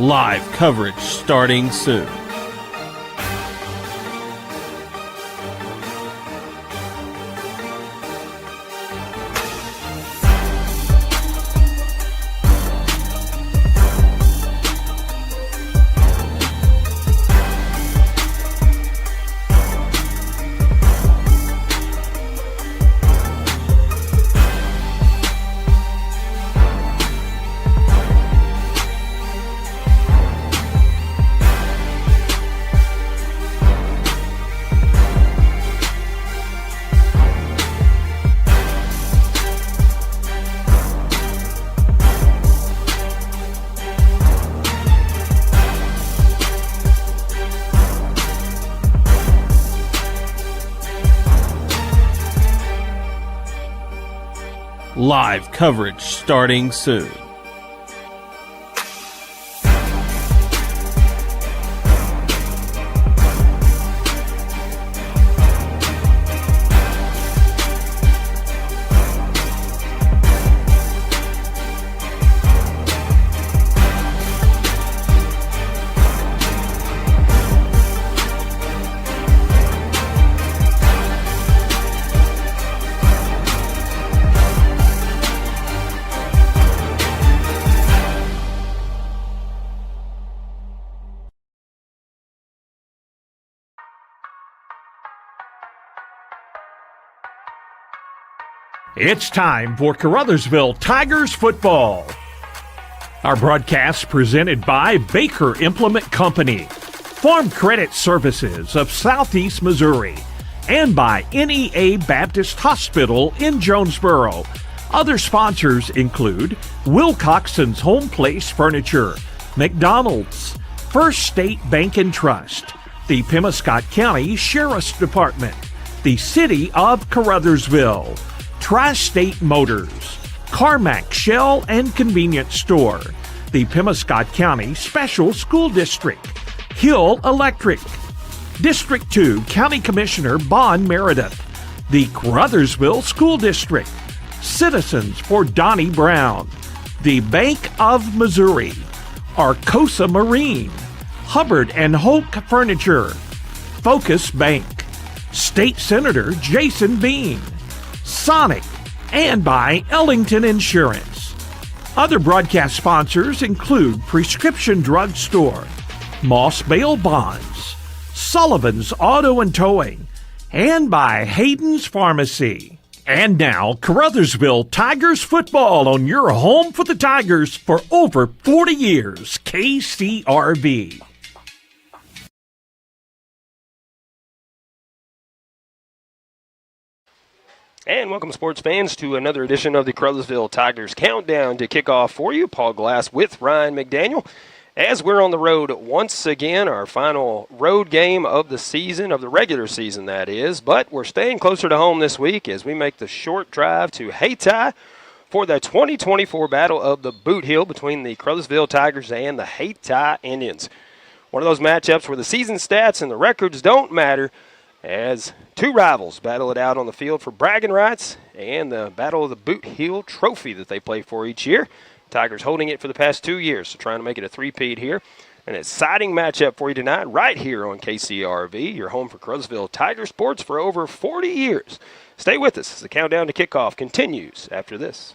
Live coverage starting soon. Live coverage starting soon. It's time for Caruthersville Tigers football. Our broadcast presented by Baker Implement Company, Farm Credit Services of Southeast Missouri, and by NEA Baptist Hospital in Jonesboro. Other sponsors include Wilcoxon's Home Place Furniture, McDonald's, First State Bank and Trust, the Pemiscot County Sheriff's Department, the City of Caruthersville, Tri-State Motors, Carmack Shell and Convenience Store, the Pemiscot County Special School District, Hill Electric, District 2 County Commissioner Bon Meredith, the Caruthersville School District, Citizens for Donnie Brown, the Bank of Missouri, Arcosa Marine, Hubbard and Hoke Furniture, Focus Bank, State Senator Jason Bean, Sonic, and by Ellington Insurance. Other broadcast sponsors include Prescription Drug Store, Moss Bail Bonds, Sullivan's Auto and Towing, and by Hayden's Pharmacy. And now, Caruthersville Tigers football on your home for the Tigers for over 40 years, KCRV. And welcome, sports fans, to another edition of the Caruthersville Tigers Countdown to Kickoff for you. Paul Glass with Ryan McDaniel. As we're on the road once again, our final road game of the season, of the regular season, that is. But we're staying closer to home this week as we make the short drive to Hayti for the 2024 Battle of the Bootheel between the Caruthersville Tigers and the Hayti Indians. One of those matchups where the season stats and the records don't matter, as two rivals battle it out on the field for bragging rights and the Battle of the Bootheel trophy that they play for each year. Tigers holding it for the past 2 years, so trying to make it a three-peat here. An exciting matchup for you tonight right here on KCRV, your home for Caruthersville Tiger sports for over 40 years. Stay with us as the countdown to kickoff continues after this.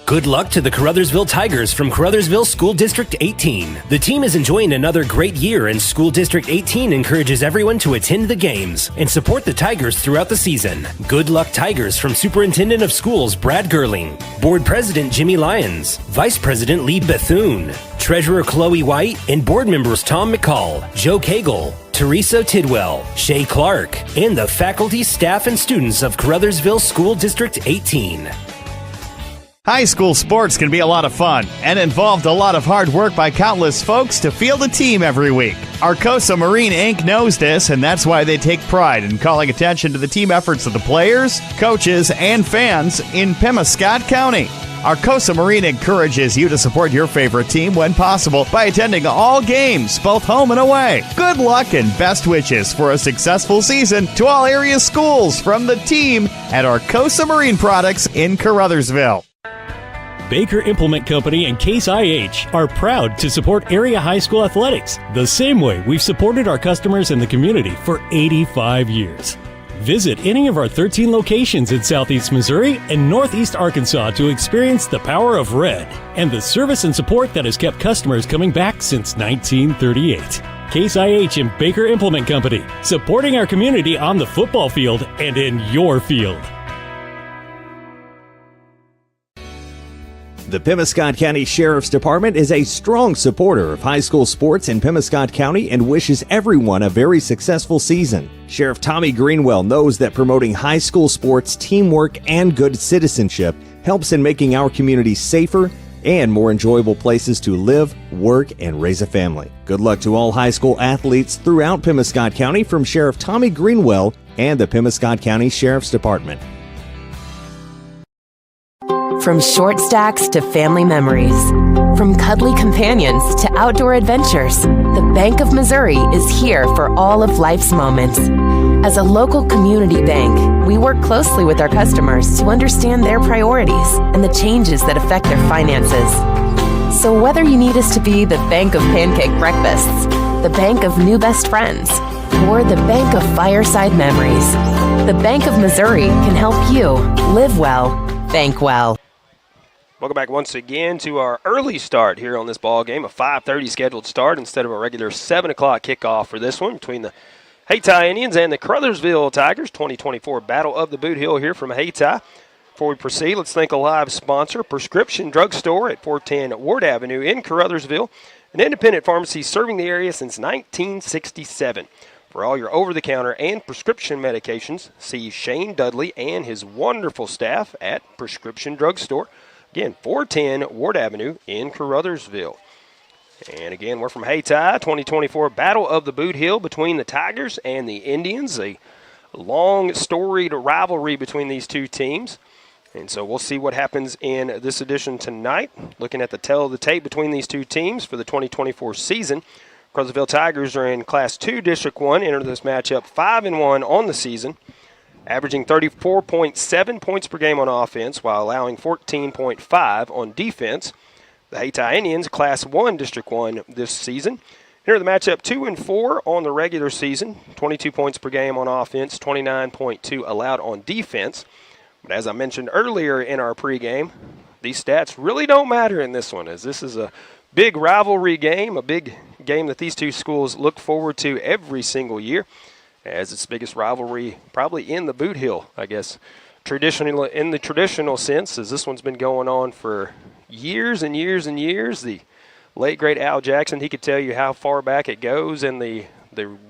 Good luck to the Caruthersville Tigers from Caruthersville School District 18. The team is enjoying another great year, and School District 18 encourages everyone to attend the games and support the Tigers throughout the season. Good luck, Tigers, from Superintendent of Schools Brad Gerling, Board President Jimmy Lyons, Vice President Lee Bethune, Treasurer Chloe White, and board members Tom McCall, Joe Cagle, Teresa Tidwell, Shay Clark, and the faculty, staff, and students of Caruthersville School District 18. High school sports can be a lot of fun and involved a lot of hard work by countless folks to field a team every week. Arcosa Marine Inc. knows this, and that's why they take pride in calling attention to the team efforts of the players, coaches, and fans in Pemiscot County. Arcosa Marine encourages you to support your favorite team when possible by attending all games, both home and away. Good luck and best wishes for a successful season to all area schools from the team at Arcosa Marine Products in Caruthersville. Baker Implement Company and Case IH are proud to support area high school athletics the same way we've supported our customers in the community for 85 years. Visit any of our 13 locations in Southeast Missouri and Northeast Arkansas to experience the power of red and the service and support that has kept customers coming back since 1938. Case IH and Baker Implement Company, supporting our community on the football field and in your field. The Pemiscot County Sheriff's Department is a strong supporter of high school sports in Pemiscot County and wishes everyone a very successful season. Sheriff Tommy Greenwell knows that promoting high school sports, teamwork, and good citizenship helps in making our communities safer and more enjoyable places to live, work, and raise a family. Good luck to all high school athletes throughout Pemiscot County from Sheriff Tommy Greenwell and the Pemiscot County Sheriff's Department. From short stacks to family memories, from cuddly companions to outdoor adventures, the Bank of Missouri is here for all of life's moments. As a local community bank, we work closely with our customers to understand their priorities and the changes that affect their finances. So whether you need us to be the bank of pancake breakfasts, the bank of new best friends, or the bank of fireside memories, the Bank of Missouri can help you live well, bank well. Welcome back once again to our early start here on this ball game, a 5:30 scheduled start instead of a regular 7 o'clock kickoff for this one between the Hayti Indians and the Caruthersville Tigers. 2024 Battle of the Bootheel here from Hayti. Before we proceed, let's thank a live sponsor, Prescription Drug Store at 410 Ward Avenue in Caruthersville, an independent pharmacy serving the area since 1967. For all your over-the-counter and prescription medications, see Shane Dudley and his wonderful staff at Prescription Drug Store. Again, 410 Ward Avenue in Caruthersville. And again, we're from Hayti, 2024 Battle of the Bootheel between the Tigers and the Indians. A long, storied rivalry between these two teams. And so we'll see what happens in this edition tonight. Looking at the tail of the tape between these two teams for the 2024 season. Caruthersville Tigers are in Class 2 District 1, enter this matchup 5-1 on the season, averaging 34.7 points per game on offense while allowing 14.5 on defense. The Hayti Indians, Class 1 District 1 this season, enter the matchup 2-4 on the regular season, 22 points per game on offense, 29.2 allowed on defense. But as I mentioned earlier in our pregame, these stats really don't matter in this one, as this is a big rivalry game, a big game that these two schools look forward to every single year, as its biggest rivalry probably in the Bootheel, I guess, traditionally in the traditional sense, as this one's been going on for years and years and years. The late great Al Jackson, he could tell you how far back it goes and the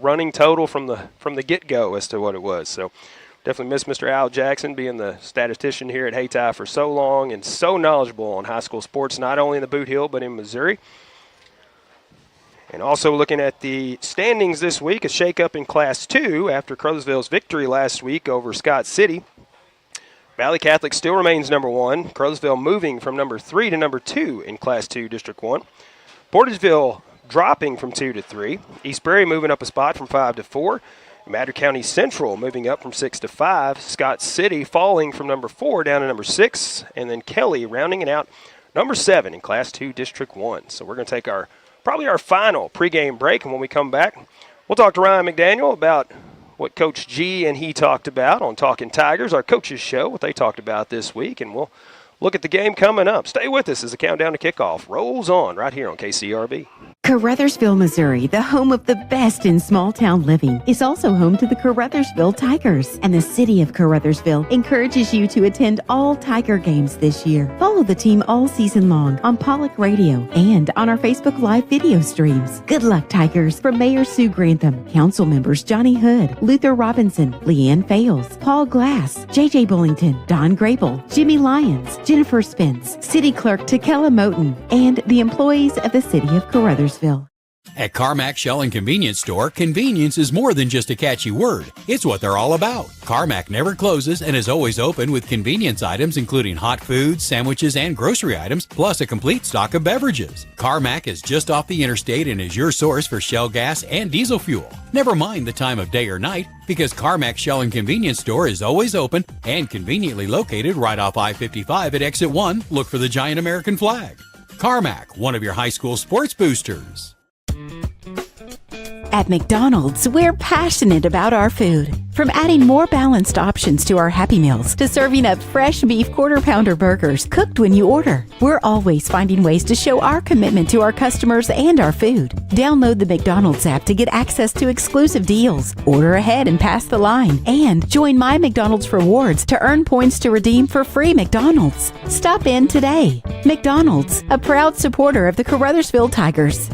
running total from the get-go as to what it was. So definitely miss Mr. Al Jackson being the statistician here at Hayti for so long and so knowledgeable on high school sports, not only in the Bootheel but in Missouri. And also looking at the standings this week, a shakeup in Class 2 after Caruthersville's victory last week over Scott City. Valley Catholic still remains number 1. Caruthersville moving from number 3 to number 2 in Class 2 District 1. Portageville dropping from 2 to 3. East Prairie moving up a spot from 5 to 4. Madrid County Central moving up from 6 to 5. Scott City falling from number 4 down to number 6. And then Kelly rounding it out number 7 in Class 2 District 1. So we're going to take probably our final pregame break, and when we come back, we'll talk to Ryan McDaniel about what Coach G and he talked about on Talking Tigers, our coaches show, what they talked about this week, and we'll look at the game coming up. Stay with us as the countdown to kickoff rolls on right here on KCRV. Caruthersville, Missouri, the home of the best in small-town living, is also home to the Caruthersville Tigers. And the city of Caruthersville encourages you to attend all Tiger games this year. Follow the team all season long on Pollock Radio and on our Facebook Live video streams. Good luck, Tigers, from Mayor Sue Grantham, Council members Johnny Hood, Luther Robinson, Leanne Fales, Paul Glass, J.J. Bullington, Don Grable, Jimmy Lyons, Jennifer Spence, City Clerk Takella Moten, and the employees of the city of Caruthersville. At Carmack Shell and Convenience Store, convenience is more than just a catchy word. It's what they're all about. Carmack never closes and is always open with convenience items including hot foods, sandwiches, and grocery items, plus a complete stock of beverages. Carmack is just off the interstate and is your source for Shell gas and diesel fuel. Never mind the time of day or night, because Carmack Shell and Convenience Store is always open and conveniently located right off I-55 at Exit 1. Look for the giant American flag. Carmack, one of your high school sports boosters. At McDonald's, we're passionate about our food. From adding more balanced options to our Happy Meals to serving up fresh beef quarter-pounder burgers cooked when you order, we're always finding ways to show our commitment to our customers and our food. Download the McDonald's app to get access to exclusive deals, order ahead and pass the line, and join My McDonald's Rewards to earn points to redeem for free McDonald's. Stop in today. McDonald's, a proud supporter of the Caruthersville Tigers.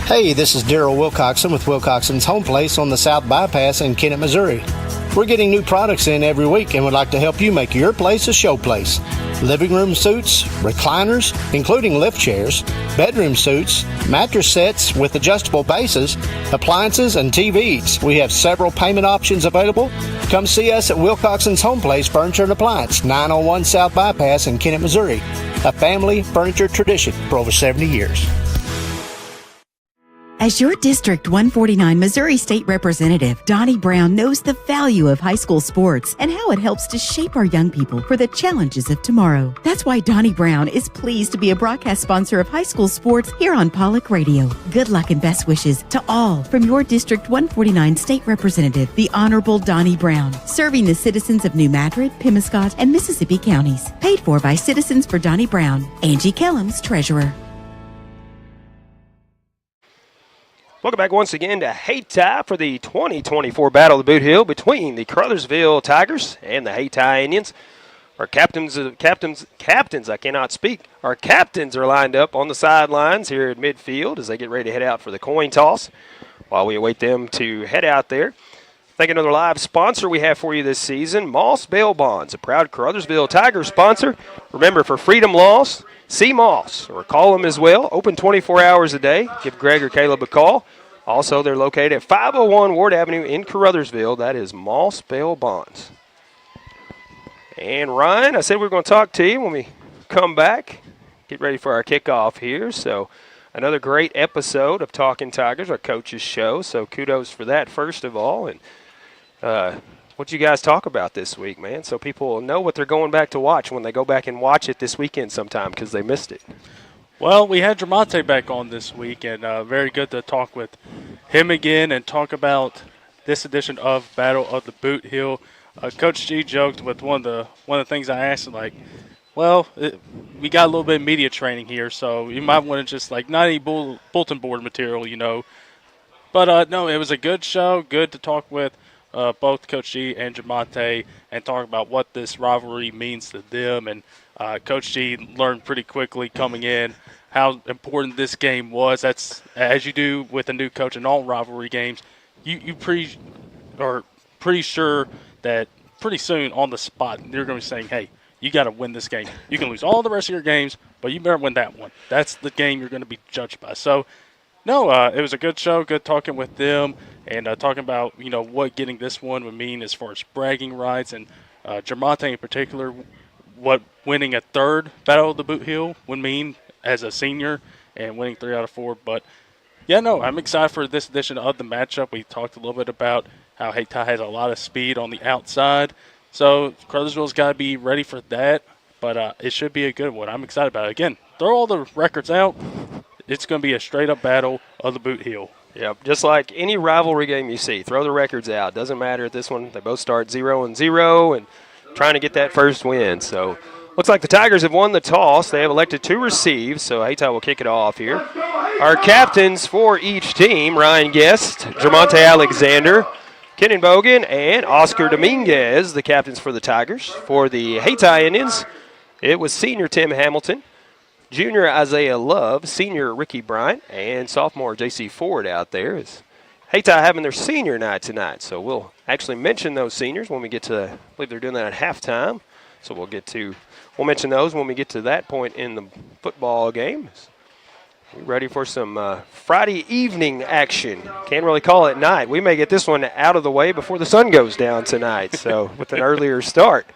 Hey, this is Daryl Wilcoxon with Wilcoxon's Home Place on the South Bypass in Kennett, Missouri. We're getting new products in every week and would like to help you make your place a show place. Living room suites, recliners, including lift chairs, bedroom suites, mattress sets with adjustable bases, appliances, and TVs. We have several payment options available. Come see us at Wilcoxon's Home Place Furniture and Appliance, 901 South Bypass in Kennett, Missouri. A family furniture tradition for over 70 years. As your District 149 Missouri State Representative, Donnie Brown knows the value of high school sports and how it helps to shape our young people for the challenges of tomorrow. That's why Donnie Brown is pleased to be a broadcast sponsor of high school sports here on Pollock Radio. Good luck and best wishes to all from your District 149 State Representative, the Honorable Donnie Brown, serving the citizens of New Madrid, Pemiscot, and Mississippi counties. Paid for by Citizens for Donnie Brown. Angie Kellums, Treasurer. Welcome back once again to Hayti for the 2024 Battle of the Bootheel between the Caruthersville Tigers and the Hayti Indians. Our captains, I cannot speak. Our captains are lined up on the sidelines here at midfield as they get ready to head out for the coin toss while we await them to head out there. Thank another live sponsor we have for you this season, Moss Bail Bonds, a proud Caruthersville Tigers sponsor. Remember, for freedom loss, see Moss or call them as well. Open 24 hours a day. Give Greg or Caleb a call. Also, they're located at 501 Ward Avenue in Caruthersville. That is Moss Bail Bonds. And Ryan, I said we were going to talk to you when we come back. Get ready for our kickoff here. So another great episode of Talking Tigers, our coach's show. So kudos for that, first of all. And what you guys talk about this week, man, so people will know what they're going back to watch when they go back and watch it this weekend sometime because they missed it. Well, we had Dramonte back on this week, and very good to talk with him again and talk about this edition of Battle of the Bootheel. Coach G joked with one of the things I asked him, like, well, we got a little bit of media training here, so you might want to just, like, not any bulletin board material, you know. But, no, it was a good show, good to talk with both Coach G and Dramonte and talk about what this rivalry means to them. And Coach G learned pretty quickly coming in how important this game was. That's, as you do with a new coach in all rivalry games, you pretty sure that pretty soon on the spot they're going to be saying, hey, you got to win this game. You can lose all the rest of your games, but you better win that one. That's the game you're going to be judged by. So, no, it was a good show, good talking with them and talking about, you know, what getting this one would mean as far as bragging rights and Dramonte in particular, what winning a third Battle of the Bootheel would mean as a senior and winning 3 out of 4. But, yeah, no, I'm excited for this edition of the matchup. We talked a little bit about how Hayti has a lot of speed on the outside. So Caruthersville's got to be ready for that, but it should be a good one. I'm excited about it. Again, throw all the records out. It's going to be a straight-up battle of the Bootheel. Yep, just like any rivalry game you see, throw the records out. Doesn't matter at this one. They both start 0-0 and trying to get that first win. So looks like the Tigers have won the toss. They have elected to receive, so Hayti will kick it off here. Our captains for each team, Ryan Guest, Dramonte Alexander, Kenan Bogan, and Oscar Dominguez, the captains for the Tigers. For the Hayti Indians, it was senior Tim Hamilton, junior Isaiah Love, senior Ricky Bryant, and sophomore J.C. Ford out there. Is Hayti having their senior night tonight, so we'll actually mention those seniors when we get to, I believe they're doing that at halftime, so we'll mention those when we get to that point in the football game. We ready for some Friday evening action. Can't really call it night. We may get this one out of the way before the sun goes down tonight, so with an earlier start.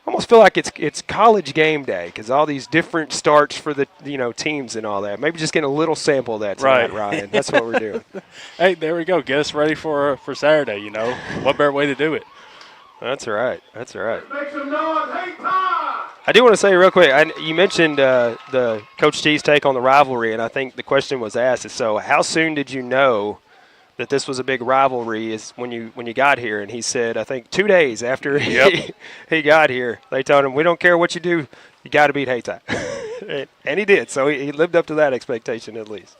Almost feel like it's college game day because all these different starts for the teams and all that. Maybe just getting a little sample of that tonight, Ryan. That's what we're doing. Hey, there we go. Get us ready for Saturday. What better way to do it? That's right. Make some noise. I do want to say real quick. You mentioned the Coach T's take on the rivalry, and I think the question was asked: so how soon did you know that this was a big rivalry? Is when you got here? And he said, I think 2 days after he got here, they told him, we don't care what you do, you got to beat Hayti. And he did. So he lived up to that expectation at least.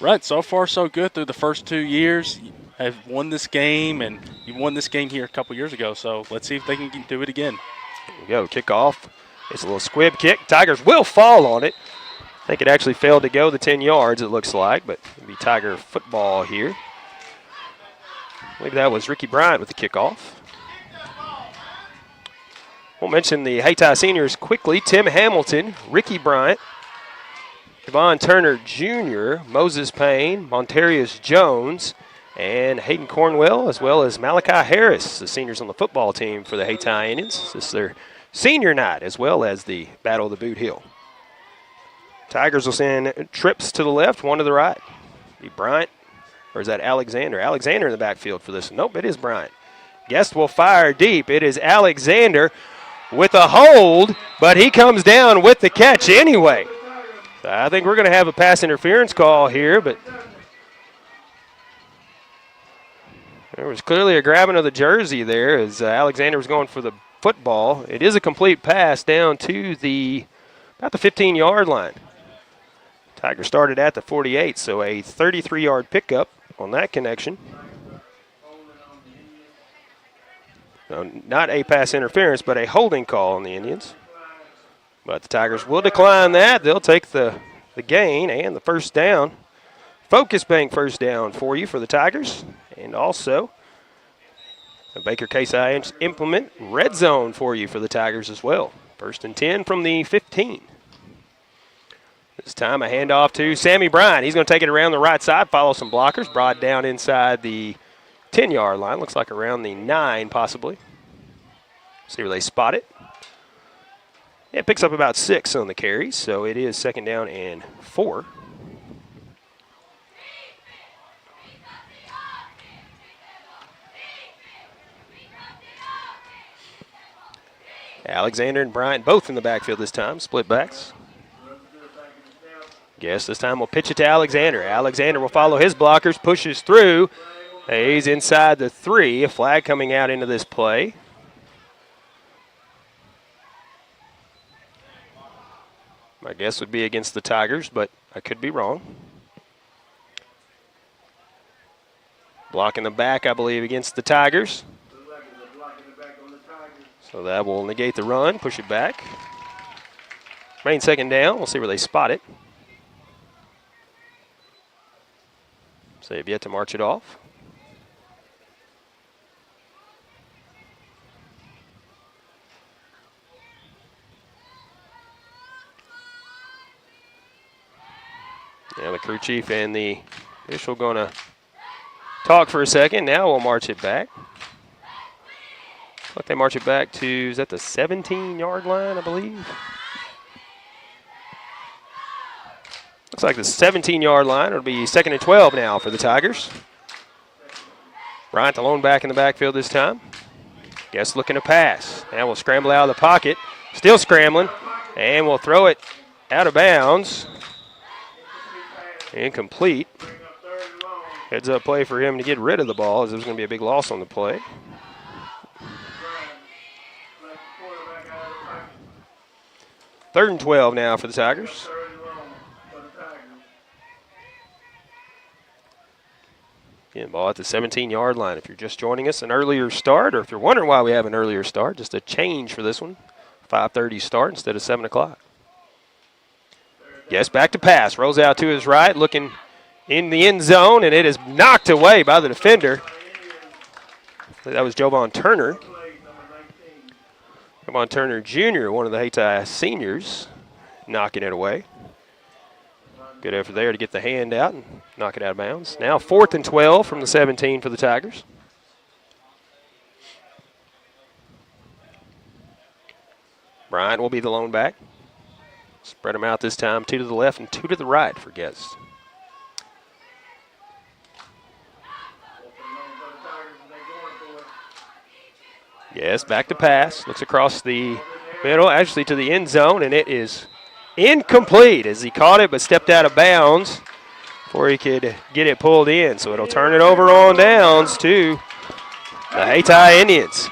Right. So far, so good through the first 2 years. Have won this game, and you won this game here a couple years ago. So let's see if they can do it again. Here we go. Kickoff. It's a little squib kick. Tigers will fall on it. I think it actually failed to go the 10 yards, it looks like, but it'll be Tiger football here. I believe that was Ricky Bryant with the kickoff. We'll mention the Hayti seniors quickly. Tim Hamilton, Ricky Bryant, Devon Turner Jr., Moses Payne, Montarius Jones, and Hayden Cornwell, as well as Malachi Harris, the seniors on the football team for the Hayti Indians. This is their senior night, as well as the Battle of the Bootheel. Tigers will send trips to the left, one to the right. Be Bryant. Or is that Alexander? Alexander in the backfield for this. Nope, it is Bryant. Guest will fire deep. It is Alexander with a hold, but he comes down with the catch anyway. So I think we're going to have a pass interference call here, but there was clearly a grabbing of the jersey there as Alexander was going for the football. It is a complete pass down to about the 15-yard line. Tigers started at the 48, so a 33-yard pickup on that connection. No, not a pass interference, but a holding call on the Indians. But the Tigers will decline that. They'll take the gain and the first down. Focus bank first down for you for the Tigers. And also a Baker Case IH implement red zone for you for the Tigers as well. 1st and 10 from the 15. This time a handoff to Sammy Bryant. He's going to take it around the right side, follow some blockers, brought down inside the 10-yard line. Looks like around the 9 possibly. See where they spot it. Yeah, it picks up about 6 on the carries, so it is 2nd down and 4. Alexander and Bryant both in the backfield this time, split backs. Guess this time we'll pitch it to Alexander. Alexander will follow his blockers, pushes through. He's inside the 3. A flag coming out into this play. My guess would be against the Tigers, but I could be wrong. Block in the back, I believe, against the Tigers. So that will negate the run, push it back. Remain 2nd down. We'll see where they spot it. So they've yet to march it off. Now the crew chief and the official going to talk for a second. Now we'll march it back. Let they march it back to, is that the 17-yard line, I believe? Looks like the 17-yard line. It'll be 2nd and 12 now for the Tigers. Bryant, the lone back in the backfield this time. Guess looking to pass. Now we'll scramble out of the pocket. Still scrambling. And we'll throw it out of bounds. Incomplete. Heads up play for him to get rid of the ball, as there's going to be a big loss on the play. Third and 12 now for the Tigers. Again, ball at the 17-yard line. If you're just joining us, an earlier start, or if you're wondering why we have an earlier start, just a change for this one. 5:30 start instead of 7 o'clock. Yes, back to pass. Rolls out to his right, looking in the end zone, and it is knocked away by the defender. That was Jovan Turner. Jovan Turner Jr., one of the Hayti seniors, knocking it away. Good effort there to get the hand out and knock it out of bounds. Now 4th and 12 from the 17 for the Tigers. Bryant will be the lone back. Spread them out this time, 2 to the left and 2 to the right for Guest. Yes, back to pass. Looks across the middle, actually to the end zone, and it is incomplete as he caught it but stepped out of bounds before he could get it pulled in. So it'll turn it over on downs to the Hayti Indians.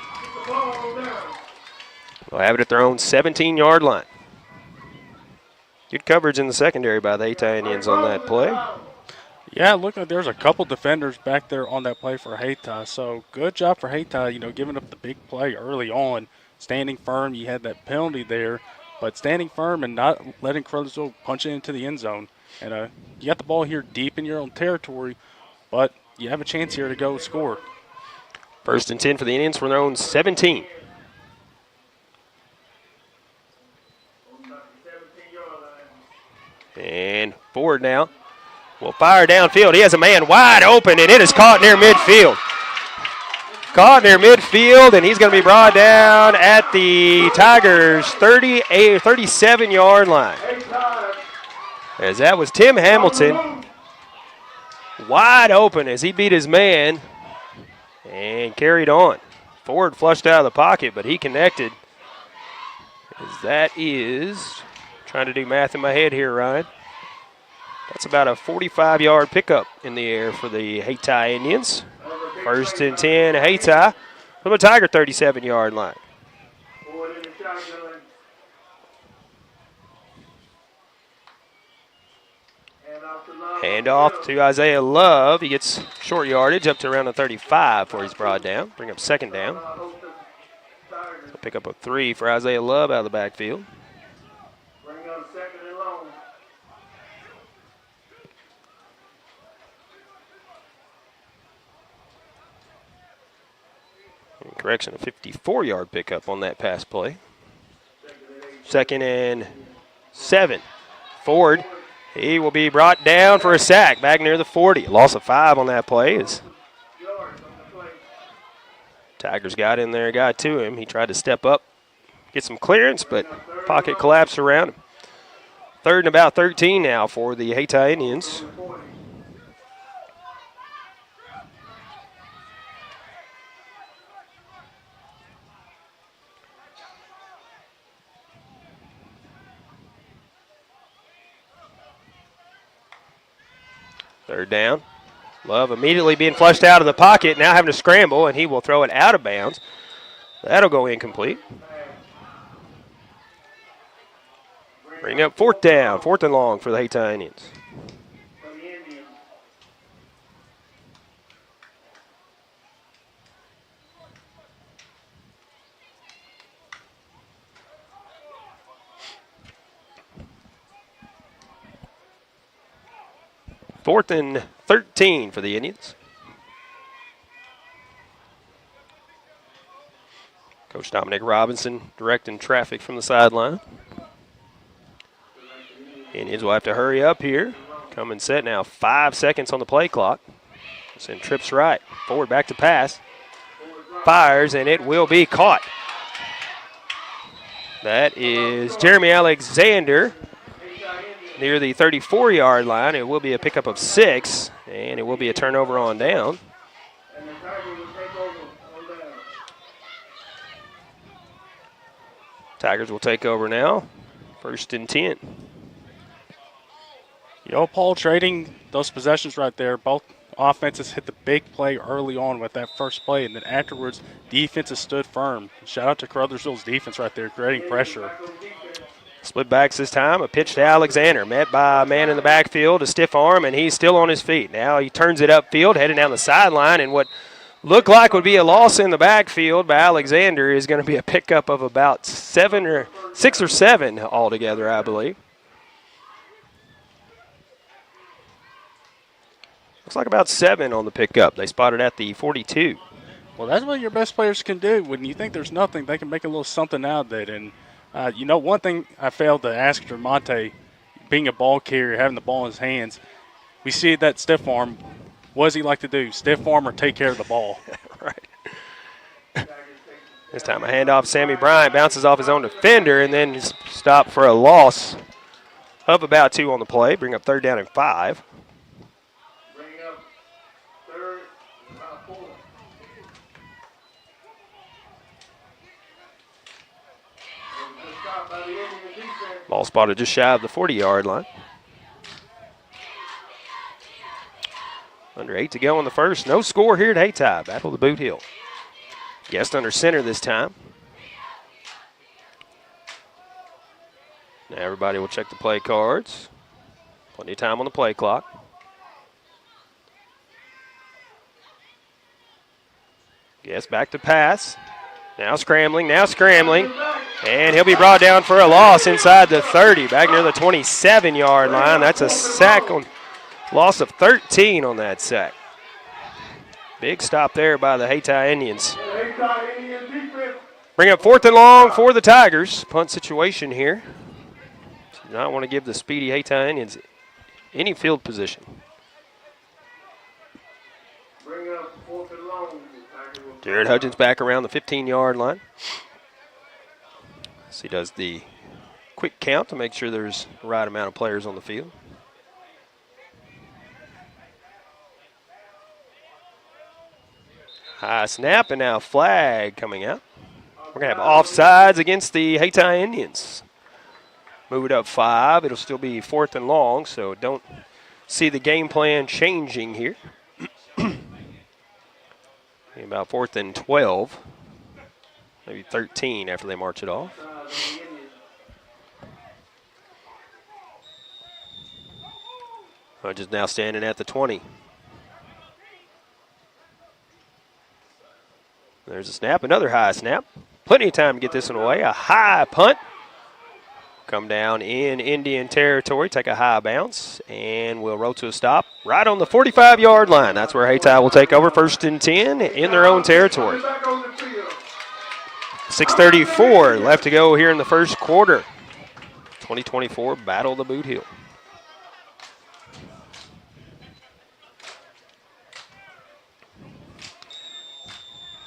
They'll have it at their own 17-yard line. Good coverage in the secondary by the Hayti Indians on that play. Yeah, look, there's a couple defenders back there on that play for Hayti. So good job for Hayti, giving up the big play early on. Standing firm, you had that penalty there, but standing firm and not letting Caruthersville punch it into the end zone. And you got the ball here deep in your own territory, but you have a chance here to go score. 1st and 10 for the Indians from their own 17. And Ford now will fire downfield. He has a man wide open, and it is caught near midfield. Caught near midfield, and he's going to be brought down at the Tigers' 37-yard line. As that was Tim Hamilton, wide open as he beat his man and carried on. Ford flushed out of the pocket, but he connected. As that is, trying to do math in my head here, Ryan. That's about a 45-yard pickup in the air for the Hayti Indians. 1st and 10, Hayti from the Tiger 37-yard line. Handoff to Isaiah Love. He gets short yardage up to around the 35 before he's brought down. Bring up 2nd down. So pick up a 3 for Isaiah Love out of the backfield. Correction, a 54-yard pickup on that pass play. 2nd and 7. Ford, he will be brought down for a sack back near the 40. Loss of 5 on that play. As Tigers got in there, got to him. He tried to step up, get some clearance, but pocket collapsed around him. 3rd and about 13 now for the Hayti Indians. Third down. Love immediately being flushed out of the pocket, now having to scramble, and he will throw it out of bounds. That'll go incomplete. Bring up 4th down, 4th and long for the Hayti Indians. Fourth and 13 for the Indians. Coach Dominic Robinson directing traffic from the sideline. Indians will have to hurry up here. Come and set now. 5 seconds on the play clock. Send trips right. Forward back to pass. Fires, and it will be caught. That is Jeremy Alexander near the 34-yard line. It will be a pickup of 6, and it will be a turnover on down. Tigers will take over now. 1st and 10. Paul, trading those possessions right there, both offenses hit the big play early on with that first play, and then afterwards, defenses stood firm. Shout out to Caruthersville's defense right there, creating pressure. Split backs this time. A pitch to Alexander. Met by a man in the backfield, a stiff arm, and he's still on his feet. Now he turns it upfield, heading down the sideline, and what looked like would be a loss in the backfield by Alexander is going to be a pickup of about 6 or 7 altogether, I believe. Looks like about 7 on the pickup. They spotted at the 42. Well, that's what your best players can do. When you think there's nothing, they can make a little something out of it. And one thing I failed to ask Dramonte, being a ball carrier, having the ball in his hands. We see that stiff arm. What does he like to do? Stiff arm or take care of the ball? Right. This time a handoff. Sammy Bryant bounces off his own defender and then stopped for a loss of about 2 on the play. Bring up 3rd down and 5. Ball spotted just shy of the 40-yard line. Under 8 to go in the first. No score here at Hayti. Battle of the Bootheel. Guest under center this time. Now everybody will check the play cards. Plenty of time on the play clock. Guest back to pass. Now scrambling, And he'll be brought down for a loss inside the 30, back near the 27-yard line. That's a sack on loss of 13 on that sack. Big stop there by the Hayti Indians. Bring up 4th and long for the Tigers. Punt situation here. Do not want to give the speedy Hayti Indians any field position. Jared Hudgens back around the 15-yard line. So he does the quick count to make sure there's the right amount of players on the field. High snap and now flag coming out. We're going to have offsides against the Hayti Indians. Move it up 5. It'll still be 4th and long, so don't see the game plan changing here. About 4th and 12, maybe 13 after they march it off. Just now standing at the 20. There's a snap, another high snap. Plenty of time to get this one away. A high punt. Come down in Indian territory, take a high bounce, and we'll roll to a stop right on the 45-yard line. That's where Hayti will take over 1st and 10 in their own territory. 6:34 left to go here in the first quarter. 2024 Battle of the Bootheel.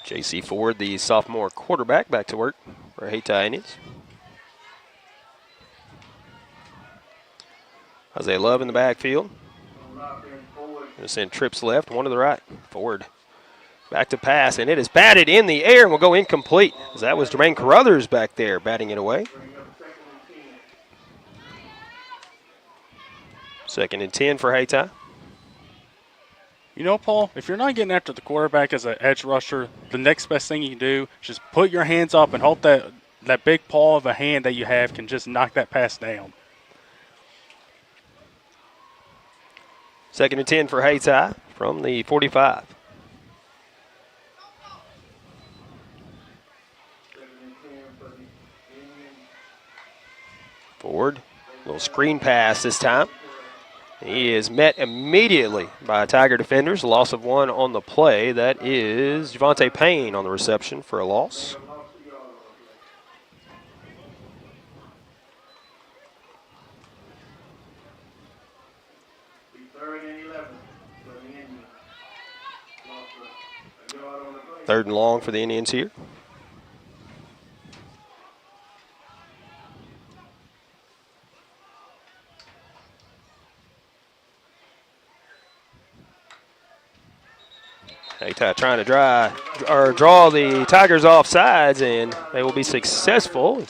J.C. Ford, the sophomore quarterback, back to work for Hayti Indians. Isaiah Love in the backfield. Going to send trips left, one to the right. Ford back to pass, and it is batted in the air and will go incomplete. As that was Jermaine Caruthers back there batting it away. 2nd and 10 for Hayti. You know, Paul, if you're not getting after the quarterback as an edge rusher, the next best thing you can do is just put your hands up and hope that big paw of a hand that you have can just knock that pass down. 2nd and 10 for Hayti from the 45. Ford, little screen pass this time. He is met immediately by Tiger defenders. Loss of 1 on the play. That is Javante Payne on the reception for a loss. Third and long for the Indians here. Hayti trying to draw the Tigers off sides, and they will be successful.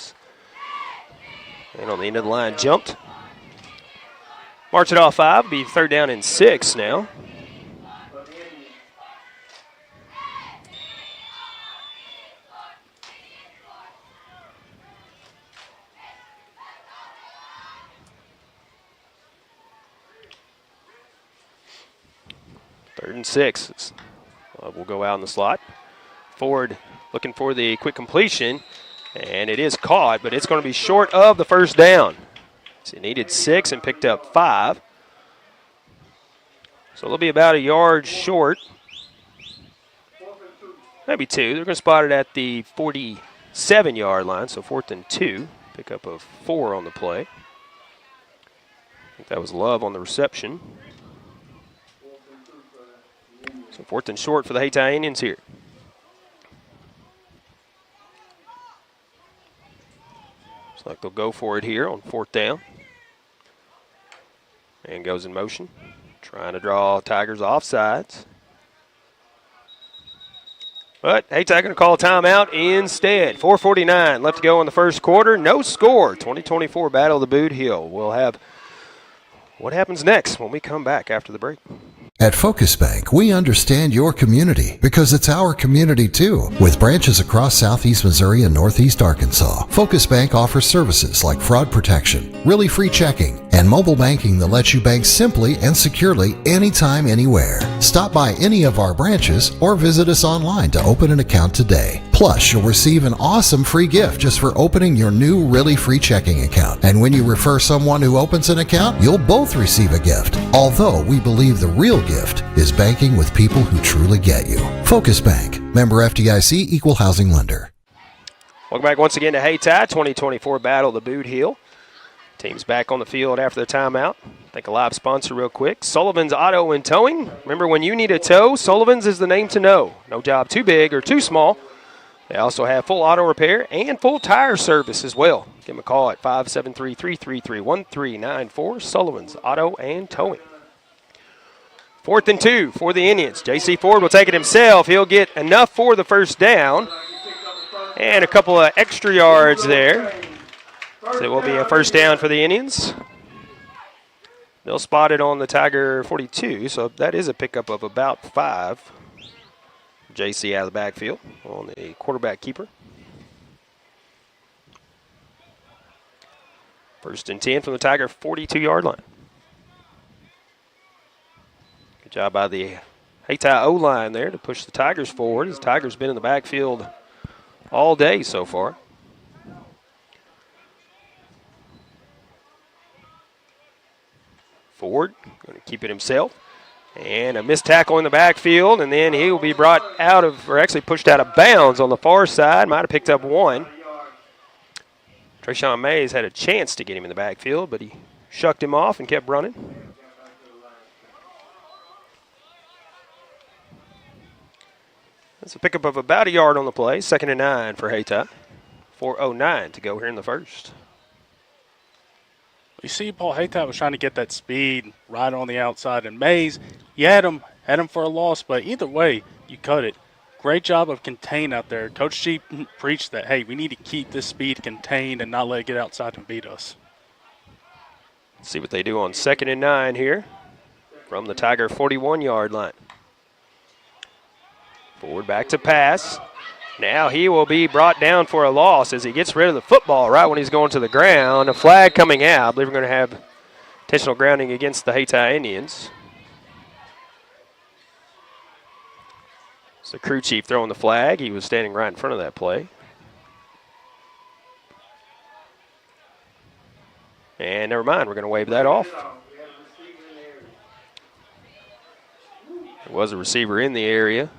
And on the end of the line, jumped. March it off 5, be 3rd down and 6 now. Third and 6. We'll go out in the slot. Ford looking for the quick completion, and it is caught, but it's going to be short of the first down. So he needed 6 and picked up 5. So they'll be about a yard short. Maybe 2. They're going to spot it at the 47-yard line, so 4th and 2. Pickup of 4 on the play. think that was Love on the reception. So 4th and short for the Hayti Indians here. Looks like they'll go for it here on 4th down. And goes in motion. Trying to draw Tigers offsides. But Hayti going to call a timeout instead. 4:49 left to go in the first quarter. No score. 2024 Battle of the Bootheel. We'll have what happens next when we come back after the break. At Focus Bank, we understand your community because it's our community too. With branches across Southeast Missouri and Northeast Arkansas, Focus Bank offers services like fraud protection, really free checking, and mobile banking that lets you bank simply and securely anytime, anywhere. Stop by any of our branches or visit us online to open an account today. Plus, you'll receive an awesome free gift just for opening your new really free checking account. And when you refer someone who opens an account, you'll both receive a gift. Although we believe the real gift is banking with people who truly get you. Focus Bank, member FDIC, equal housing lender. Welcome back once again to Hayti, 2024 Battle of the Bootheel. Team's back on the field after the timeout. Thank a live sponsor real quick. Sullivan's Auto and Towing. Remember, when you need a tow, Sullivan's is the name to know. No job too big or too small. They also have full auto repair and full tire service as well. Give them a call at 573-333-1394. Sullivan's Auto and Towing. 4th and 2 for the Indians. J.C. Ford will take it himself. He'll get enough for the first down. And a couple of extra yards there. So it will be a first down for the Indians. They'll spot it on the Tiger 42, so that is a pickup of about 5. J.C. out of the backfield on the quarterback keeper. 1st and 10 from the Tiger 42-yard line. Good job by the Hayti O-line there to push the Tigers forward. The Tigers been in the backfield all day so far. Ford going to keep it himself. And a missed tackle in the backfield, and then he will be brought out of, or actually pushed out of bounds on the far side. Might have picked up 1. Trayshawn Mays had a chance to get him in the backfield, but he shucked him off and kept running. That's a pickup of about a yard on the play. 2nd and 9 for Hayti. 4:09 to go here in the first. You see, Paul, Hayti was trying to get that speed right on the outside, and Mays, you had him for a loss, but either way, you cut it. Great job of contain out there. Coach G preached that, hey, we need to keep this speed contained and not let it get outside and beat us. Let's see what they do on 2nd and 9 here from the Tiger 41-yard line. Forward back to pass. Now he will be brought down for a loss as he gets rid of the football right when he's going to the ground. A flag coming out. I believe we're going to have intentional grounding against the Hayti Indians. It's the crew chief throwing the flag. He was standing right in front of that play. And never mind, we're going to wave that off. There was a receiver in the area.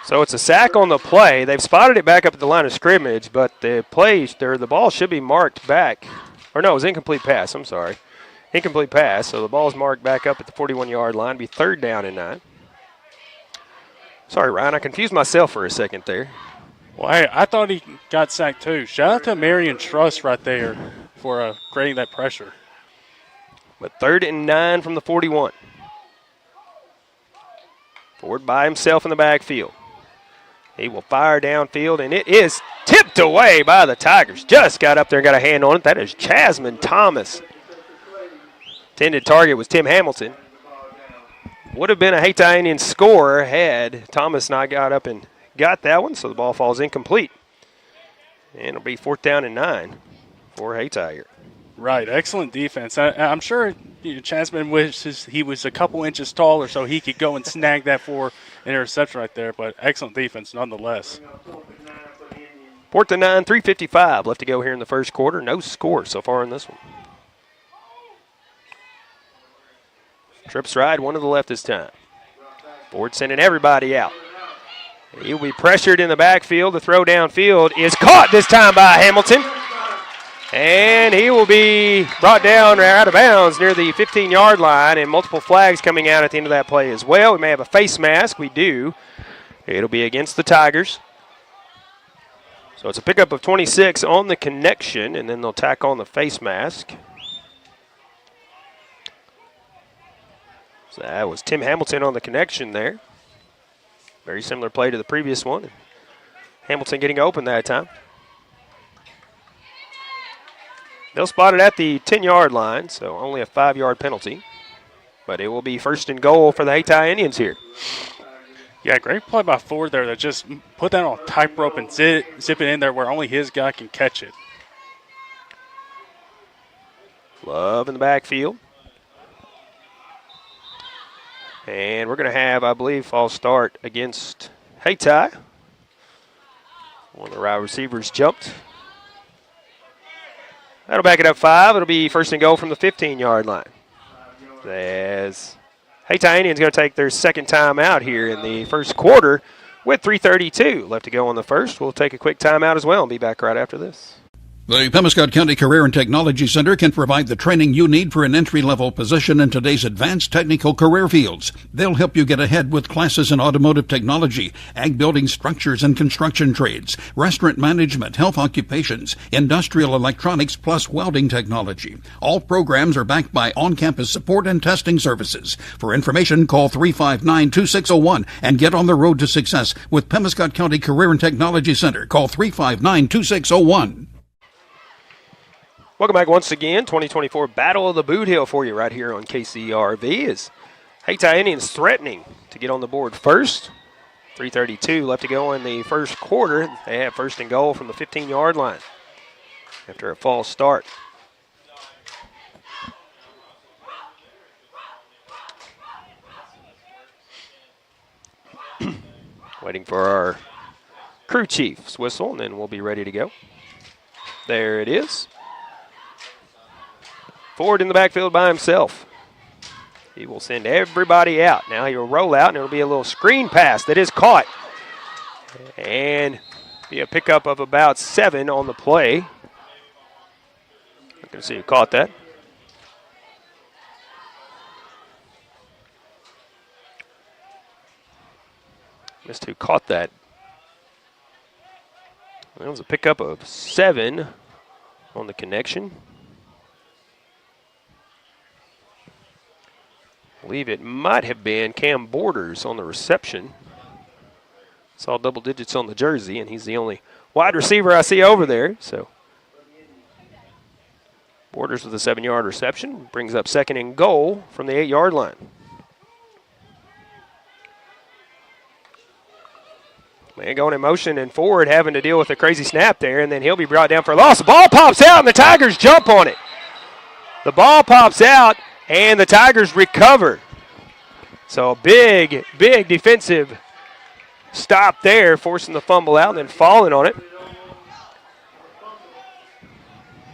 So it's a sack on the play. They've spotted it back up at the line of scrimmage, but the ball should be marked back. Or no, it was incomplete pass. I'm sorry. Incomplete pass. So the ball's marked back up at the 41-yard line. Be 3rd down and 9. Sorry, Ryan. I confused myself for a second there. Well, hey, I thought he got sacked too. Shout out to Marion Truss right there for creating that pressure. But 3rd and 9 from the 41. Ford by himself in the backfield. He will fire downfield, and it is tipped away by the Tigers. Just got up there and got a hand on it. That is Chasman Thomas. Intended target was Tim Hamilton. Would have been a Hayti Indian score had Thomas not got up and got that one, so the ball falls incomplete. And it'll be 4th down and 9 for Hayti here. Right, excellent defense. I'm sure Chasman wishes he was a couple inches taller so he could go and snag that for an interception right there, but excellent defense nonetheless. 4th and 9, 3:55 left to go here in the first quarter. No score so far in this one. Trips right, one to the left this time. Ford sending everybody out. He'll be pressured in the backfield. The throw downfield is caught this time by Hamilton. And he will be brought down or out of bounds near the 15-yard line, and multiple flags coming out at the end of that play as well. We may have a face mask. We do. It'll be against the Tigers. So it's a pickup of 26 on the connection, and then they'll tack on the face mask. So that was Tim Hamilton on the connection there. Very similar play to the previous one. Hamilton getting open that time. They'll spot it at the 10-yard line, so only a 5-yard penalty. But it will be first and goal for the Hayti Indians here. Yeah, great play by Ford there that just put that on a tight rope and zip it in there where only his guy can catch it. Love in the backfield. And we're going to have, I believe, false start against Hayti. One of the wide receivers jumped. That'll back it up 5. It'll be first and goal from the 15-yard line. As Hayti Indians going to take their second time out here in the first quarter with 3:32 left to go on the first. We'll take a quick timeout as well and be back right after this. The Pemiscot County Career and Technology Center can provide the training you need for an entry-level position in today's advanced technical career fields. They'll help you get ahead with classes in automotive technology, ag building structures and construction trades, restaurant management, health occupations, industrial electronics, plus welding technology. All programs are backed by on-campus support and testing services. For information, call 359-2601 and get on the road to success with Pemiscot County Career and Technology Center. Call 359-2601. Welcome back once again. 2024 Battle of the Bootheel for you right here on KCRV. As Hayti Indians threatening to get on the board first. 3:32 left to go in the first quarter. They have first and goal from the 15-yard line after a false start. Waiting for our crew chief's whistle, and then we'll be ready to go. There it is. Ford in the backfield by himself. He will send everybody out. Now he will roll out, and it'll be a little screen pass that is caught. And be a pickup of about 7 on the play. I can see who caught that. Missed who caught that. That was a pickup of 7 on the connection. I believe it might have been Cam Borders on the reception. Saw double digits on the jersey, and he's the only wide receiver I see over there. So Borders with a 7-yard reception brings up second and goal from the 8-yard line. Man going in motion and Ford having to deal with a crazy snap there, and then he'll be brought down for a loss. The ball pops out, and the Tigers jump on it. The ball pops out, and the Tigers recover. So big defensive stop there, forcing the fumble out and then falling on it.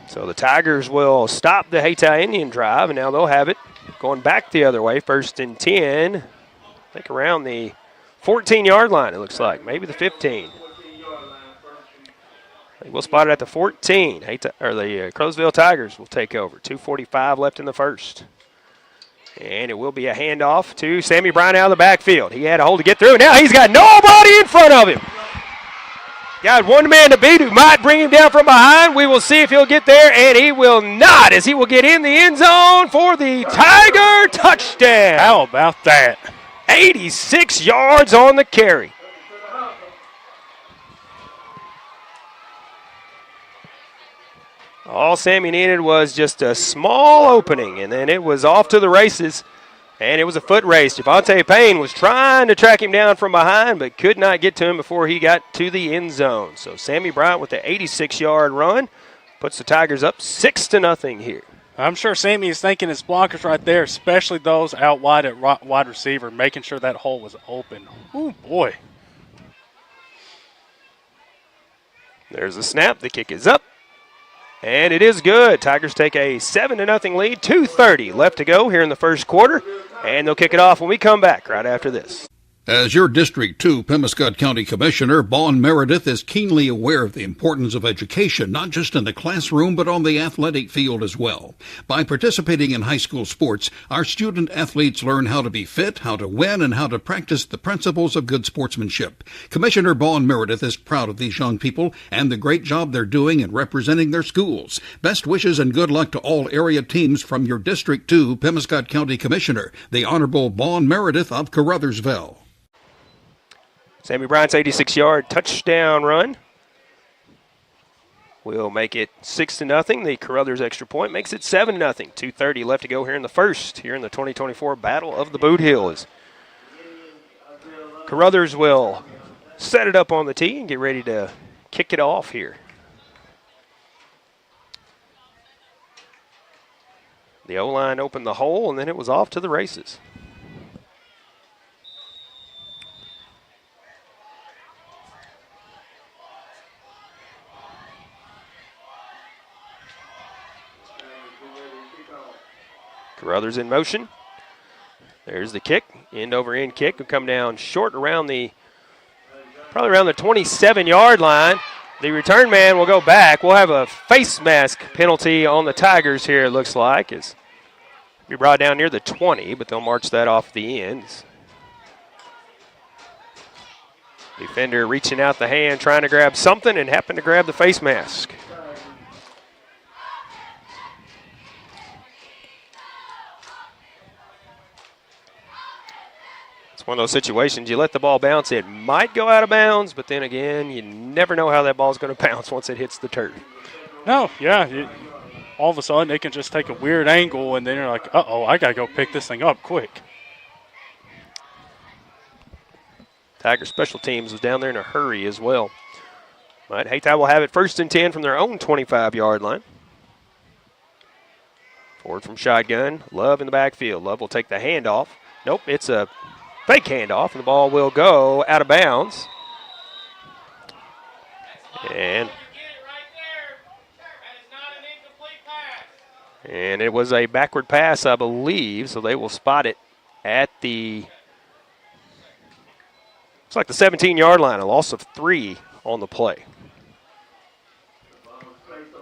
So the Tigers will stop the Hayti Indian drive, and now they'll have it going back the other way. First and 10, I think around the 14-yard line, it looks like. Maybe the 15. We'll spot it at the 14. The Caruthersville Tigers will take over. 2:45 left in the first. And it will be a handoff to Sammy Bryan out of the backfield. He had a hole to get through. Now he's got nobody in front of him. Got one man to beat who might bring him down from behind. We will see if he'll get there, and he will not, as he will get in the end zone for the Tiger touchdown. How about that? 86 yards on the carry. All Sammy needed was just a small opening, and then it was off to the races, and it was a foot race. Javante Payne was trying to track him down from behind, but could not get to him before he got to the end zone. So Sammy Bryant with the 86-yard run puts the Tigers up 6-0 here. I'm sure Sammy is thanking his blockers right there, especially those out wide at wide receiver, making sure that hole was open. Oh, boy. There's the snap. The kick is up. And it is good. Tigers take a 7-0 lead. 2:30 left to go here in the first quarter. And they'll kick it off when we come back right after this. As your District 2 Pemiscot County Commissioner, Vaughn Meredith is keenly aware of the importance of education, not just in the classroom, but on the athletic field as well. By participating in high school sports, our student athletes learn how to be fit, how to win, and how to practice the principles of good sportsmanship. Commissioner Vaughn Meredith is proud of these young people and the great job they're doing in representing their schools. Best wishes and good luck to all area teams from your District 2 Pemiscot County Commissioner, the Honorable Vaughn Meredith of Caruthersville. Sammy Bryant's 86-yard touchdown run will make it 6-0. The Caruthers extra point makes it 7-0. 2:30 left to go here in the first, here in the 2024 Battle of the Bootheel. As Caruthers will set it up on the tee and get ready to kick it off here. The O-line opened the hole, and then it was off to the races. Caruthers in motion. There's the kick. End over end kick will come down short around probably around the 27-yard line. The return man will go back. We'll have a face mask penalty on the Tigers here, it looks like. It's be brought down near the 20, but they'll march that off the ends. Defender reaching out the hand, trying to grab something, and happened to grab the face mask. One of those situations, you let the ball bounce, it might go out of bounds, but then again, you never know how that ball's going to bounce once it hits the turf. No, yeah. All of a sudden, it can just take a weird angle, and then you're like, uh-oh, I got to go pick this thing up quick. Tiger special teams was down there in a hurry as well. But Hayti will have it 1st and 10 from their own 25-yard line. Forward from shotgun. Love in the backfield. Love will take the handoff. Nope, it's a fake handoff, and the ball will go out of bounds. And it was a backward pass, I believe, so they will spot it at the, it's like the 17-yard line, a loss of 3 on the play.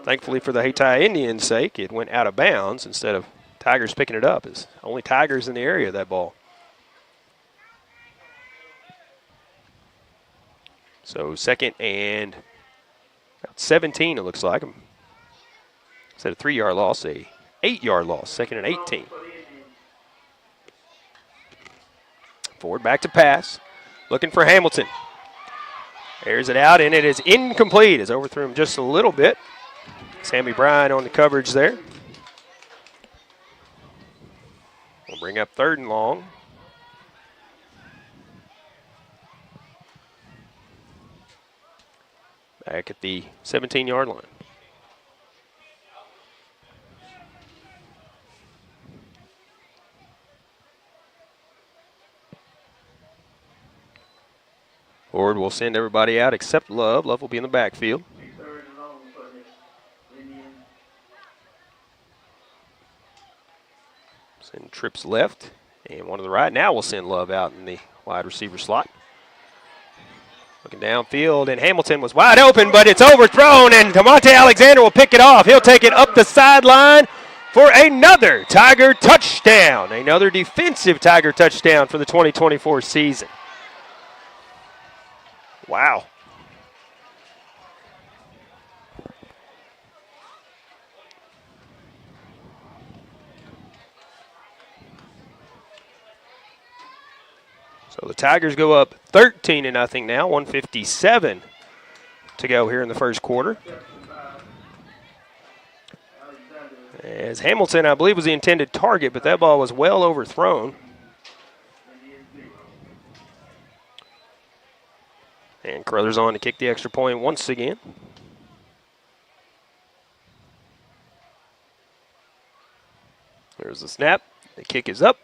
Thankfully for the Hayti Indians' sake, it went out of bounds instead of Tigers picking it up. It's only Tigers in the area of that ball. So 2nd and about 17, it looks like. Instead of 3-yard loss, a 8-yard loss, 2nd and 18. Forward back to pass, looking for Hamilton. Airs it out, and it is incomplete. It's overthrew him just a little bit. Sammy Bryant on the coverage there. We'll bring up 3rd and long. Back at the 17-yard line. Ford will send everybody out except Love. Love will be in the backfield. Send trips left and one to the right. Now we'll send Love out in the wide receiver slot. Looking downfield, and Hamilton was wide open, but it's overthrown, and Tamonte Alexander will pick it off. He'll take it up the sideline for another Tiger touchdown. Another defensive Tiger touchdown for the 2024 season. Wow. So the Tigers go up 13-0 now, 1:57 to go here in the first quarter. As Hamilton, I believe, was the intended target, but that ball was well overthrown. And Caruthers on to kick the extra point once again. There's the snap. The kick is up.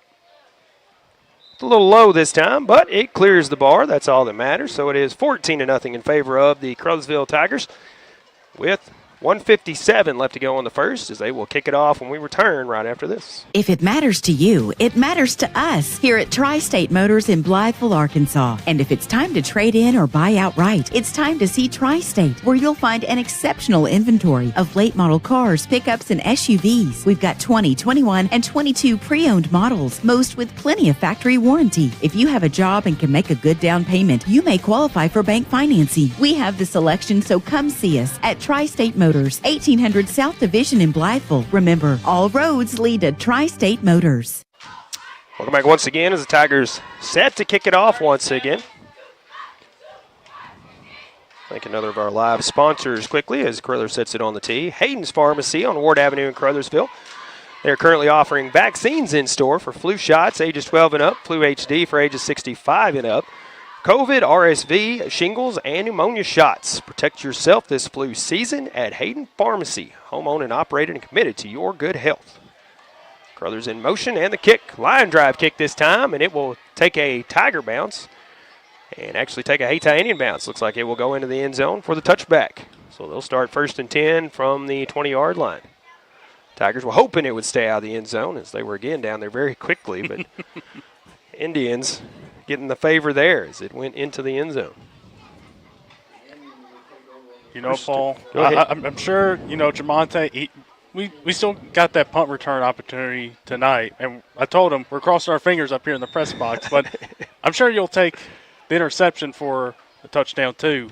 It's a little low this time, but it clears the bar. That's all that matters. So it is 14-0 in favor of the Caruthersville Tigers with 1:57 left to go on the first as they will kick it off when we return right after this. If it matters to you, it matters to us here at Tri-State Motors in Blytheville, Arkansas. And if it's time to trade in or buy outright, it's time to see Tri-State, where you'll find an exceptional inventory of late model cars, pickups, and SUVs. We've got 20, 21, and 22 pre-owned models, most with plenty of factory warranty. If you have a job and can make a good down payment, you may qualify for bank financing. We have the selection, so come see us at Tri-State Motors, 1800 South Division in Blytheville. Remember, all roads lead to Tri-State Motors. Welcome back once again as the Tigers set to kick it off once again. Thank another of our live sponsors quickly as Caruthers sets it on the tee. Hayden's Pharmacy on Ward Avenue in Caruthersville. They're currently offering vaccines in store for flu shots, ages 12 and up, flu HD for ages 65 and up, COVID, RSV, shingles, and pneumonia shots. Protect yourself this flu season at Hayden Pharmacy. Home-owned and operated and committed to your good health. Caruthers in motion and the kick. Line drive kick this time, and it will take a Tiger bounce and actually take a Hayti Indian bounce. Looks like it will go into the end zone for the touchback. So they'll start 1st and 10 from the 20-yard line. Tigers were hoping it would stay out of the end zone as they were again down there very quickly, but Indians getting the favor there as it went into the end zone. You know, Paul, I'm sure, you know, Jamonte, we still got that punt return opportunity tonight. And I told him we're crossing our fingers up here in the press box, but I'm sure you'll take the interception for a touchdown too.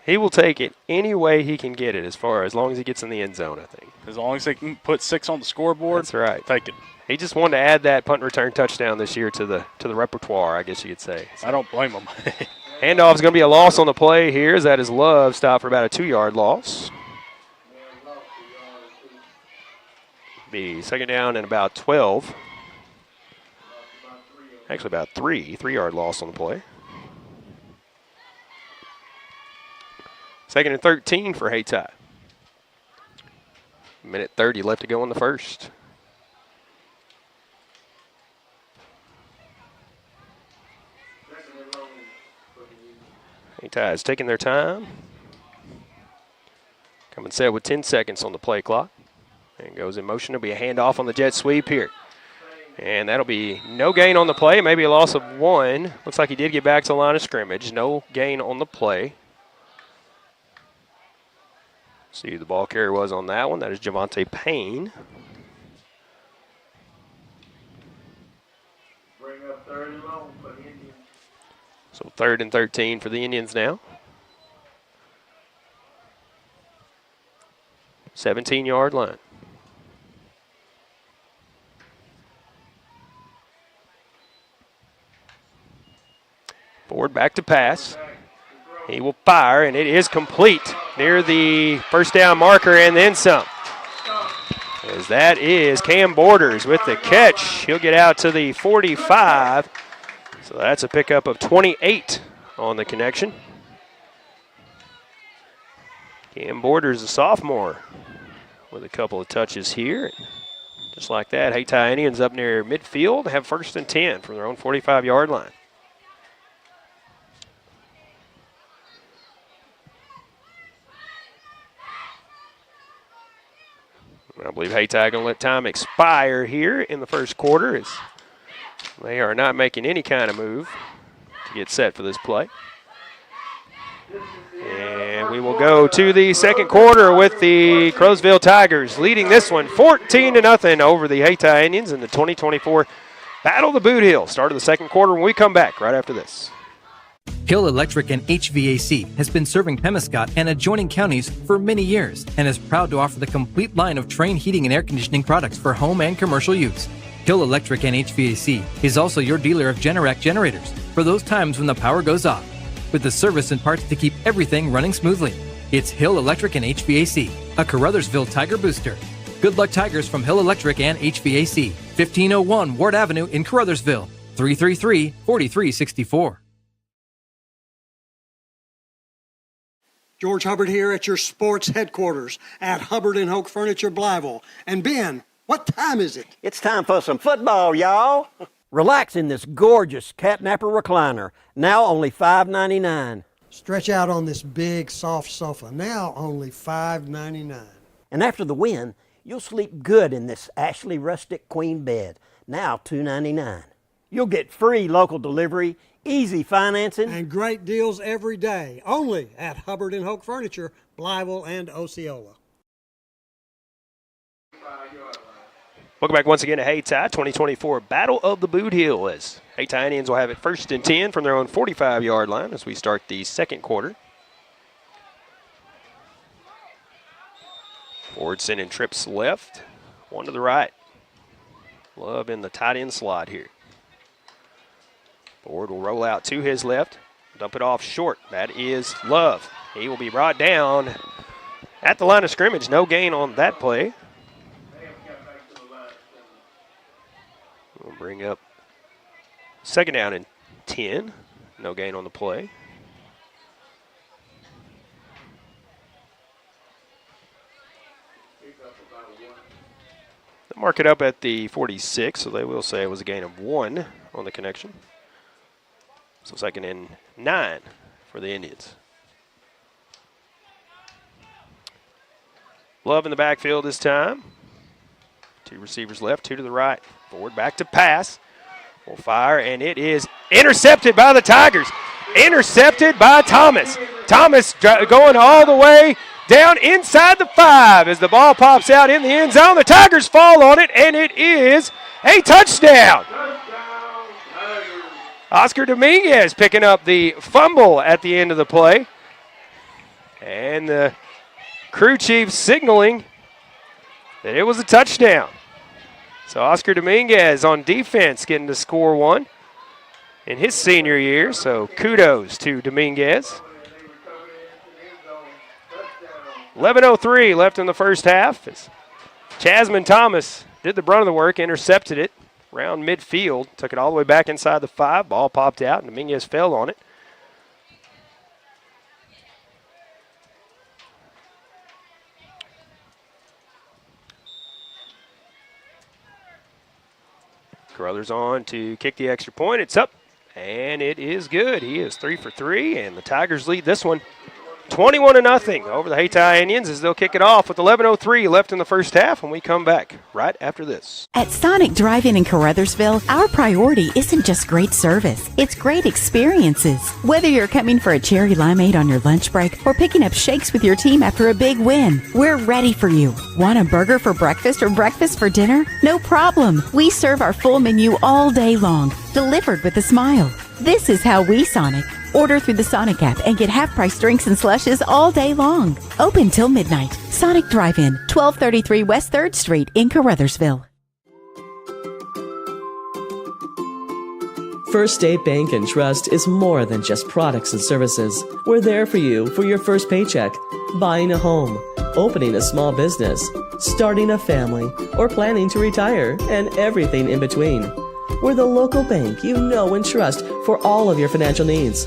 He will take it any way he can get it as long as he gets in the end zone, I think. As long as they can put 6 on the scoreboard, that's right. Take it. He just wanted to add that punt return touchdown this year to the repertoire, I guess you could say. So. I don't blame him. Handoff is going to be a loss on the play here as that is Love stopped for about a 2-yard loss. Be 2nd down and about 12. Actually about 3-yard loss on the play. 2nd and 13 for Hayti. Minute 30 left to go in the first. Hayti is taking their time. Coming set with 10 seconds on the play clock. And goes in motion. It'll be a handoff on the jet sweep here. And that'll be no gain on the play, maybe a loss of 1. Looks like he did get back to the line of scrimmage. No gain on the play. See who the ball carrier was on that one. That is Javonte Payne. Bring up 3rd and long for the Indians. So 3rd and 13 for the Indians now. 17-yard line. Ford back to pass. He will fire, and it is complete near the 1st down marker and then some. As that is Cam Borders with the catch. He'll get out to the 45. So that's a pickup of 28 on the connection. Cam Borders, a sophomore, with a couple of touches here. Just like that, Hayti Indians up near midfield have 1st and 10 from their own 45-yard line. I believe Hayti going to let time expire here in the first quarter as they are not making any kind of move to get set for this play. And we will go to the second quarter with the Caruthersville Tigers leading this one 14-0 over the Hayti Indians in the 2024 Battle of the Bootheel. Start of the second quarter when we come back right after this. Hill Electric and HVAC has been serving Pemiscot and adjoining counties for many years and is proud to offer the complete line of Trane heating and air conditioning products for home and commercial use. Hill Electric and HVAC is also your dealer of Generac generators for those times when the power goes off, with the service and parts to keep everything running smoothly. It's Hill Electric and HVAC, a Caruthersville Tiger booster. Good luck, Tigers, from Hill Electric and HVAC, 1501 Ward Avenue in Caruthersville, 333-4364. George Hubbard here at your sports headquarters at Hubbard & Hoke Furniture, Blytheville. And Ben, what time is it? It's time for some football, y'all. Relax in this gorgeous catnapper recliner, now only $5.99. Stretch out on this big, soft sofa, now only $5.99. And after the win, you'll sleep good in this Ashley Rustic Queen bed, now $2.99. You'll get free local delivery, easy financing, and great deals every day, only at Hubbard and Hoke Furniture, Blyville, and Osceola. Welcome back once again to Hayti 2024 Battle of the Bootheel, as Hayti Indians will have it 1st and 10 from their own 45-yard line as we start the second quarter. Ford sending trips left, one to the right. Love in the tight end slot here. Ford will roll out to his left, dump it off short. That is Love. He will be brought down at the line of scrimmage. No gain on that play. We'll bring up 2nd down and 10. No gain on the play. They'll mark it up at the 46, so they will say it was a gain of 1 on the connection. So 2nd and 9 for the Indians. Love in the backfield this time. 2 receivers left, 2 to the right. Ford back to pass. Will fire, and it is intercepted by the Tigers. Intercepted by Thomas. Thomas going all the way down inside the 5 as the ball pops out in the end zone. The Tigers fall on it, and it is a touchdown. Oscar Dominguez picking up the fumble at the end of the play. And the crew chief signaling that it was a touchdown. So Oscar Dominguez on defense getting to score 1 in his senior year. So kudos to Dominguez. 11:03 left in the first half. As Chasman Thomas did the brunt of the work, intercepted it around midfield, took it all the way back inside the 5. Ball popped out, and Dominguez fell on it. Carruthers on to kick the extra point. It's up, and it is good. He is 3 for 3, and the Tigers lead this one 21-0 over the Hayti Indians as they'll kick it off with 11:03 left in the first half, and we come back right after this. At Sonic Drive-In in Caruthersville, our priority isn't just great service, it's great experiences. Whether you're coming for a cherry limeade on your lunch break or picking up shakes with your team after a big win, we're ready for you. Want a burger for breakfast or breakfast for dinner? No problem. We serve our full menu all day long, delivered with a smile. This is how we Sonic. Order through the Sonic app and get half-price drinks and slushes all day long. Open till midnight. Sonic Drive-In, 1233 West 3rd Street in Caruthersville. First State Bank and Trust is more than just products and services. We're there for you for your first paycheck, buying a home, opening a small business, starting a family, or planning to retire, and everything in between. We're the local bank you know and trust for all of your financial needs.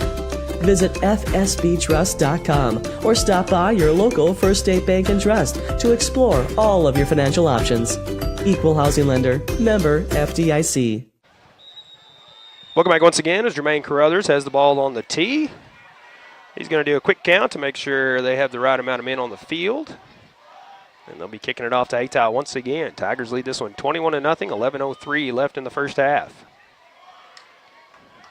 Visit fsbtrust.com or stop by your local First State Bank and Trust to explore all of your financial options. Equal housing lender, member FDIC. Welcome back once again as Jermaine Carruthers has the ball on the tee. He's going to do a quick count to make sure they have the right amount of men on the field. And they'll be kicking it off to Hayti once again. Tigers lead this one 21-0, 11:03 left in the first half.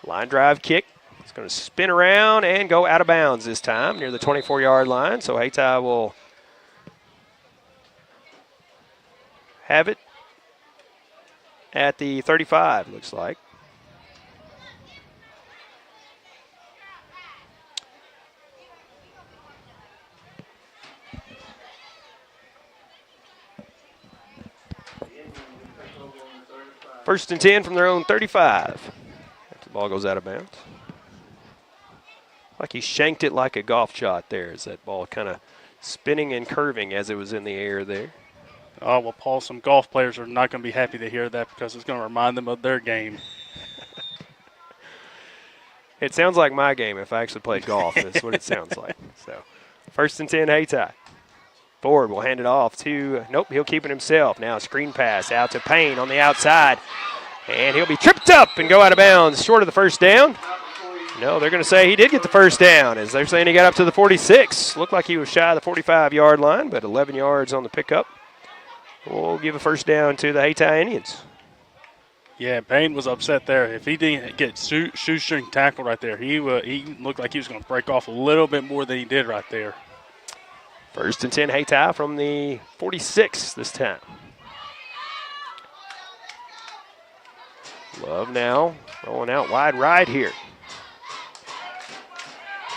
Line drive kick. It's going to spin around and go out of bounds this time near the 24-yard line. So Hayti will have it at the 35, looks like. First and 10 from their own 35. After the ball goes out of bounds. Like he shanked it like a golf shot there as that ball kind of spinning and curving as it was in the air there. Oh, well, Paul, some golf players are not going to be happy to hear that because it's going to remind them of their game. It sounds like my game if I actually played golf. That's what it sounds like. So, first and 10, Hayti. Ford will hand it off to, nope, he'll keep it himself. Now a screen pass out to Payne on the outside. And he'll be tripped up and go out of bounds short of the first down. No, they're going to say he did get the first down, as they're saying he got up to the 46. Looked like he was shy of the 45-yard line, but 11 yards on the pickup. We'll give a first down to the Hayti Indians. Yeah, Payne was upset there. If he didn't get shoestring tackle right there, he looked like he was going to break off a little bit more than he did right there. First and 10 Hayti from the 46 this time. Love now rolling out wide right here.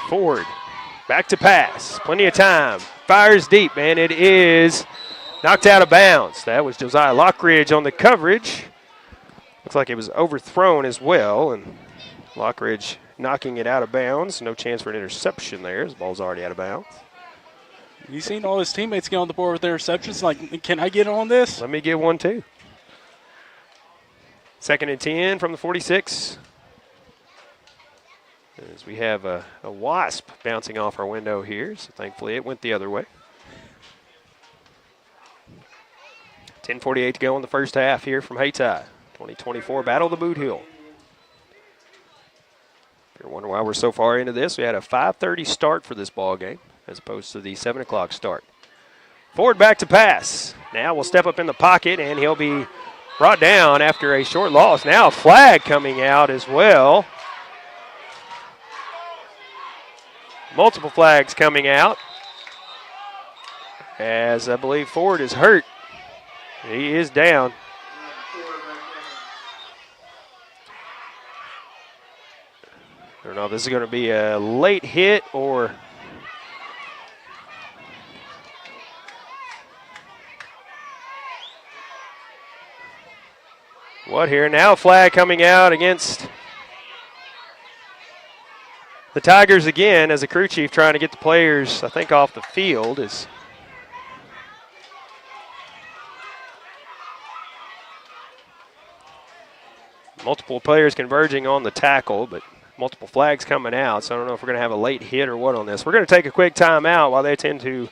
Ford back to pass. Plenty of time. Fires deep, and it is knocked out of bounds. That was Josiah Lockridge on the coverage. Looks like it was overthrown as well, and Lockridge knocking it out of bounds. No chance for an interception there. The ball's already out of bounds. You seen all his teammates get on the board with their receptions? Like, can I get on this? Let me get one too. Second and 10 from the 46. As we have a wasp bouncing off our window here, so thankfully it went the other way. 10:48 to go in the first half here from Hayti. 2024 Battle of the Bootheel. If you're wondering why we're so far into this, we had a 5:30 start for this ball game as opposed to the 7 o'clock start. Ford back to pass. Now we'll step up in the pocket, and he'll be brought down after a short loss. Now a flag coming out as well. Multiple flags coming out, as I believe Ford is hurt. He is down. I don't know if this is going to be a late hit or what here. Now a flag coming out against the Tigers again, as the crew chief trying to get the players, I think, off the field. Is multiple players converging on the tackle, but multiple flags coming out, so I don't know if we're going to have a late hit or what on this. We're going to take a quick timeout while they tend to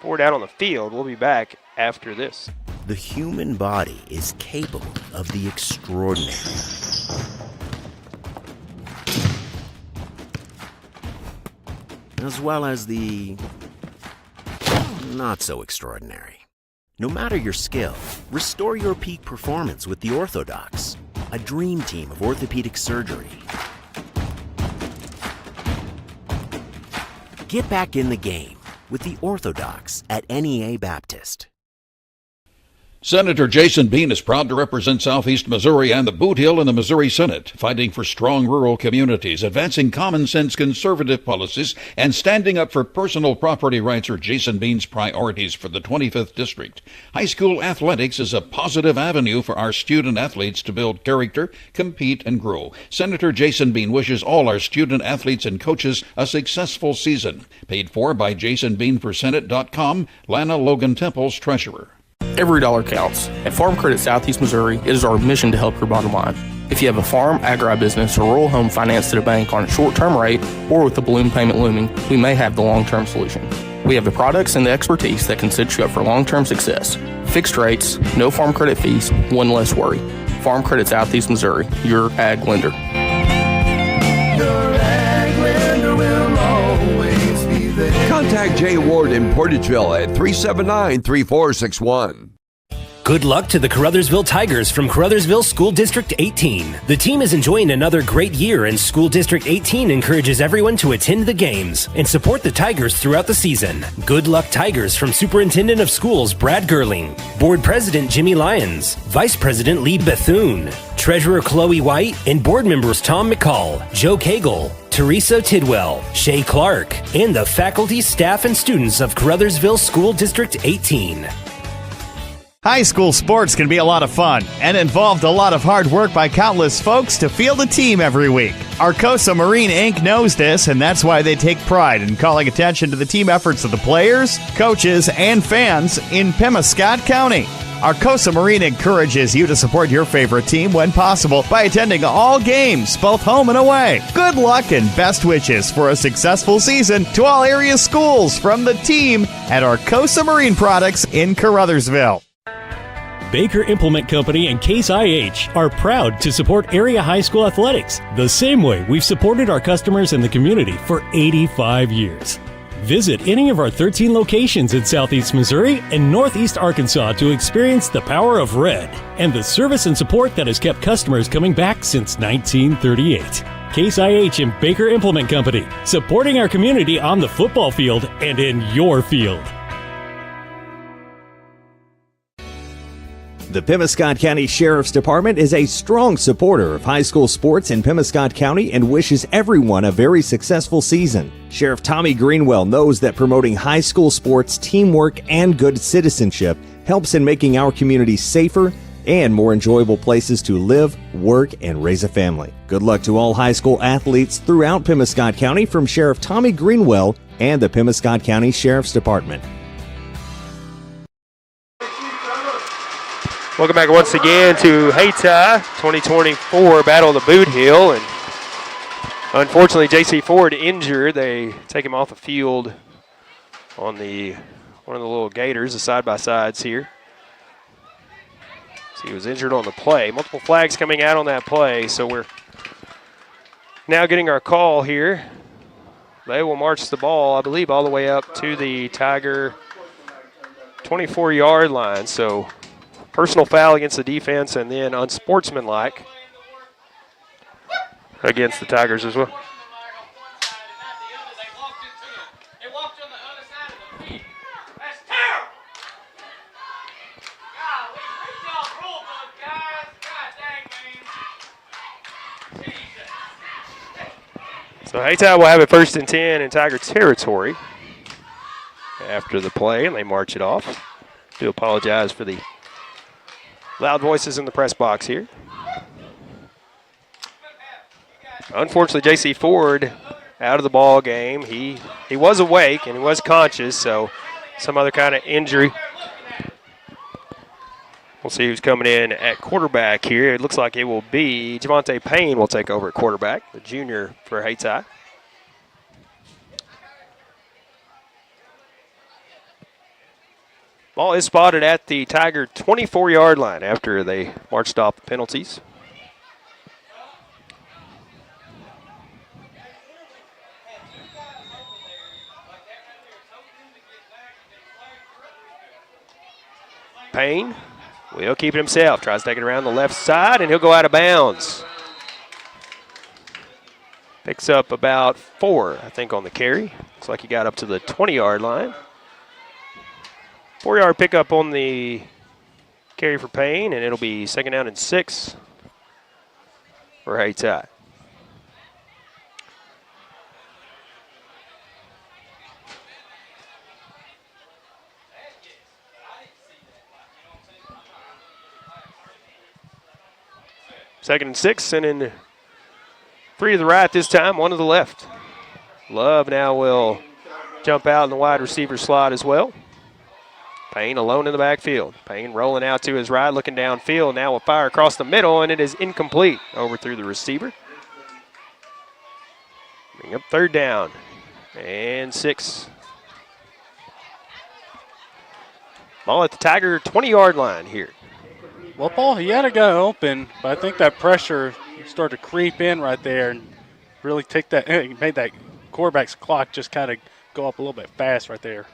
forward out on the field. We'll be back after this. The human body is capable of the extraordinary. As well as the not so extraordinary. No matter your skill, restore your peak performance with the Orthodox, a dream team of orthopedic surgery. Get back in the game with the Orthodox at NEA Baptist. Senator Jason Bean is proud to represent Southeast Missouri and the Bootheel in the Missouri Senate, fighting for strong rural communities, advancing common-sense conservative policies, and standing up for personal property rights are Jason Bean's priorities for the 25th District. High school athletics is a positive avenue for our student athletes to build character, compete, and grow. Senator Jason Bean wishes all our student athletes and coaches a successful season. Paid for by JasonBeanForSenate.com, Lana Logan Temple's treasurer. Every dollar counts. At Farm Credit Southeast Missouri, it is our mission to help your bottom line. If you have a farm, agribusiness, or rural home financed at a bank on a short-term rate or with a balloon payment looming, we may have the long-term solution. We have the products and the expertise that can set you up for long-term success. Fixed rates, no farm credit fees, one less worry. Farm Credit Southeast Missouri, your ag lender. Contact Jay Ward in Portageville at 379-3461. Good luck to the Caruthersville Tigers from Caruthersville School District 18. The team is enjoying another great year, and School District 18 encourages everyone to attend the games and support the Tigers throughout the season. Good luck, Tigers, from Superintendent of Schools Brad Gerling, Board President Jimmy Lyons, Vice President Lee Bethune, Treasurer Chloe White, and board members Tom McCall, Joe Cagle, Teresa Tidwell, Shay Clark, and the faculty, staff, and students of Caruthersville School District 18. High school sports can be a lot of fun and involved a lot of hard work by countless folks to field a team every week. Arcosa Marine Inc. knows this, and that's why they take pride in calling attention to the team efforts of the players, coaches, and fans in Pemiscot County. Arcosa Marine encourages you to support your favorite team when possible by attending all games, both home and away. Good luck and best wishes for a successful season to all area schools from the team at Arcosa Marine Products in Caruthersville. Baker Implement Company and Case IH are proud to support area high school athletics the same way we've supported our customers in the community for 85 years. Visit any of our 13 locations in Southeast Missouri and Northeast Arkansas to experience the power of red and the service and support that has kept customers coming back since 1938. Case IH and Baker Implement Company, supporting our community on the football field and in your field. The Pemiscot County Sheriff's Department is a strong supporter of high school sports in Pemiscot County and wishes everyone a very successful season. Sheriff Tommy Greenwell knows that promoting high school sports, teamwork, and good citizenship helps in making our community safer and more enjoyable places to live, work, and raise a family. Good luck to all high school athletes throughout Pemiscot County from Sheriff Tommy Greenwell and the Pemiscot County Sheriff's Department. Welcome back once again to Hayti 2024 Battle of the Bootheel. And unfortunately, J.C. Ford injured. They take him off the field on one of the little gators, the side-by-sides here. So he was injured on the play. Multiple flags coming out on that play, so we're now getting our call here. They will march the ball, I believe, all the way up to the Tiger 24-yard line. So personal foul against the defense and then unsportsmanlike against the Tigers as well. So Hayti will have it 1st and 10 in Tiger territory after the play, and they march it off. Do apologize for the loud voices in the press box here. Unfortunately, J.C. Ford out of the ball game. He was awake and he was conscious, so some other kind of injury. We'll see who's coming in at quarterback here. It looks like it will be Javante Payne will take over at quarterback, the junior for Hayti. Ball is spotted at the Tiger 24-yard line after they marched off the penalties. Payne will keep it himself. Tries to take it around the left side, and he'll go out of bounds. Picks up about 4, I think, on the carry. Looks like he got up to the 20-yard line. 4-yard pickup on the carry for Payne, and it'll be 2nd down and 6 for Hayti. Second and 6, and in 3 to the right this time, 1 to the left. Love now will jump out in the wide receiver slot as well. Payne alone in the backfield. Payne rolling out to his right, looking downfield. Now will fire across the middle, and it is incomplete. Over through the receiver. Bring up 3rd down and 6. Ball at the Tiger 20-yard line here. Well, Paul, he had a guy open, but I think that pressure started to creep in right there and really take that, made that quarterback's clock just kind of go up a little bit fast right there.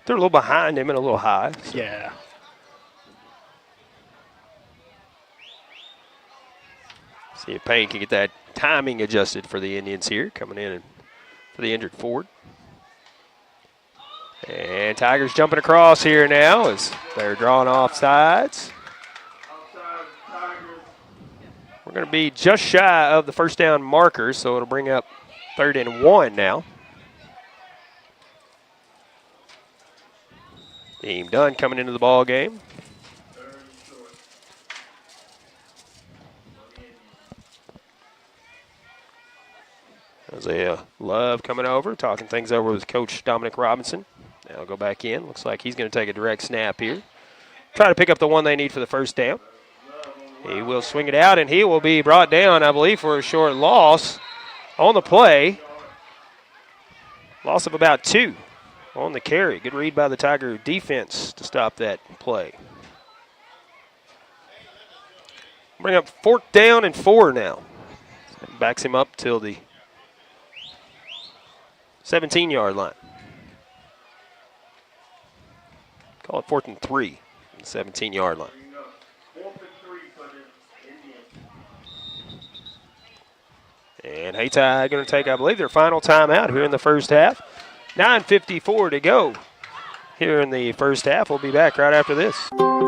They're a little behind him and a little high. So. Yeah. See if Payne can get that timing adjusted for the Indians here, coming in for the injured Ford. And Tigers jumping across here now as they're drawing off sides. We're going to be just shy of the 1st down marker, so it'll bring up 3rd and 1 now. Team Dunn coming into the ball game. Isaiah Love coming over, talking things over with Coach Dominic Robinson. Now I'll go back in. Looks like he's going to take a direct snap here. Try to pick up the one they need for the 1st down. He will swing it out, and he will be brought down, I believe, for a short loss on the play. Loss of about 2 on the carry. Good read by the Tiger defense to stop that play. Bring up 4th down and 4 now. Backs him up till the 17-yard line. Call it 4th and 3, 17-yard line. And Hayti going to take, I believe, their final timeout here in the first half. 9:54 to go here in the first half. We'll be back right after this.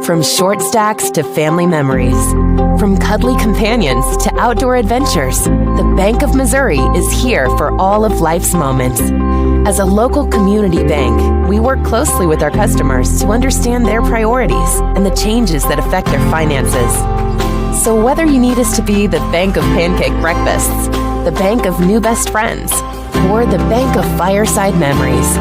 From short stacks to family memories, from cuddly companions to outdoor adventures, the Bank of Missouri is here for all of life's moments. As a local community bank, we work closely with our customers to understand their priorities and the changes that affect their finances. So whether you need us to be the bank of pancake breakfasts, the bank of new best friends, or the bank of fireside memories,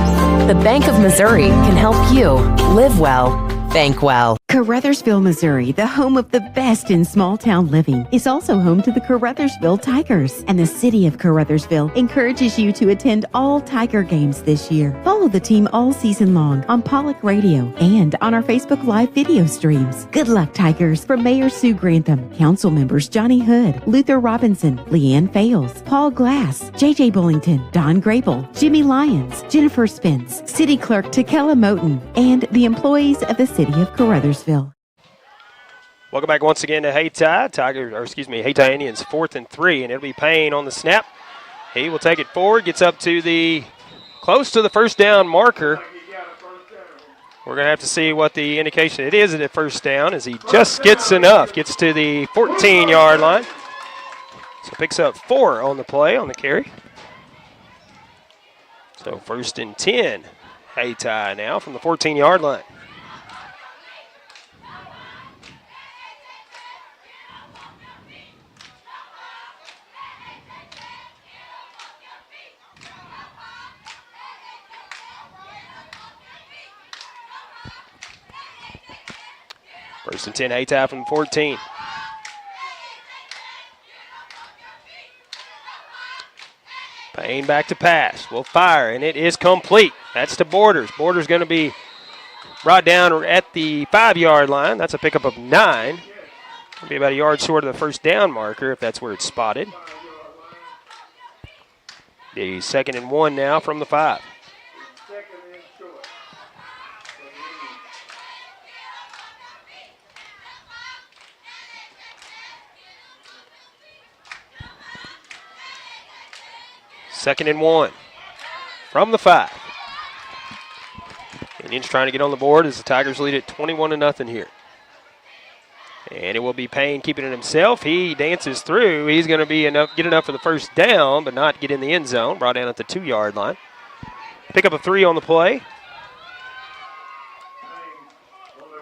the Bank of Missouri can help you live well, bank well. Caruthersville, Missouri, the home of the best in small town living, is also home to the Caruthersville Tigers. And the city of Caruthersville encourages you to attend all Tiger games this year. Follow the team all season long on Pollock Radio and on our Facebook Live video streams. Good luck, Tigers, from Mayor Sue Grantham, council members Johnny Hood, Luther Robinson, Leanne Fales, Paul Glass, J.J. Bullington, Don Grable, Jimmy Lyons, Jennifer Spence, City Clerk Takela Moten, and the employees of the city of Caruthersville. Welcome back once again to Hayti Indians, 4th and 3, and it'll be Payne on the snap. He will take it forward, gets up to the close to the first down marker. We're going to have to see what the indication it is at the first down as he just gets enough, gets to the 14-yard line. So picks up 4 on the play, on the carry. So 1st and 10, Hayti now from the 14-yard line. First and 10, Hayti from 14. Payne back to pass. Will fire, and it is complete. That's to Borders. Borders going to be brought down at the 5-yard line. That's a pickup of 9. It'll be about a yard short of the first down marker if that's where it's spotted. The 2nd and 1 now from the 5. Second and 1 from the 5. Indians trying to get on the board as the Tigers lead at 21-0 here. And it will be Payne keeping it himself. He dances through. He's going to be get enough for the first down, but not get in the end zone. Brought down at the 2-yard line. Pick up a 3 on the play.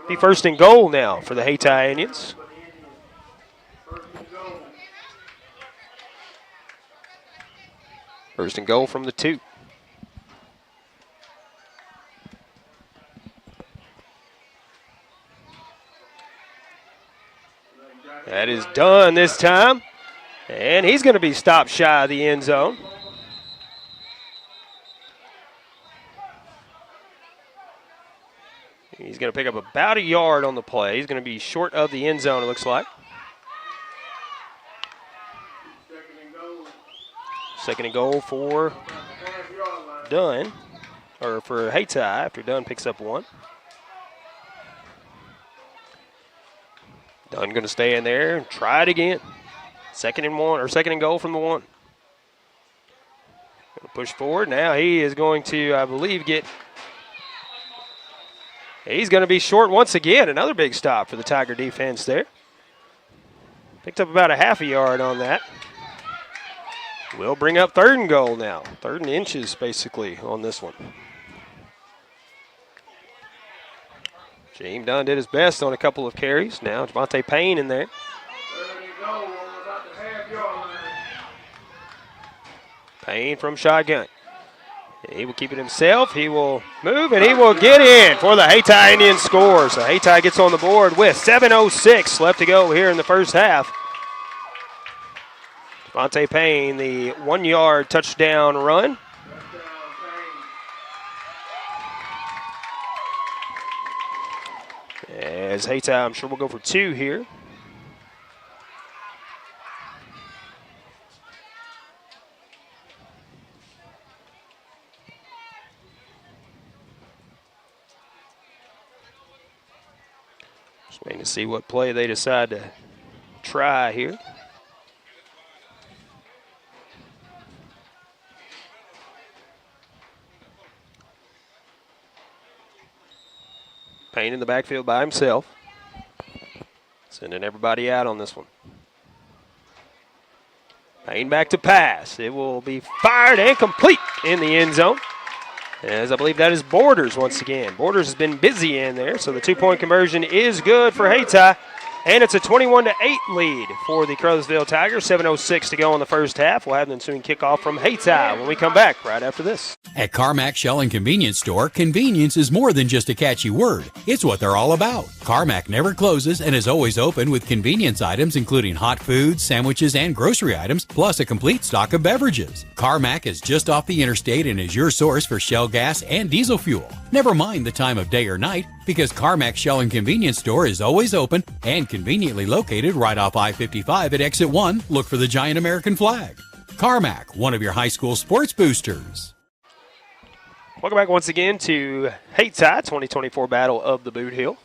Be 1st and goal now for the Hayti Indians. First and goal from the 2. That is done this time. And he's going to be stopped shy of the end zone. He's going to pick up about a yard on the play. He's going to be short of the end zone, it looks like. Second and goal for Dunn, or for Hayti after Dunn picks up 1. Dunn going to stay in there and try it again. Second and goal from the 1. Going to push forward. Now he is going to, I believe, he's going to be short once again. Another big stop for the Tiger defense there. Picked up about a half a yard on that. We'll bring up 3rd and goal now. 3rd and inches, basically, on this one. James Dunn did his best on a couple of carries. Now Javante Payne in there. Payne from shotgun. He will keep it himself. He will move, and he will get in for the Hayti Indians score. So Hayti gets on the board with 7:06 left to go here in the first half. Javante Payne, the 1-yard touchdown run. As Hayti, I'm sure we'll go for 2 here. Just waiting to see what play they decide to try here. Payne in the backfield by himself. Sending everybody out on this one. Payne back to pass. It will be fired and complete in the end zone. As I believe that is Borders once again. Borders has been busy in there, so the 2-point conversion is good for Hayti. And it's a 21-8 lead for the Caruthersville Tigers. 7:06 to go in the first half. We'll have an ensuing kickoff from Hayti when we come back right after this. At Carmack Shell and Convenience Store, convenience is more than just a catchy word. It's what they're all about. Carmack never closes and is always open with convenience items including hot foods, sandwiches, and grocery items, plus a complete stock of beverages. Carmack is just off the interstate and is your source for Shell gas and diesel fuel. Never mind the time of day or night, because Carmack Shell and Convenience Store is always open and conveniently located right off I-55 at Exit 1. Look for the giant American flag. Carmack, one of your high school sports boosters. Welcome back once again to Hayti 2024 Battle of the Bootheel.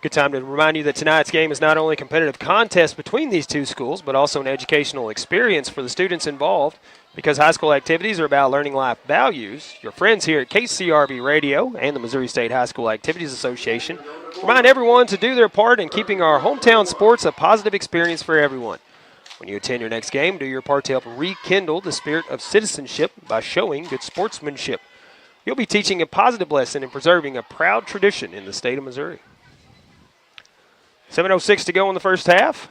Good time to remind you that tonight's game is not only a competitive contest between these two schools, but also an educational experience for the students involved, because high school activities are about learning life values. Your friends here at KCRV Radio and the Missouri State High School Activities Association remind everyone to do their part in keeping our hometown sports a positive experience for everyone. When you attend your next game, do your part to help rekindle the spirit of citizenship by showing good sportsmanship. You'll be teaching a positive lesson and preserving a proud tradition in the state of Missouri. 7:06 to go in the first half,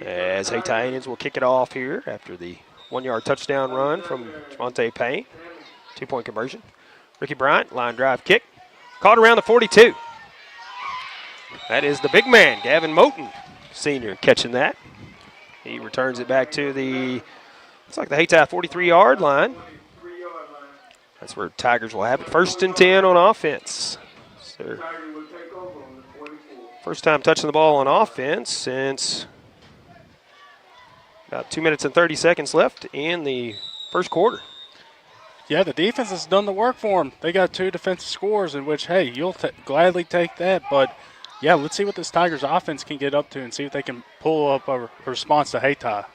as Haytians will kick it off here after the 1-yard touchdown run from Javante Payne. 2-point conversion. Ricky Bryant, line drive kick. Caught around the 42. That is the big man, Gavin Moten, senior, catching that. He returns it back to the, looks like the Hayti 43-yard line. That's where Tigers will have it. 1st and 10 on offense. So, first time touching the ball on offense since about 2 minutes and 30 seconds left in the first quarter. Yeah, the defense has done the work for them. They got 2 defensive scores in which, hey, you'll gladly take that. But, yeah, let's see what this Tigers offense can get up to and see if they can pull up a response to Hayti.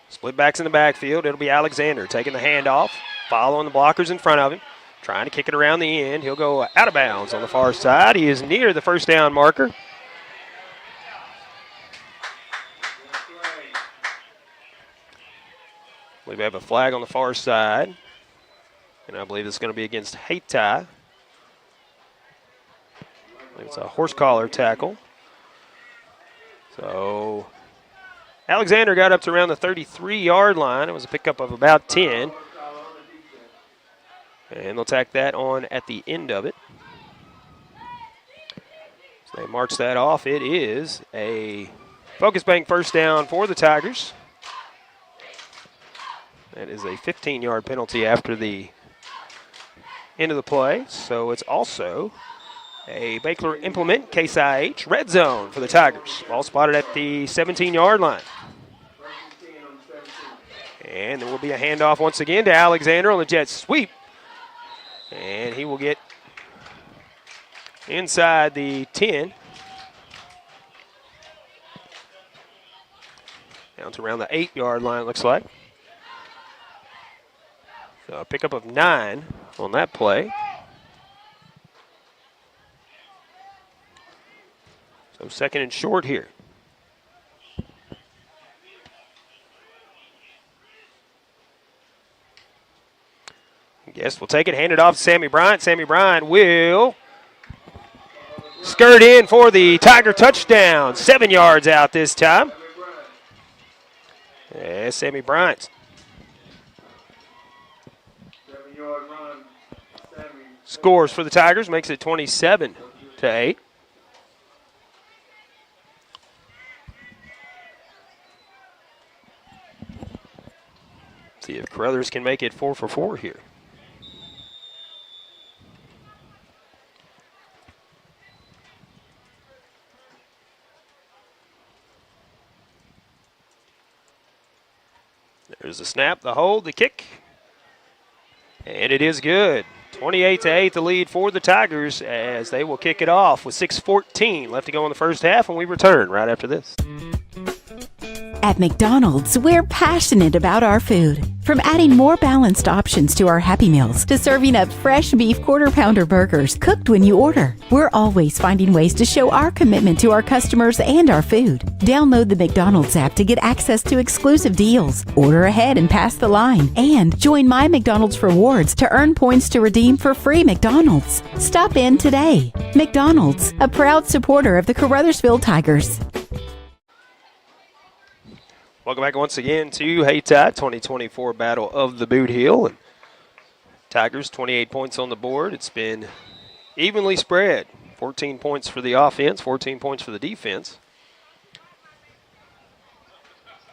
Split backs in the backfield. It'll be Alexander taking the handoff, following the blockers in front of him, trying to kick it around the end. He'll go out of bounds on the far side. He is near the first down marker. We have a flag on the far side, and I believe it's going to be against Hayti. I believe it's a horse collar tackle. So Alexander got up to around the 33-yard line. It was a pickup of about 10. And they'll tack that on at the end of it. So they march that off. It is a focus bank first down for the Tigers. That is a 15-yard penalty after the end of the play. So it's also a Bakeler implement, Case IH, red zone for the Tigers. Ball spotted at the 17-yard line. And there will be a handoff once again to Alexander on the jet sweep. And he will get inside the 10. Down to around the 8-yard line, looks like. So a pickup of 9 on that play. So 2nd and short here. Yes, we'll take it, hand it off to Sammy Bryant. Sammy Bryant will skirt in for the Tiger touchdown. 7 yards out this time. Yeah, Sammy Bryant. Scores for the Tigers, makes it 27-8. See if Caruthers can make it 4 for 4 here. There's the snap, the hold, the kick. And it is good. 28-8 the lead for the Tigers as they will kick it off with 6:14 left to go in the first half, and we return right after this. At McDonald's, we're passionate about our food. From adding more balanced options to our Happy Meals to serving up fresh beef quarter-pounder burgers cooked when you order, we're always finding ways to show our commitment to our customers and our food. Download the McDonald's app to get access to exclusive deals, order ahead and pass the line, and join My McDonald's Rewards to earn points to redeem for free McDonald's. Stop in today. McDonald's, a proud supporter of the Caruthersville Tigers. Welcome back once again to Hayti 2024 Battle of the Bootheel. And Tigers 28 points on the board. It's been evenly spread. 14 points for the offense, 14 points for the defense.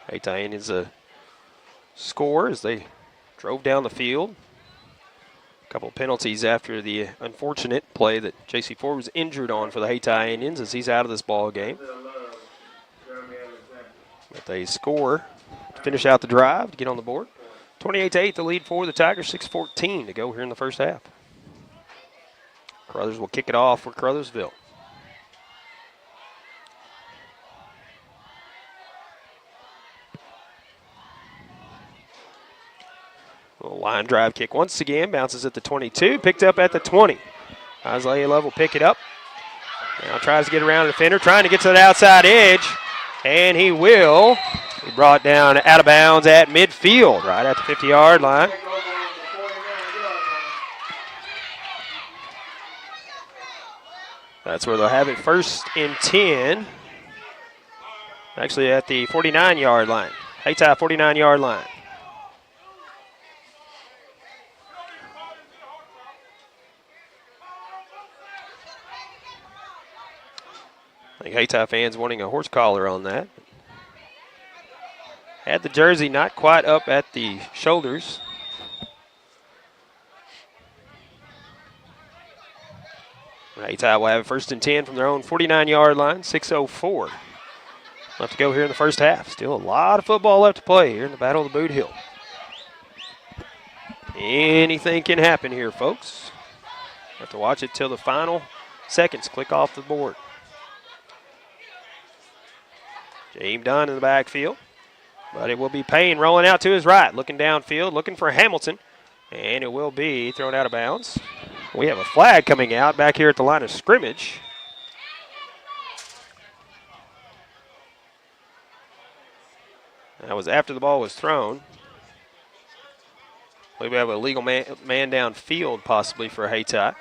Hayti Indians a score as they drove down the field. A couple of penalties after the unfortunate play that J.C. Ford was injured on for the Hayti Indians as he's out of this ball game. But they score to finish out the drive to get on the board. 28-8 the lead for the Tigers, 6:14 to go here in the first half. Caruthers will kick it off for Caruthersville. Little line drive kick once again, bounces at the 22, picked up at the 20. Isaiah Love will pick it up. Now tries to get around the defender, trying to get to the outside edge. And he will. He brought down out of bounds at midfield, right at the 50-yard line. That's where they'll have it first and 10. Actually at the 49-yard line. Hayti 49-yard line. I think Hayti fans wanting a horse collar on that. Had the jersey not quite up at the shoulders. Hayti will have first and 10 from their own 49-yard line, 6:04 left to go here in the first half. Still a lot of football left to play here in the Battle of the Bootheel. Anything can happen here, folks. Have to watch it till the final seconds click off the board. James Dunn in the backfield, but it will be Payne rolling out to his right, looking downfield, looking for Hamilton, and it will be thrown out of bounds. We have a flag coming out back here at the line of scrimmage. That was after the ball was thrown. We have a legal man downfield possibly for Hayti.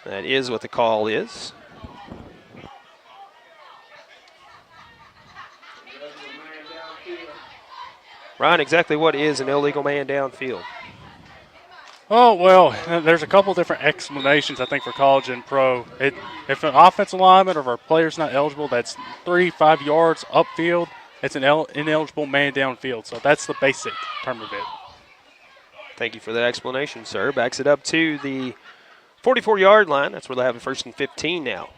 That is what the call is. Ryan, exactly what is an illegal man downfield? Oh, well, there's a couple different explanations, I think, for college and pro. If an offensive lineman or a player's not eligible, that's 3-5 yards upfield, it's an ineligible man downfield. So that's the basic term of it. Thank you for that explanation, sir. Backs it up to the 44-yard line. That's where they have it first and 15 now.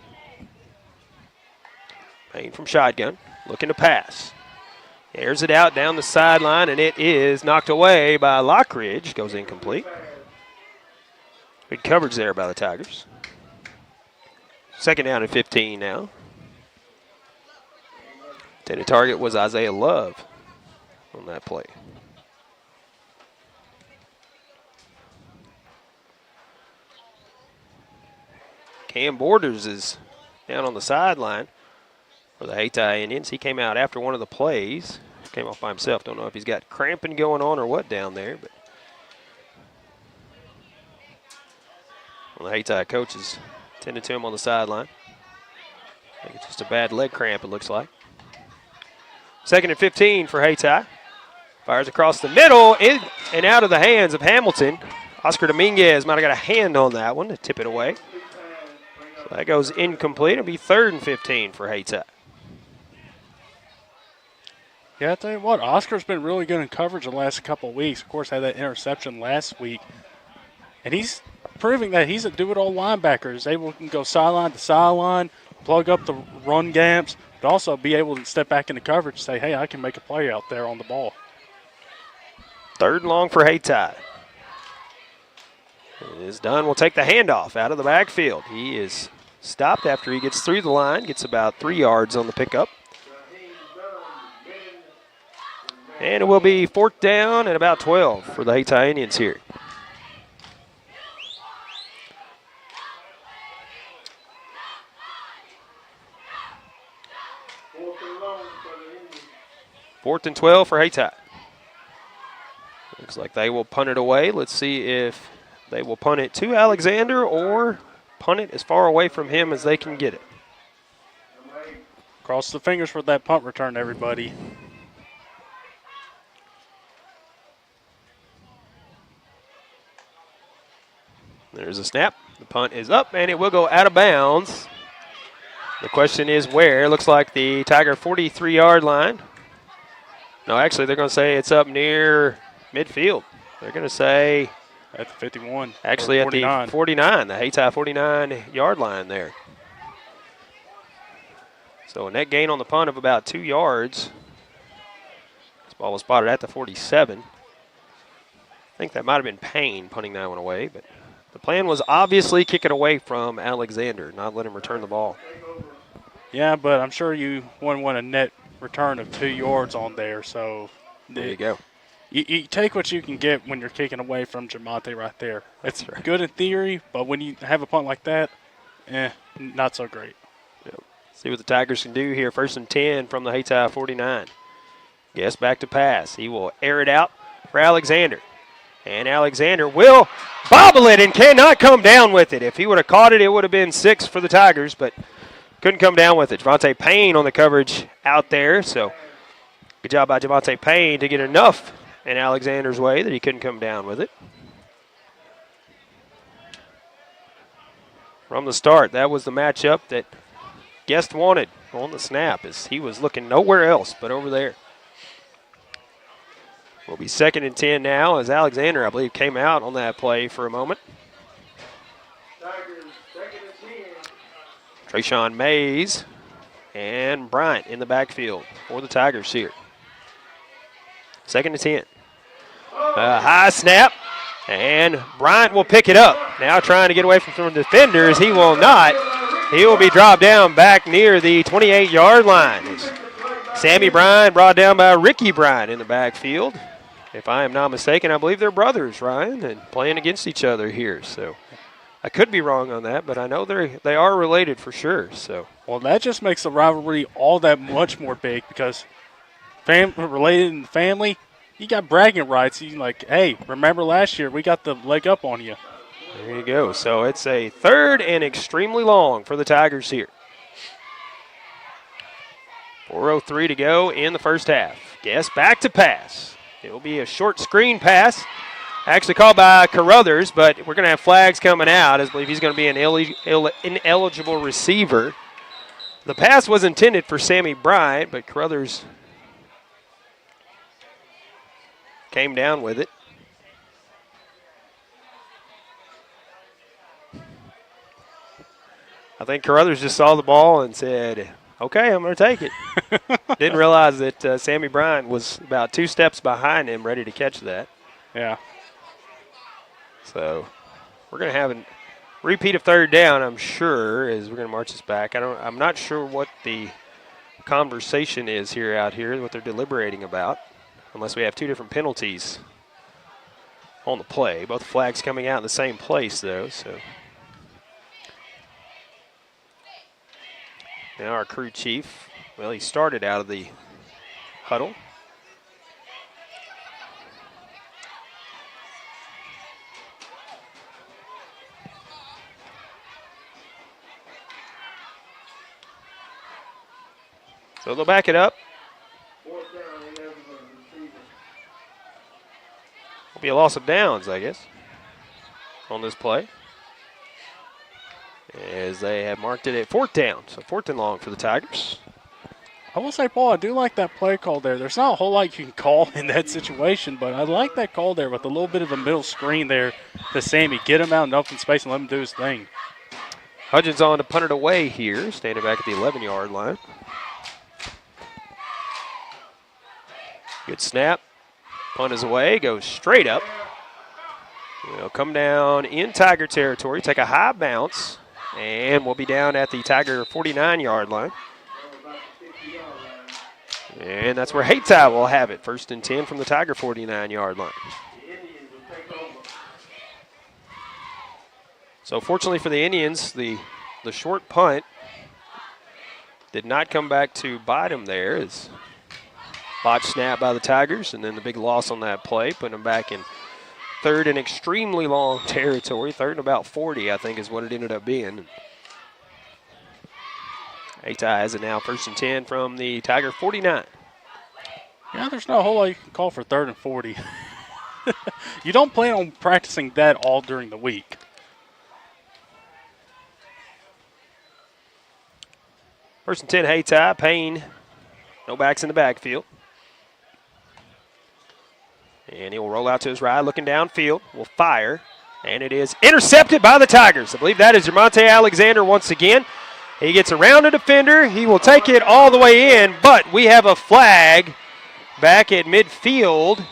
Payne from shotgun, looking to pass. Airs it out down the sideline, and it is knocked away by Lockridge. Goes incomplete. Good coverage there by the Tigers. Second down and 15 now. Intended target was Isaiah Love on that play. Cam Borders is down on the sideline for the Hayti Indians. He came out after one of the plays. Came off by himself. Don't know if he's got cramping going on or what down there. But well, the Hayti coaches tended to him on the sideline. I think it's just a bad leg cramp, it looks like. Second and 15 for Hayti. Fires across the middle and out of the hands of Hamilton. Oscar Dominguez might have got a hand on that one to tip it away. So that goes incomplete. It'll be third and 15 for Hayti. Yeah, I tell you what, Oscar's been really good in coverage the last couple of weeks. Of course, had that interception last week. And he's proving that he's a do-it-all linebacker. He's able to go sideline to sideline, plug up the run gaps, but also be able to step back into coverage and say, hey, I can make a play out there on the ball. Third and long for Hayti. It is done. We'll take the handoff out of the backfield. He is stopped after he gets through the line, gets about 3 yards on the pickup. And it will be 4th down and about 12 for the Hayti Indians here. Fourth and 12 for Hayti. Looks like they will punt it away. Let's see if they will punt it to Alexander or punt it as far away from him as they can get it. Cross the fingers for that punt return, everybody. There's a snap. The punt is up, and it will go out of bounds. The question is where. Looks like the Tiger 43-yard line. No, actually, they're going to say it's up near midfield. They're going to say at the 51. Actually, at the 49, the Hayti 49-yard line there. So a net gain on the punt of about 2 yards. This ball was spotted at the 47. I think that might have been Payne punting that one away, but the plan was obviously kick it away from Alexander, not let him return the ball. Yeah, but I'm sure you wouldn't want a net return of 2 yards on there. So there you go. You take what you can get when you're kicking away from Jamonte right there. It's right. Good in theory, but when you have a punt like that, not so great. Yep. See what the Tigers can do here. 1st and 10 from the Hayti 49. Guess back to pass. He will air it out for Alexander. And Alexander will bobble it and cannot come down with it. If he would have caught it, it would have been 6 for the Tigers, but couldn't come down with it. Javante Payne on the coverage out there. So good job by Javante Payne to get enough in Alexander's way that he couldn't come down with it. From the start, that was the matchup that Guest wanted on the snap, as he was looking nowhere else but over there. Will be 2nd and 10 now, as Alexander, I believe, came out on that play for a moment. Trayshawn Mays and Bryant in the backfield for the Tigers here. 2nd and 10. High snap, and Bryant will pick it up. Now trying to get away from some defenders. He will not. He will be dropped down back near the 28-yard line. It's Sammy Bryant brought down by Ricky Bryant in the backfield. If I am not mistaken, I believe they're brothers, Ryan, and playing against each other here. So I could be wrong on that, but I know they are related for sure. So well, that just makes the rivalry all that much more big, because related in the family, you got bragging rights. You like, hey, remember last year we got the leg up on you. There you go. So it's a 3rd and extremely long for the Tigers here. 4:03 to go in the first half. Guess back to pass. It will be a short screen pass, actually called by Caruthers, but we're going to have flags coming out. I believe he's going to be an ineligible receiver. The pass was intended for Sammy Bryant, but Caruthers came down with it. I think Caruthers just saw the ball and said, okay, I'm going to take it. Didn't realize that Sammy Bryant was about 2 steps behind him, ready to catch that. Yeah. So we're going to have a repeat of 3rd down, I'm sure, as we're going to march this back. I'm not sure what the conversation is out here, what they're deliberating about, unless we have 2 different penalties on the play. Both flags coming out in the same place, though. So now our crew chief, well, he started out of the huddle. So they'll back it up. Will be a loss of downs, I guess, on this play, as they have marked it at 4th down. So 4th and long for the Tigers. I will say, Paul, I do like that play call there. There's not a whole lot you can call in that situation, but I like that call there with a little bit of a middle screen there to Sammy. Get him out in open space and let him do his thing. Hudgens on to punt it away here, standing back at the 11-yard line. Good snap. Punt is away, goes straight up. Will come down in Tiger territory, take a high bounce, and we'll be down at the Tiger 49-yard line. And that's where Hayti will have it. 1st and 10 from the Tiger 49-yard line. So fortunately for the Indians, the short punt did not come back to bite them there. It's botch snap by the Tigers, and then the big loss on that play, putting them back in 3rd and extremely long territory. 3rd and about 40, I think, is what it ended up being. Hayti has it now 1st and 10 from the Tiger 49. Yeah, there's not a whole lot you can call for 3rd and 40. You don't plan on practicing that all during the week. 1st and 10, Hayti. Payne, no backs in the backfield. And he'll roll out to his right, looking downfield. Will fire, and it is intercepted by the Tigers. I believe that is Jamonte Alexander once again. He gets around a defender. He will take it all the way in, but we have a flag back at midfield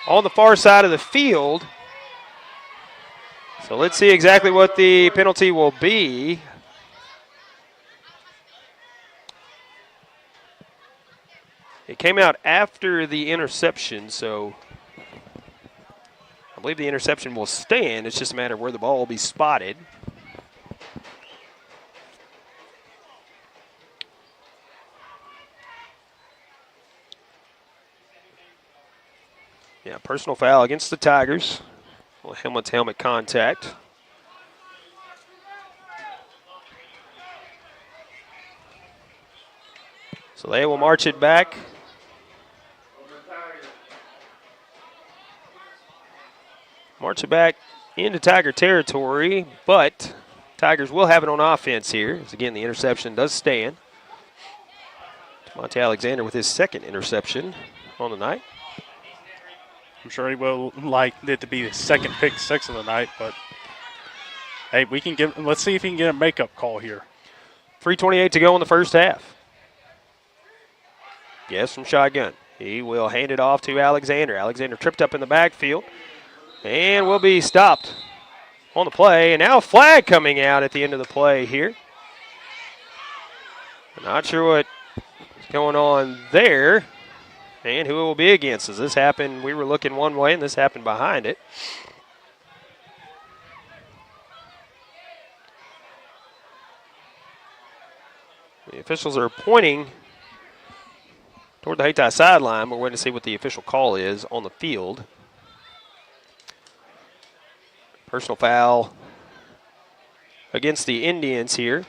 on the far side of the field. So let's see exactly what the penalty will be. It came out after the interception, so I believe the interception will stand. It's just a matter of where the ball will be spotted. Yeah, personal foul against the Tigers. Well, helmet-to-helmet contact. So they will march it back. March it back into Tiger territory, but Tigers will have it on offense here. As again, the interception does stand. Monte Alexander with his 2nd interception on the night. I'm sure he will like it to be the 2nd pick 6 of the night, but hey, let's see if he can get a makeup call here. 3:28 to go in the first half. Yes, from shotgun. He will hand it off to Alexander. Alexander tripped up in the backfield and will be stopped on the play. And now a flag coming out at the end of the play here. Not sure what's going on there and who it will be against. As this happened, we were looking one way and this happened behind it. The officials are pointing toward the Hayti sideline. We're waiting to see what the official call is on the field. Personal foul against the Indians here.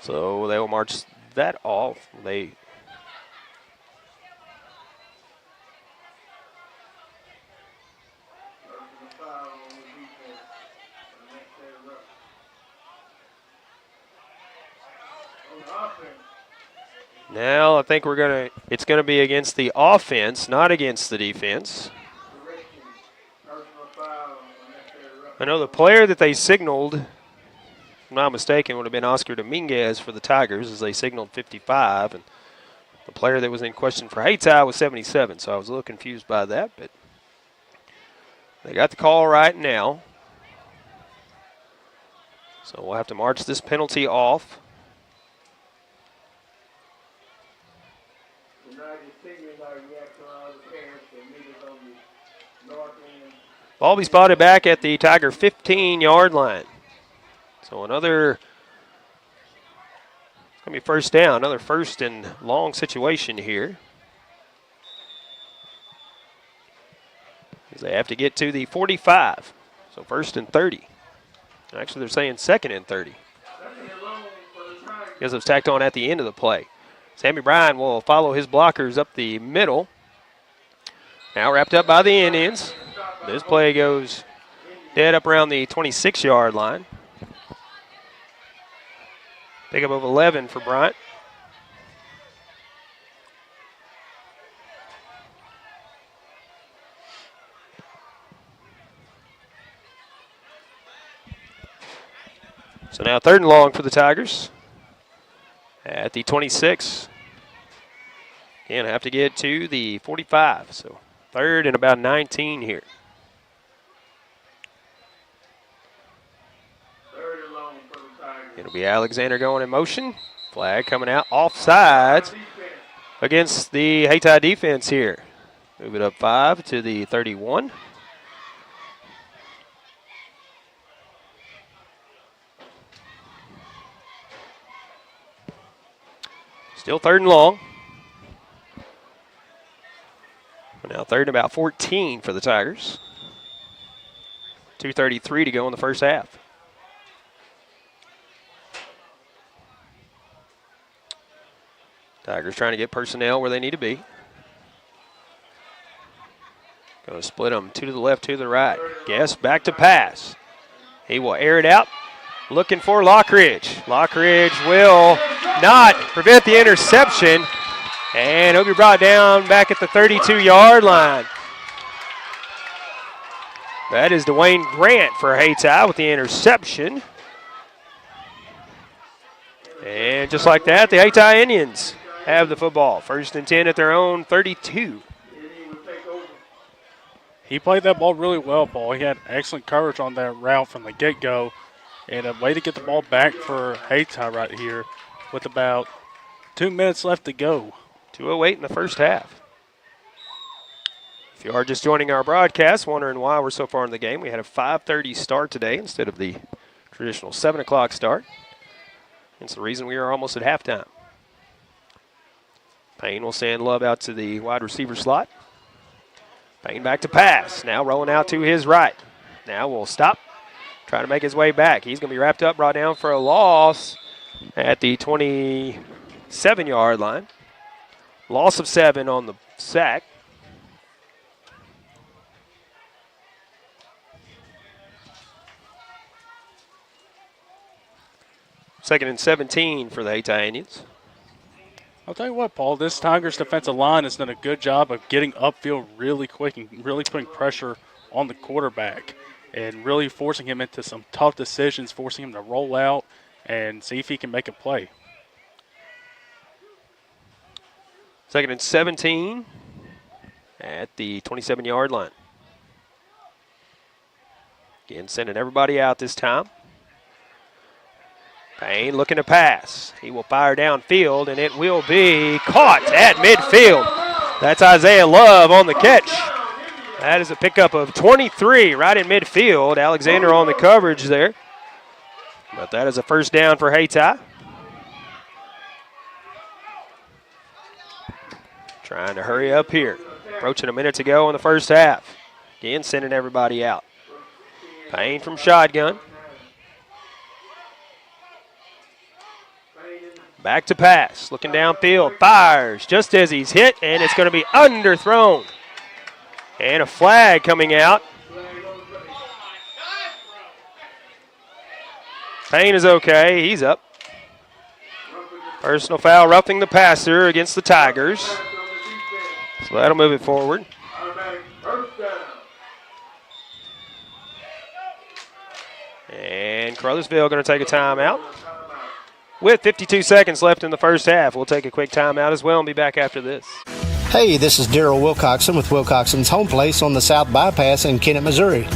So they will march that off. Now I think it's gonna be against the offense, not against the defense. I know the player that they signaled, if I'm not mistaken, would have been Oscar Dominguez for the Tigers, as they signaled 55, and the player that was in question for Hayti was 77, so I was a little confused by that, but they got the call right now. So we'll have to march this penalty off. Ball be spotted back at the Tiger 15-yard line. So it's going to be first down, another 1st and long situation here. As they have to get to the 45. So 1st and 30. Actually, they're saying 2nd and 30. Because it was tacked on at the end of the play. Sammy Bryan will follow his blockers up the middle. Now wrapped up by the Indians. This play goes dead up around the 26-yard line. Pickup of 11 for Bryant. So now 3rd and long for the Tigers. at the 26. Again, have to get to the 45. So 3rd and about 19 here. It'll be Alexander going in motion. Flag coming out. Offsides against the Hayti defense here. Move it up 5 to the 31. Still 3rd and long. Now 3rd and about 14 for the Tigers. 2:33 to go in the first half. Tigers trying to get personnel where they need to be. Going to split them 2 to the left, 2 to the right. Guess back to pass. He will air it out. Looking for Lockridge. Lockridge will not prevent the interception. And he'll be brought down back at the 32-yard line. That is Dwayne Grant for Hayti with the interception. And just like that, the Hayti Indians have the football. 1st and 10 at their own 32. He played that ball really well, Paul. He had excellent coverage on that route from the get-go. And a way to get the ball back for Hayti right here with about 2 minutes left to go. 2:08 in the first half. If you are just joining our broadcast, wondering why we're so far in the game, we had a 5:30 start today instead of the traditional 7 o'clock start. It's the reason we are almost at halftime. Payne will send Love out to the wide receiver slot. Payne back to pass. Now rolling out to his right. Now will stop. Trying to make his way back. He's going to be wrapped up, brought down for a loss at the 27-yard line. Loss of 7 on the sack. Second and 17 for the Hayti Indians. I'll tell you what, Paul, this Tigers defensive line has done a good job of getting upfield really quick and really putting pressure on the quarterback and really forcing him into some tough decisions, forcing him to roll out and see if he can make a play. Second and 17 at the 27-yard line. Again, sending everybody out this time. Payne looking to pass. He will fire downfield, and it will be caught at midfield. That's Isaiah Love on the catch. That is a pickup of 23 right in midfield. Alexander on the coverage there. But that is a first down for Hayti. Trying to hurry up here. Approaching a minute to go in the first half. Again, sending everybody out. Payne from shotgun. Back to pass. Looking downfield. Fires just as he's hit, and it's going to be underthrown. And a flag coming out. Payne is okay. He's up. Personal foul roughing the passer against the Tigers. So that'll move it forward. And Caruthersville going to take a timeout. With 52 seconds left in the first half, we'll take a quick timeout as well and be back after this. Hey, this is Daryl Wilcoxon with Wilcoxon's Home Place on the South Bypass in Kennett, Missouri.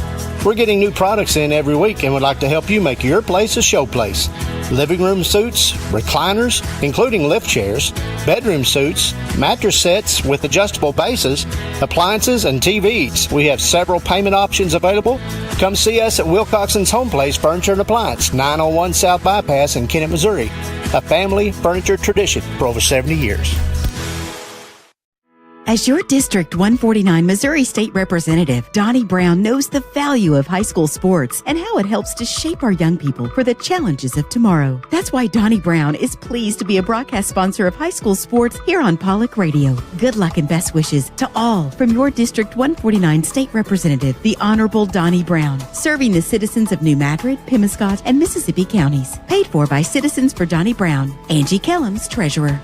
We're getting new products in every week and would like to help you make your place a show place. Living room suites, recliners, including lift chairs, bedroom suites, mattress sets with adjustable bases, appliances, and TVs. We have several payment options available. Come see us at Wilcoxon's Home Place Furniture and Appliance, 901 South Bypass in Kennett, Missouri. A family furniture tradition for over 70 years. As your District 149 Missouri State Representative, Donnie Brown knows the value of high school sports and how it helps to shape our young people for the challenges of tomorrow. That's why Donnie Brown is pleased to be a broadcast sponsor of high school sports here on Pollock Radio. Good luck and best wishes to all from your District 149 State Representative, the Honorable Donnie Brown, serving the citizens of New Madrid, Pemiscot, and Mississippi counties. Paid for by Citizens for Donnie Brown. Angie Kellums, Treasurer.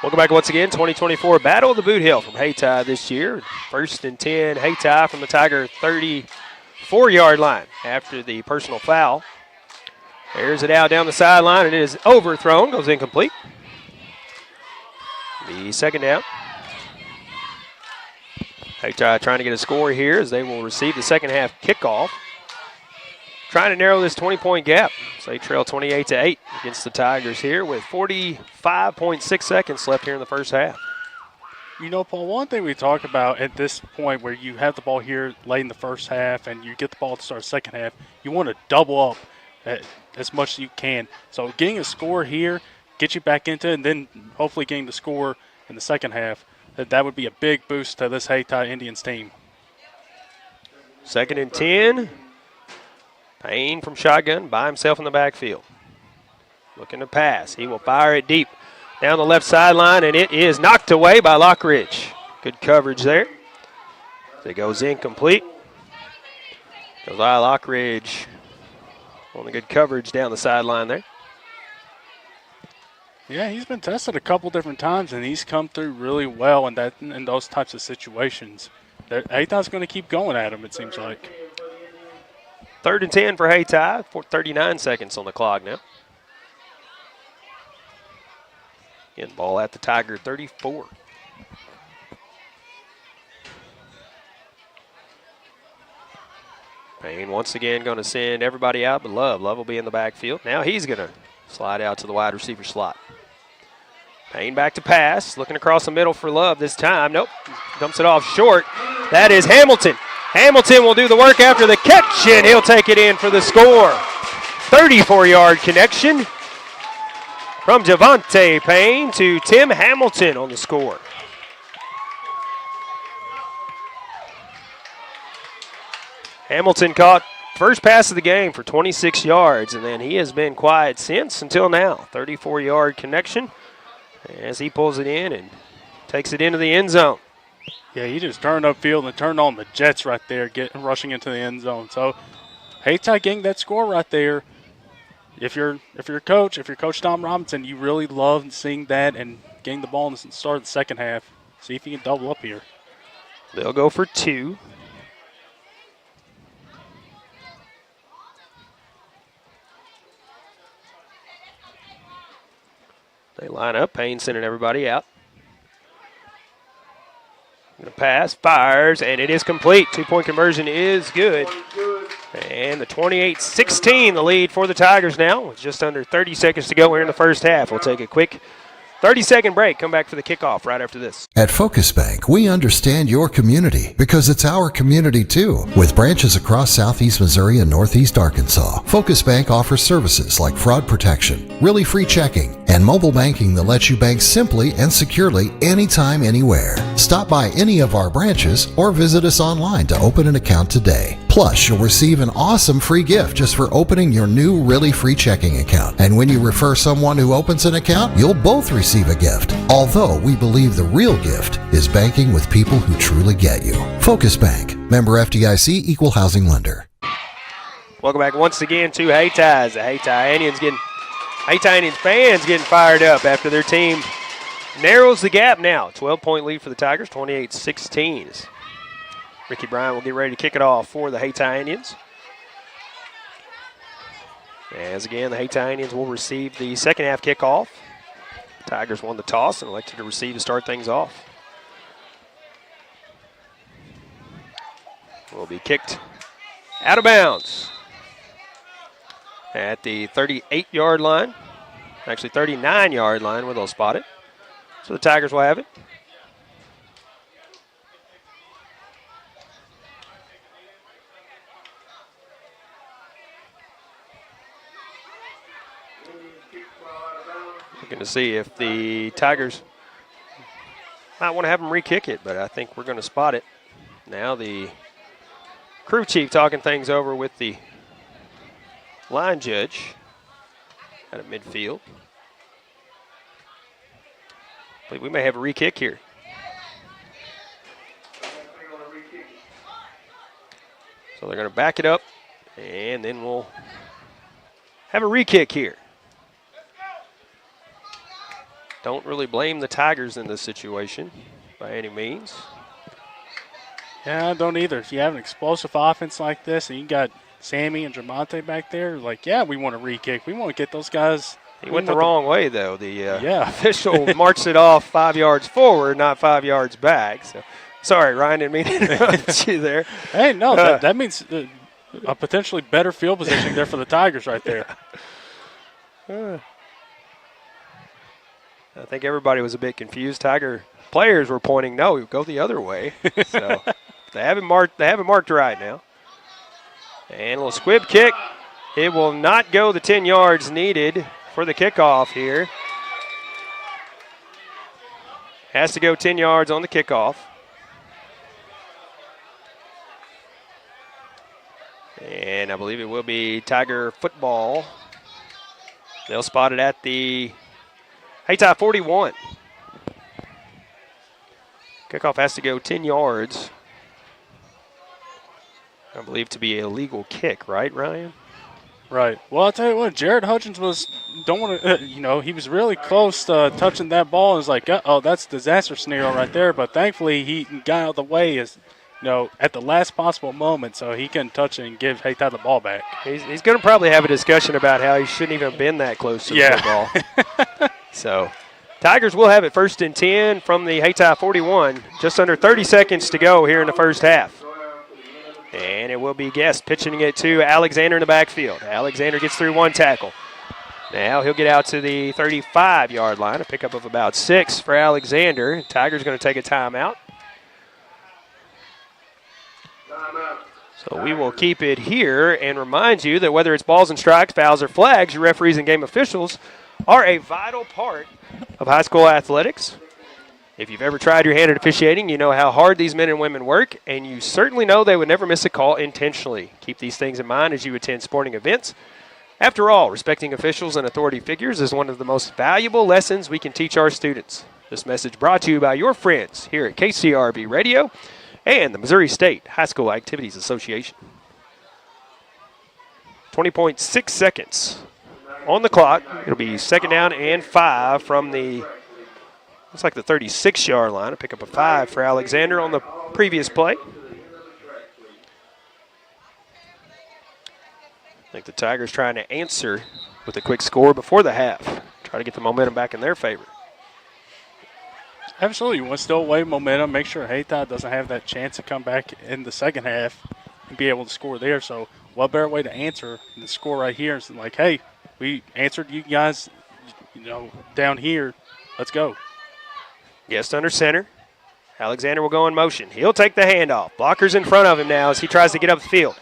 Welcome back once again. 2024 Battle of the Bootheel from Hayti this year. 1st and 10, Hayti from the Tiger 34-yard line after the personal foul. Airs it out down the sideline, and it is overthrown, goes incomplete. The second down. Hayti trying to get a score here as they will receive the second half kickoff. Trying to narrow this 20-point gap. So they trail 28-8 against the Tigers here with 45.6 seconds left here in the first half. You know, Paul, one thing we talk about at this point where you have the ball here late in the first half and you get the ball to start the second half, you want to double up as much as you can. So getting a score here, get you back into it, and then hopefully getting the score in the second half, that would be a big boost to this Hayti Indians team. 2nd and 10. Payne from shotgun by himself in the backfield. Looking to pass. He will fire it deep down the left sideline, and it is knocked away by Lockridge. Good coverage there. It goes incomplete. Goes by Lockridge. On the good coverage down the sideline there. Yeah, he's been tested a couple different times, and he's come through really well in those types of situations. Hayty's going to keep going at him, it seems like. 3rd and 10 for Hayti. 39 seconds on the clock now. Again, ball at the Tiger 34. Payne once again going to send everybody out but Love. Love will be in the backfield. Now he's going to slide out to the wide receiver slot. Payne back to pass. Looking across the middle for Love this time. Nope. Dumps it off short. That is Hamilton. Hamilton will do the work after the catch, and he'll take it in for the score. 34-yard connection from Javante Payne to Tim Hamilton on the score. Hamilton caught first pass of the game for 26 yards, and then he has been quiet since until now. 34-yard connection as he pulls it in and takes it into the end zone. Yeah, he just turned upfield and turned on the Jets right there, rushing into the end zone. So Hayti getting that score right there. If you're Coach Tom Robinson, you really love seeing that and getting the ball in the start of the second half. See if you can double up here. They'll go for 2. They line up. Payne sending everybody out. Going to pass, fires, and it is complete. 2-point conversion is good. And the 28-16, the lead for the Tigers now. With just under 30 seconds to go here in the first half. We'll take a quick 30-second break. Come back for the kickoff right after this. At Focus Bank, we understand your community because it's our community too. With branches across Southeast Missouri and Northeast Arkansas, Focus Bank offers services like fraud protection, really free checking, and mobile banking that lets you bank simply and securely anytime, anywhere. Stop by any of our branches or visit us online to open an account today. Plus, you'll receive an awesome free gift just for opening your new really free checking account. And when you refer someone who opens an account, you'll both receive a gift. Although we believe the real gift is banking with people who truly get you. Focus Bank, member FDIC, equal housing lender. Welcome back once again to Hayti. The Hayti Indians fans getting fired up after their team narrows the gap now. 12-point lead for the Tigers, 28-16. Ricky Bryant will get ready to kick it off for the Hayti Indians. As again, the Hayti Indians will receive the second half kickoff. Tigers won the toss and elected to receive to start things off. Will be kicked out of bounds at the 38-yard line. Actually, 39-yard line where they'll spot it. So the Tigers will have it. Looking to see if the Tigers might want to have them re-kick it, but I think we're going to spot it. Now the crew chief talking things over with the line judge out of midfield. I believe we may have a re-kick here. So they're going to back it up, and then we'll have a re-kick here. Don't really blame the Tigers in this situation by any means. Yeah, I don't either. If you have an explosive offense like this and you got Sammy and Dramonte back there, like, yeah, we want to re-kick. We want to get those guys. He went the wrong way, though. The official Yeah. marched it off 5 yards forward, not 5 yards back. So, sorry, Ryan, didn't mean to interrupt you there. Hey, no, that means a potentially better field position there for the Tigers right there. I think everybody was a bit confused. Tiger players were pointing, no, go the other way. So they have it marked right now. And a little squib kick. It will not go the 10 yards needed for the kickoff here. Has to go 10 yards on the kickoff. And I believe it will be Tiger football. They'll spot it at the Hayti 41. Kickoff has to go 10 yards. I believe to be a legal kick, right, Ryan? Right. Well, I'll tell you what, Jared Hutchins he was really close to touching that ball. And was like, oh, that's a disaster scenario right there. But thankfully, he got out of the way at the last possible moment, so he can touch it and give Hayti the ball back. He's going to probably have a discussion about how he shouldn't even have been that close to the football. So, Tigers will have it 1st and 10 from the Hayti 41. Just under 30 seconds to go here in the first half. And it will be Guest pitching it to Alexander in the backfield. Alexander gets through one tackle. Now he'll get out to the 35-yard line, a pickup of about 6 for Alexander. Tigers going to take a timeout. So we will keep it here and remind you that whether it's balls and strikes, fouls, or flags, your referees and game officials are a vital part of high school athletics. If you've ever tried your hand at officiating, you know how hard these men and women work, and you certainly know they would never miss a call intentionally. Keep these things in mind as you attend sporting events. After all, respecting officials and authority figures is one of the most valuable lessons we can teach our students. This message brought to you by your friends here at KCRV Radio and the Missouri State High School Activities Association. 20.6 seconds on the clock. It'll be 2nd down and 5 from the, looks like the 36-yard line. A pickup of 5 for Alexander on the previous play. I think the Tigers trying to answer with a quick score before the half. Try to get the momentum back in their favor. Absolutely. You want to still away momentum, make sure Hayti doesn't have that chance to come back in the second half and be able to score there. So what better way to answer than to score right here? It's like, hey, we answered you guys, down here. Let's go. Guest under center. Alexander will go in motion. He'll take the handoff. Blockers in front of him now as he tries to get up the field.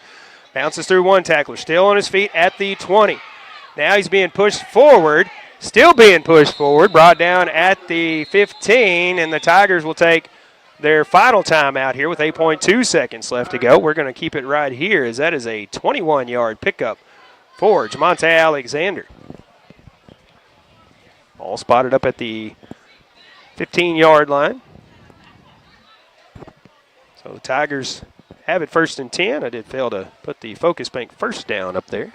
Bounces through one tackler, still on his feet at the 20. Now he's being pushed forward, still being pushed forward, brought down at the 15, and the Tigers will take their final timeout here with 8.2 seconds left to go. We're going to keep it right here as that is a 21-yard pickup for Jamonte Alexander. All spotted up at the 15-yard line. So the Tigers have it 1st and 10. I did fail to put the Focus Bank first down up there.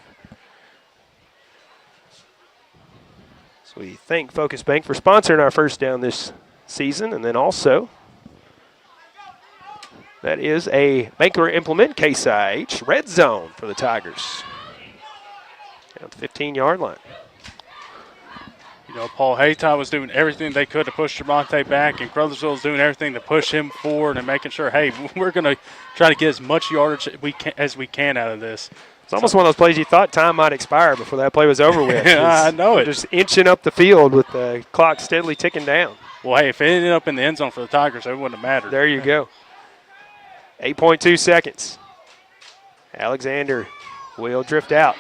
So we thank Focus Bank for sponsoring our first down this season. And then also, that is a Banker Implement Case IH red zone for the Tigers. Down the 15-yard line. Paul Hayti was doing everything they could to push Jamonte back, and Caruthersville was doing everything to push him forward and making sure, hey, we're going to try to get as much yardage as we can out of this. It's almost one of those plays you thought time might expire before that play was over with. I know it. Just inching up the field with the clock steadily ticking down. Well, hey, if it ended up in the end zone for the Tigers, it wouldn't have mattered. There you go. 8.2 seconds. Alexander will drift out.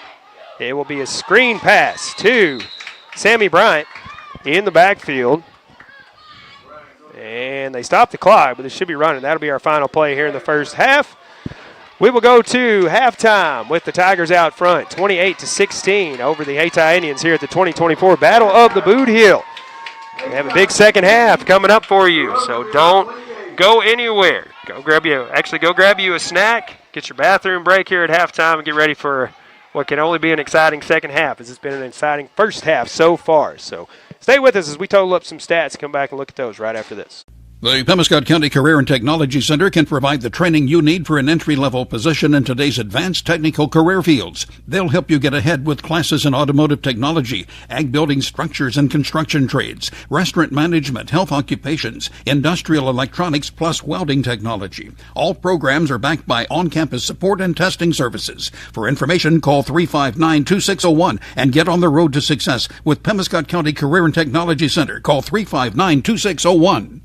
It will be a screen pass to Sammy Bryant in the backfield. And they stop the clock, but they should be running. That'll be our final play here in the first half. We will go to halftime with the Tigers out front, 28-16 over the Hayti Indians here at the 2024 Battle of the Bootheel. We have a big second half coming up for you, so don't go anywhere. Go grab you a snack, get your bathroom break here at halftime, and get ready for what can only be an exciting second half, as it's been an exciting first half so far. So stay with us as we total up some stats and come back and look at those right after this. The Pemiscot County Career and Technology Center can provide the training you need for an entry-level position in today's advanced technical career fields. They'll help you get ahead with classes in automotive technology, ag building structures and construction trades, restaurant management, health occupations, industrial electronics, plus welding technology. All programs are backed by on-campus support and testing services. For information, call 359-2601 and get on the road to success with Pemiscot County Career and Technology Center. Call 359-2601.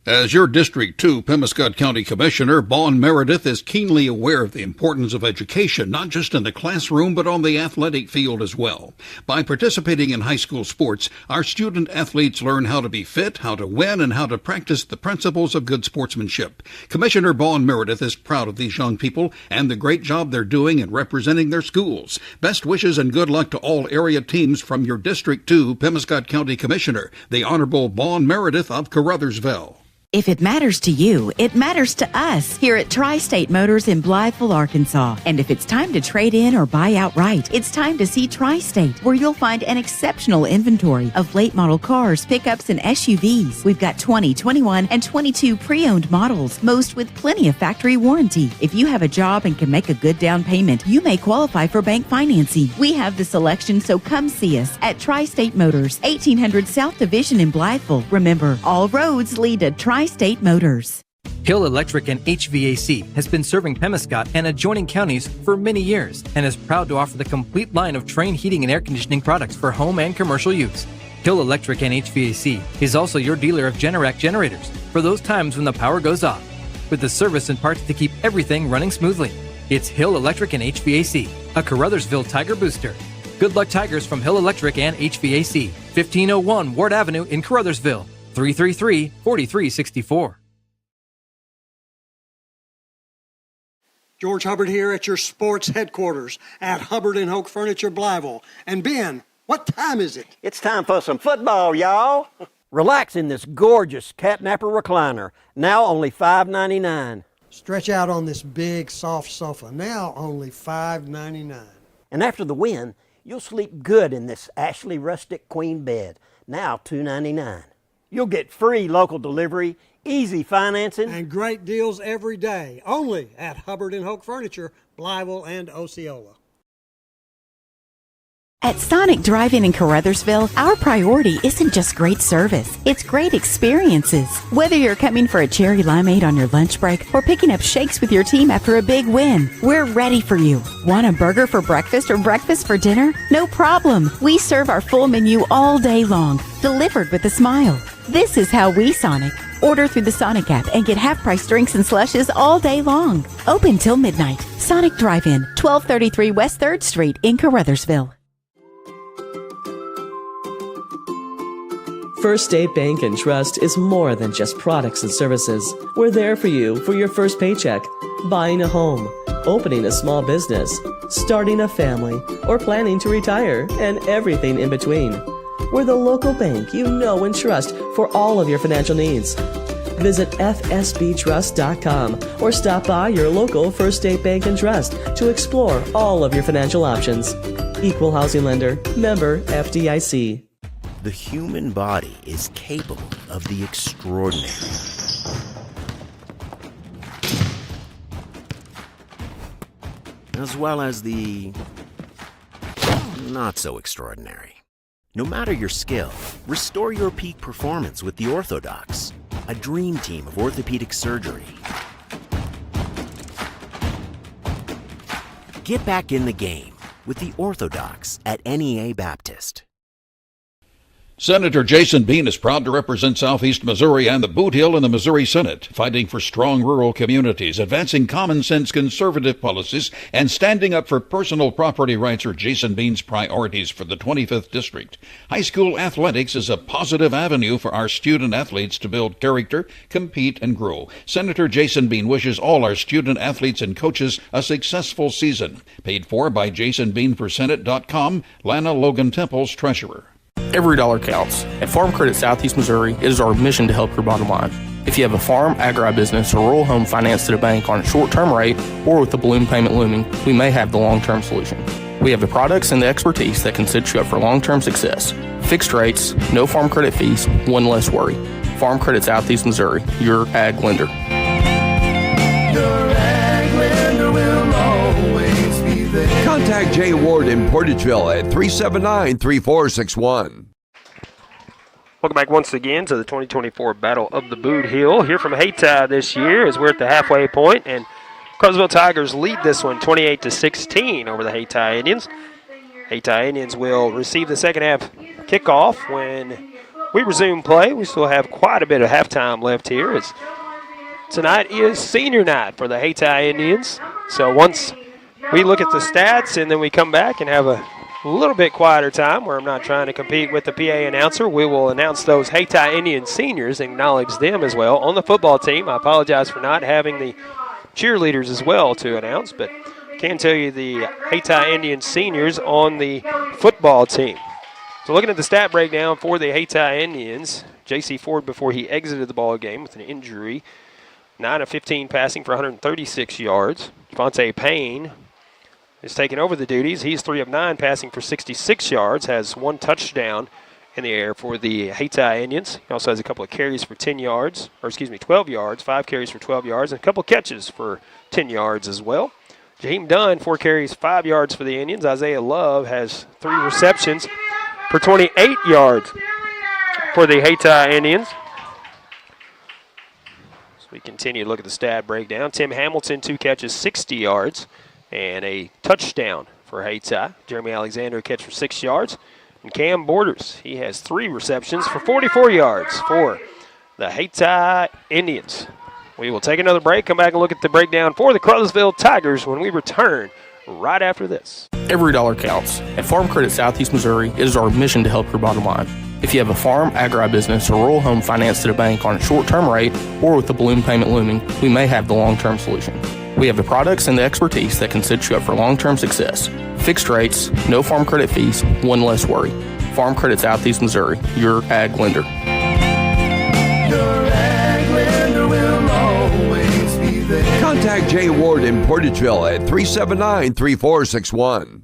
As your District 2 Pemiscot County Commissioner, Vaughn Meredith is keenly aware of the importance of education, not just in the classroom, but on the athletic field as well. By participating in high school sports, our student athletes learn how to be fit, how to win, and how to practice the principles of good sportsmanship. Commissioner Vaughn Meredith is proud of these young people and the great job they're doing in representing their schools. Best wishes and good luck to all area teams from your District 2 Pemiscot County Commissioner, the Honorable Vaughn Meredith of Caruthersville. If it matters to you, it matters to us here at Tri-State Motors in Blytheville, Arkansas. And if it's time to trade in or buy outright, it's time to see Tri-State, where you'll find an exceptional inventory of late model cars, pickups, and SUVs. We've got 20, 21, and 22 pre-owned models, most with plenty of factory warranty. If you have a job and can make a good down payment, you may qualify for bank financing. We have the selection, so come see us at Tri-State Motors, 1800 South Division in Blytheville. Remember, all roads lead to Tri-State Motors. Hill Electric and HVAC has been serving Pemiscot and adjoining counties for many years and is proud to offer the complete line of Trane heating and air conditioning products for home and commercial use. Hill Electric and HVAC is also your dealer of Generac generators for those times when the power goes off, with the service and parts to keep everything running smoothly. It's Hill Electric and HVAC, a Caruthersville Tiger booster. Good luck, Tigers, from Hill Electric and HVAC, 1501 Ward Avenue in Caruthersville. 333-4364. George Hubbard here at your sports headquarters at Hubbard & Hoke Furniture, Blytheville. And Ben, what time is it? It's time for some football, y'all. Relax in this gorgeous catnapper recliner, now only $5.99. Stretch out on this big, soft sofa, now only $5.99. And after the win, you'll sleep good in this Ashley rustic queen bed, now $2.99. You'll get free local delivery, easy financing, and great deals every day, only at Hubbard & Hoke Furniture, Blytheville and Osceola. At Sonic Drive-In in Caruthersville, our priority isn't just great service, it's great experiences. Whether you're coming for a cherry limeade on your lunch break or picking up shakes with your team after a big win, we're ready for you. Want a burger for breakfast or breakfast for dinner? No problem. We serve our full menu all day long, delivered with a smile. This is how we Sonic. Order through the Sonic app and get half-price drinks and slushes all day long. Open till midnight. Sonic Drive-In, 1233 West 3rd Street in Caruthersville. First State Bank and Trust is more than just products and services. We're there for you for your first paycheck, buying a home, opening a small business, starting a family, or planning to retire, and everything in between. We're the local bank you know and trust for all of your financial needs. Visit fsbtrust.com or stop by your local First State Bank and Trust to explore all of your financial options. Equal housing lender, member FDIC. The human body is capable of the extraordinary. As well as the not so extraordinary. No matter your skill, restore your peak performance with the Orthodox, a dream team of orthopedic surgery. Get back in the game with the Orthodox at NEA Baptist. Senator Jason Bean is proud to represent Southeast Missouri and the Bootheel in the Missouri Senate, fighting for strong rural communities, advancing common-sense conservative policies, and standing up for personal property rights are Jason Bean's priorities for the 25th District. High school athletics is a positive avenue for our student athletes to build character, compete, and grow. Senator Jason Bean wishes all our student athletes and coaches a successful season. Paid for by JasonBeanForSenate.com, Lana Logan Temple's treasurer. Every dollar counts. At Farm Credit Southeast Missouri, it is our mission to help your bottom line. If you have a farm, agribusiness, or rural home financed at a bank on a short-term rate or with the balloon payment looming, we may have the long-term solution. We have the products and the expertise that can set you up for long-term success. Fixed rates, no farm credit fees, one less worry. Farm Credit Southeast Missouri, your ag lender. Contact Jay Ward in Portageville at 379-3461. Welcome back once again to the 2024 Battle of the Bootheel. Here from Hayti this year as we're at the halfway point, and Caruthersville Tigers lead this one 28-16 over the Hayti Indians. Hayti Indians will receive the second half kickoff when we resume play. We still have quite a bit of halftime left here. Tonight is senior night for the Hayti Indians. So once we look at the stats and then we come back and have a little bit quieter time where I'm not trying to compete with the PA announcer, we will announce those Hayti Indian seniors, acknowledge them as well. On the football team, I apologize for not having the cheerleaders as well to announce, but can tell you the Hayti Indian seniors on the football team. So looking at the stat breakdown for the Hayti Indians, J.C. Ford, before he exited the ball game with an injury, 9 of 15 passing for 136 yards. Javante Payne is taking over the duties. He's 3 of 9 passing for 66 yards, has 1 touchdown in the air for the Hayti Indians. He also has a couple of carries for 12 yards, 5 carries for 12 yards, and a couple catches for 10 yards as well. Jaheim Dunn, 4 carries, 5 yards for the Indians. Isaiah Love has 3 receptions for 28 yards for the Hayti Indians. So we continue to look at the stat breakdown. Tim Hamilton, 2 catches, 60 yards, and a touchdown for Hayti. Jeremy Alexander, a catch for 6 yards. And Cam Borders, he has 3 receptions for 44 yards for the Hayti Indians. We will take another break, come back and look at the breakdown for the Caruthersville Tigers when we return right after this. Every dollar counts. At Farm Credit Southeast Missouri, it is our mission to help your bottom line. If you have a farm, agribusiness, or rural home financed at a bank on a short-term rate or with the balloon payment looming, we may have the long-term solution. We have the products and the expertise that can set you up for long-term success. Fixed rates, no farm credit fees, one less worry. Farm Credit Southeast Missouri, your ag lender. Your ag lender will always be there. Contact Jay Ward in Portageville at 379-3461.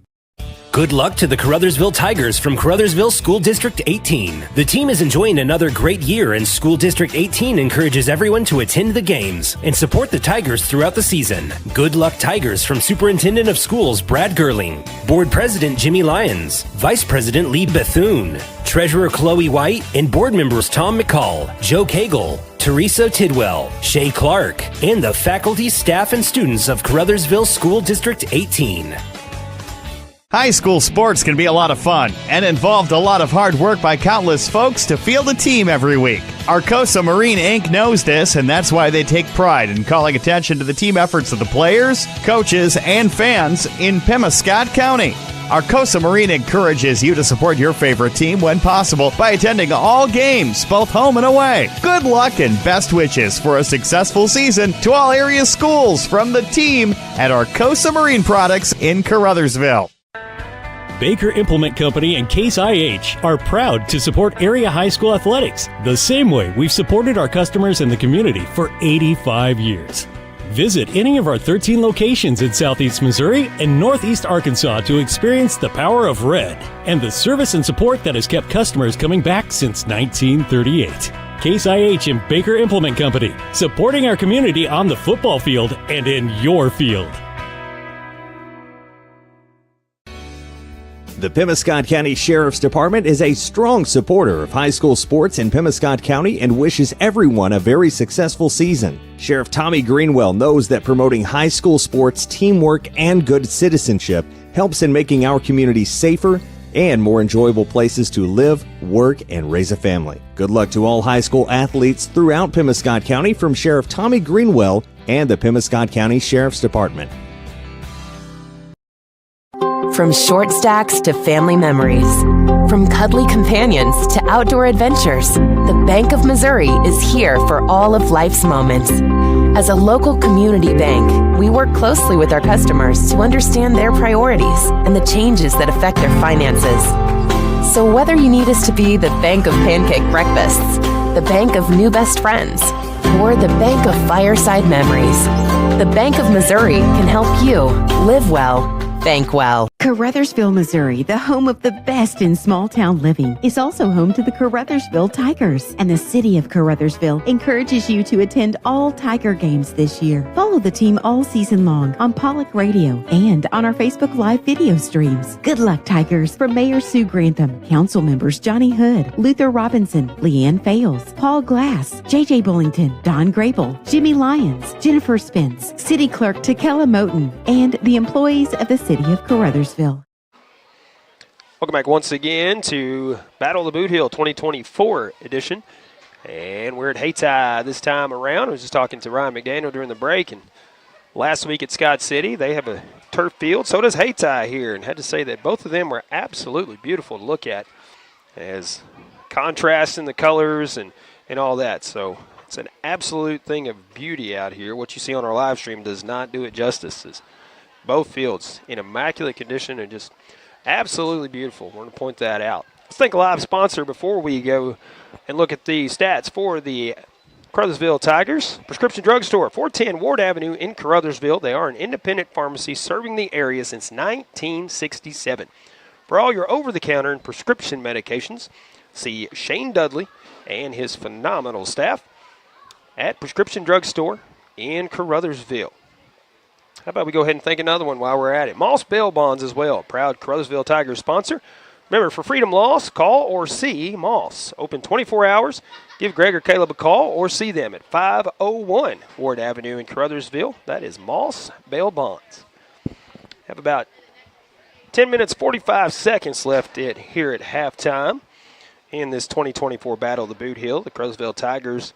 Good luck to the Caruthersville Tigers from Caruthersville School District 18. The team is enjoying another great year, and School District 18 encourages everyone to attend the games and support the Tigers throughout the season. Good luck, Tigers, from Superintendent of Schools Brad Gerling, Board President Jimmy Lyons, Vice President Lee Bethune, Treasurer Chloe White, and board members Tom McCall, Joe Cagle, Teresa Tidwell, Shay Clark, and the faculty, staff, and students of Caruthersville School District 18. High school sports can be a lot of fun and involved a lot of hard work by countless folks to field a team every week. Arcosa Marine Inc. knows this, and that's why they take pride in calling attention to the team efforts of the players, coaches, and fans in Pemiscot County. Arcosa Marine encourages you to support your favorite team when possible by attending all games, both home and away. Good luck and best wishes for a successful season to all area schools from the team at Arcosa Marine Products in Caruthersville. Baker Implement Company and Case IH are proud to support area high school athletics the same way we've supported our customers in the community for 85 years. Visit any of our 13 locations in Southeast Missouri and Northeast Arkansas to experience the power of red and the service and support that has kept customers coming back since 1938. Case IH and Baker Implement Company, supporting our community on the football field and in your field. The Pemiscot County Sheriff's Department is a strong supporter of high school sports in Pemiscot County and wishes everyone a very successful season. Sheriff Tommy Greenwell knows that promoting high school sports, teamwork, and good citizenship helps in making our community safer and more enjoyable places to live, work, and raise a family. Good luck to all high school athletes throughout Pemiscot County from Sheriff Tommy Greenwell and the Pemiscot County Sheriff's Department. From short stacks to family memories, from cuddly companions to outdoor adventures, the Bank of Missouri is here for all of life's moments. As a local community bank, we work closely with our customers to understand their priorities and the changes that affect their finances. So whether you need us to be the bank of pancake breakfasts, the bank of new best friends, or the bank of fireside memories, the Bank of Missouri can help you live well, bank well. Caruthersville, Missouri, the home of the best in small-town living, is also home to the Caruthersville Tigers, and the city of Caruthersville encourages you to attend all Tiger games this year. Follow the team all season long on Pollock Radio and on our Facebook Live video streams. Good luck, Tigers, from Mayor Sue Grantham, council members Johnny Hood, Luther Robinson, Leanne Fales, Paul Glass, J.J. Bullington, Don Grable, Jimmy Lyons, Jennifer Spence, City Clerk Takela Moten, and the employees of the city of Caruthersville. Welcome back once again to Battle of the Bootheel 2024 edition. And we're at Hayti this time around. I was just talking to Ryan McDaniel during the break. And last week at Scott City, they have a turf field. So does Hayti here. And had to say that both of them were absolutely beautiful to look at, as contrast in the colors and all that. So it's an absolute thing of beauty out here. What you see on our live stream does not do it justice. Both fields in immaculate condition and just absolutely beautiful. We're going to point that out. Let's thank a live sponsor before we go and look at the stats for the Caruthersville Tigers. Prescription Drug Store, 410 Ward Avenue in Caruthersville. They are an independent pharmacy serving the area since 1967. For all your over-the-counter and prescription medications, see Shane Dudley and his phenomenal staff at Prescription Drug Store in Caruthersville. How about we go ahead and thank another one while we're at it. Moss Bail Bonds as well, proud Caruthersville Tigers sponsor. Remember, for freedom loss, call or see Moss. Open 24 hours. Give Greg or Caleb a call or see them at 501 Ward Avenue in Caruthersville. That is Moss Bail Bonds. Have about 10 minutes, 45 seconds left here at halftime in this 2024 Battle of the Bootheel. The Caruthersville Tigers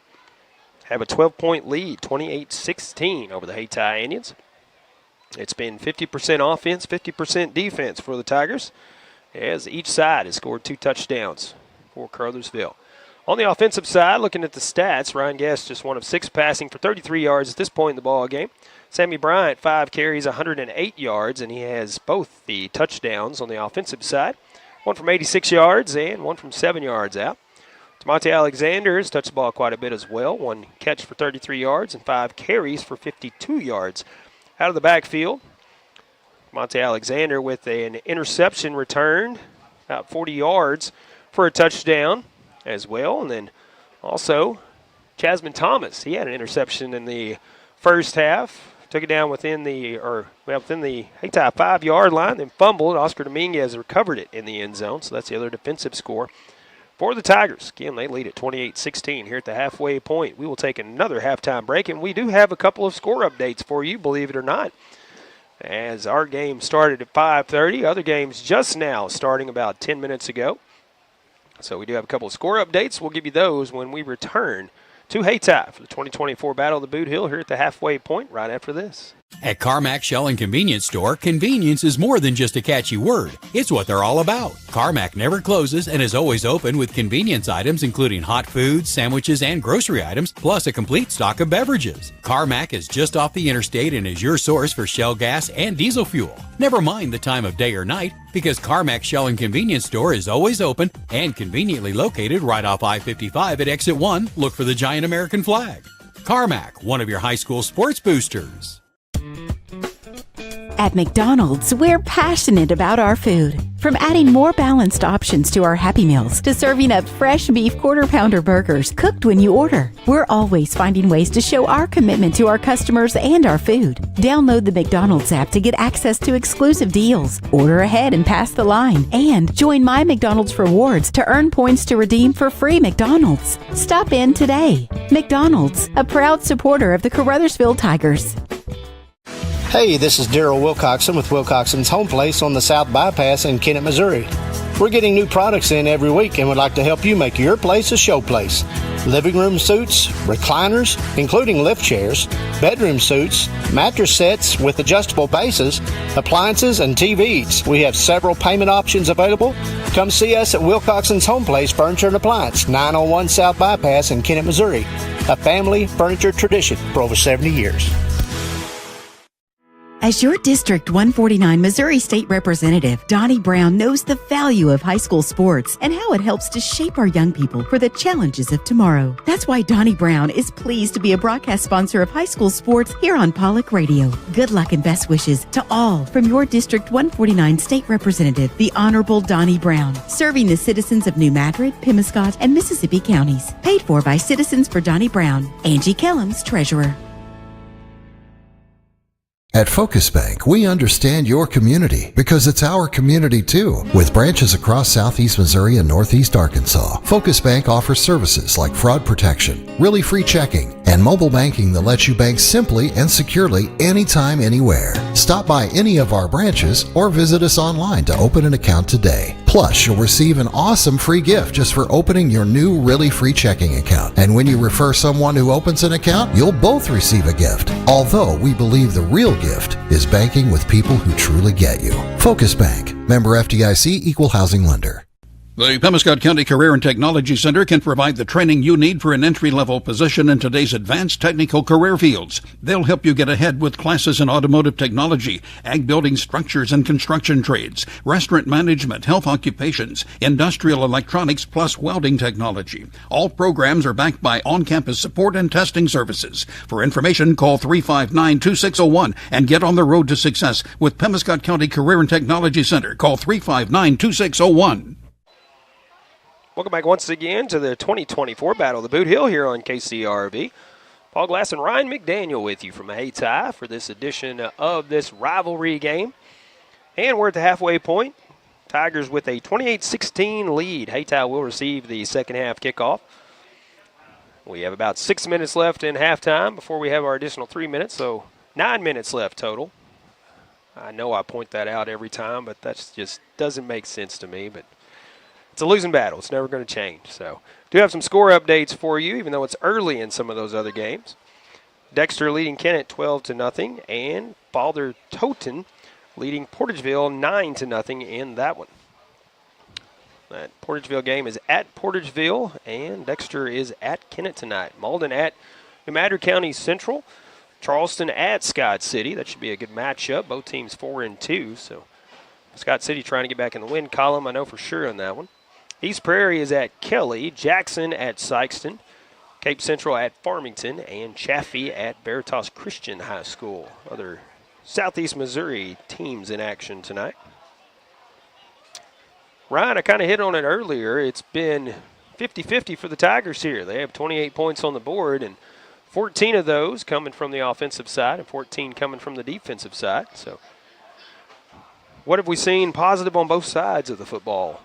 have a 12-point lead, 28-16 over the Hayti Indians. It's been 50% offense, 50% defense for the Tigers, as each side has scored 2 touchdowns for Caruthersville. On the offensive side, looking at the stats, Ryan Guest just 1 of 6 passing for 33 yards at this point in the ball game. Sammy Bryant, 5 carries, 108 yards, and he has both the touchdowns on the offensive side. 1 from 86 yards and 1 from 7 yards out. Monte Alexander has touched the ball quite a bit as well. 1 catch for 33 yards and 5 carries for 52 yards. Out of the backfield, Monte Alexander with an interception return, about 40 yards for a touchdown as well. And then also Jasmine Thomas, he had an interception in the first half. Took it down within the Hayti 5-yard line, then fumbled. Oscar Dominguez recovered it in the end zone, so that's the other defensive score for the Tigers. Again, they lead at 28-16 here at the halfway point. We will take another halftime break, and we do have a couple of score updates for you, believe it or not. As our game started at 5:30, other games just now starting about 10 minutes ago. So we do have a couple of score updates. We'll give you those when we return to Hayti for the 2024 Battle of the Bootheel here at the halfway point right after this. At Carmack Shell and Convenience Store, convenience is more than just a catchy word. It's what they're all about. Carmack never closes and is always open with convenience items including hot foods, sandwiches, and grocery items, plus a complete stock of beverages. Carmack is just off the interstate and is your source for Shell gas and diesel fuel. Never mind the time of day or night, because Carmack Shell and Convenience Store is always open and conveniently located right off I-55 at Exit 1. Look for the giant American flag. Carmack, one of your high school sports boosters. At McDonald's, we're passionate about our food. From adding more balanced options to our Happy Meals to serving up fresh beef quarter-pounder burgers cooked when you order, we're always finding ways to show our commitment to our customers and our food. Download the McDonald's app to get access to exclusive deals, order ahead and pass the line, and join My McDonald's Rewards to earn points to redeem for free McDonald's. Stop in today. McDonald's, a proud supporter of the Caruthersville Tigers. Hey, this is Daryl Wilcoxon with Wilcoxon's Home Place on the South Bypass in Kennett, Missouri. We're getting new products in every week and would like to help you make your place a show place. Living room suites, recliners, including lift chairs, bedroom suites, mattress sets with adjustable bases, appliances, and TVs. We have several payment options available. Come see us at Wilcoxon's Home Place Furniture and Appliance, 901 South Bypass in Kennett, Missouri. A family furniture tradition for over 70 years. As your District 149 Missouri State Representative, Donnie Brown knows the value of high school sports and how it helps to shape our young people for the challenges of tomorrow. That's why Donnie Brown is pleased to be a broadcast sponsor of high school sports here on Pollock Radio. Good luck and best wishes to all from your District 149 State Representative, the Honorable Donnie Brown, serving the citizens of New Madrid, Pemiscot, and Mississippi counties. Paid for by Citizens for Donnie Brown. Angie Kellums, Treasurer. At Focus Bank, we understand your community because it's our community too. With branches across southeast Missouri and northeast Arkansas, Focus Bank offers services like fraud protection, really free checking, and mobile banking that lets you bank simply and securely anytime, anywhere. Stop by any of our branches or visit us online to open an account today. Plus, you'll receive an awesome free gift just for opening your new really free checking account. And when you refer someone who opens an account, you'll both receive a gift. Although we believe the real gift is banking with people who truly get you. Focus Bank, member FDIC, equal housing lender. The Pemiscot County Career and Technology Center can provide the training you need for an entry-level position in today's advanced technical career fields. They'll help you get ahead with classes in automotive technology, ag building structures and construction trades, restaurant management, health occupations, industrial electronics, plus welding technology. All programs are backed by on-campus support and testing services. For information, call 359-2601 and get on the road to success with Pemiscot County Career and Technology Center. Call 359-2601. Welcome back once again to the 2024 Battle of the Bootheel here on KCRV. Paul Glass and Ryan McDaniel with you from Hayti for this edition of this rivalry game. And we're at the halfway point. Tigers with a 28-16 lead. Hayti will receive the second half kickoff. We have about 6 minutes left in halftime before we have our additional 3 minutes, so 9 minutes left total. I know I point that out every time, but that just doesn't make sense to me. But it's a losing battle. It's never going to change. So, do have some score updates for you, even though it's early in some of those other games. Dexter leading Kennett 12-0, and Balder Toten leading Portageville 9-0 in that one. That Portageville game is at Portageville, and Dexter is at Kennett tonight. Malden at New Madrid County Central. Charleston at Scott City. That should be a good matchup. Both teams 4-2, so Scott City trying to get back in the win column, I know for sure on that one. East Prairie is at Kelly, Jackson at Sykeston, Cape Central at Farmington, and Chaffee at Veritas Christian High School. Other Southeast Missouri teams in action tonight. Ryan, I kind of hit on it earlier. It's been 50-50 for the Tigers here. They have 28 points on the board, and 14 of those coming from the offensive side and 14 coming from the defensive side. So, what have we seen positive on both sides of the football?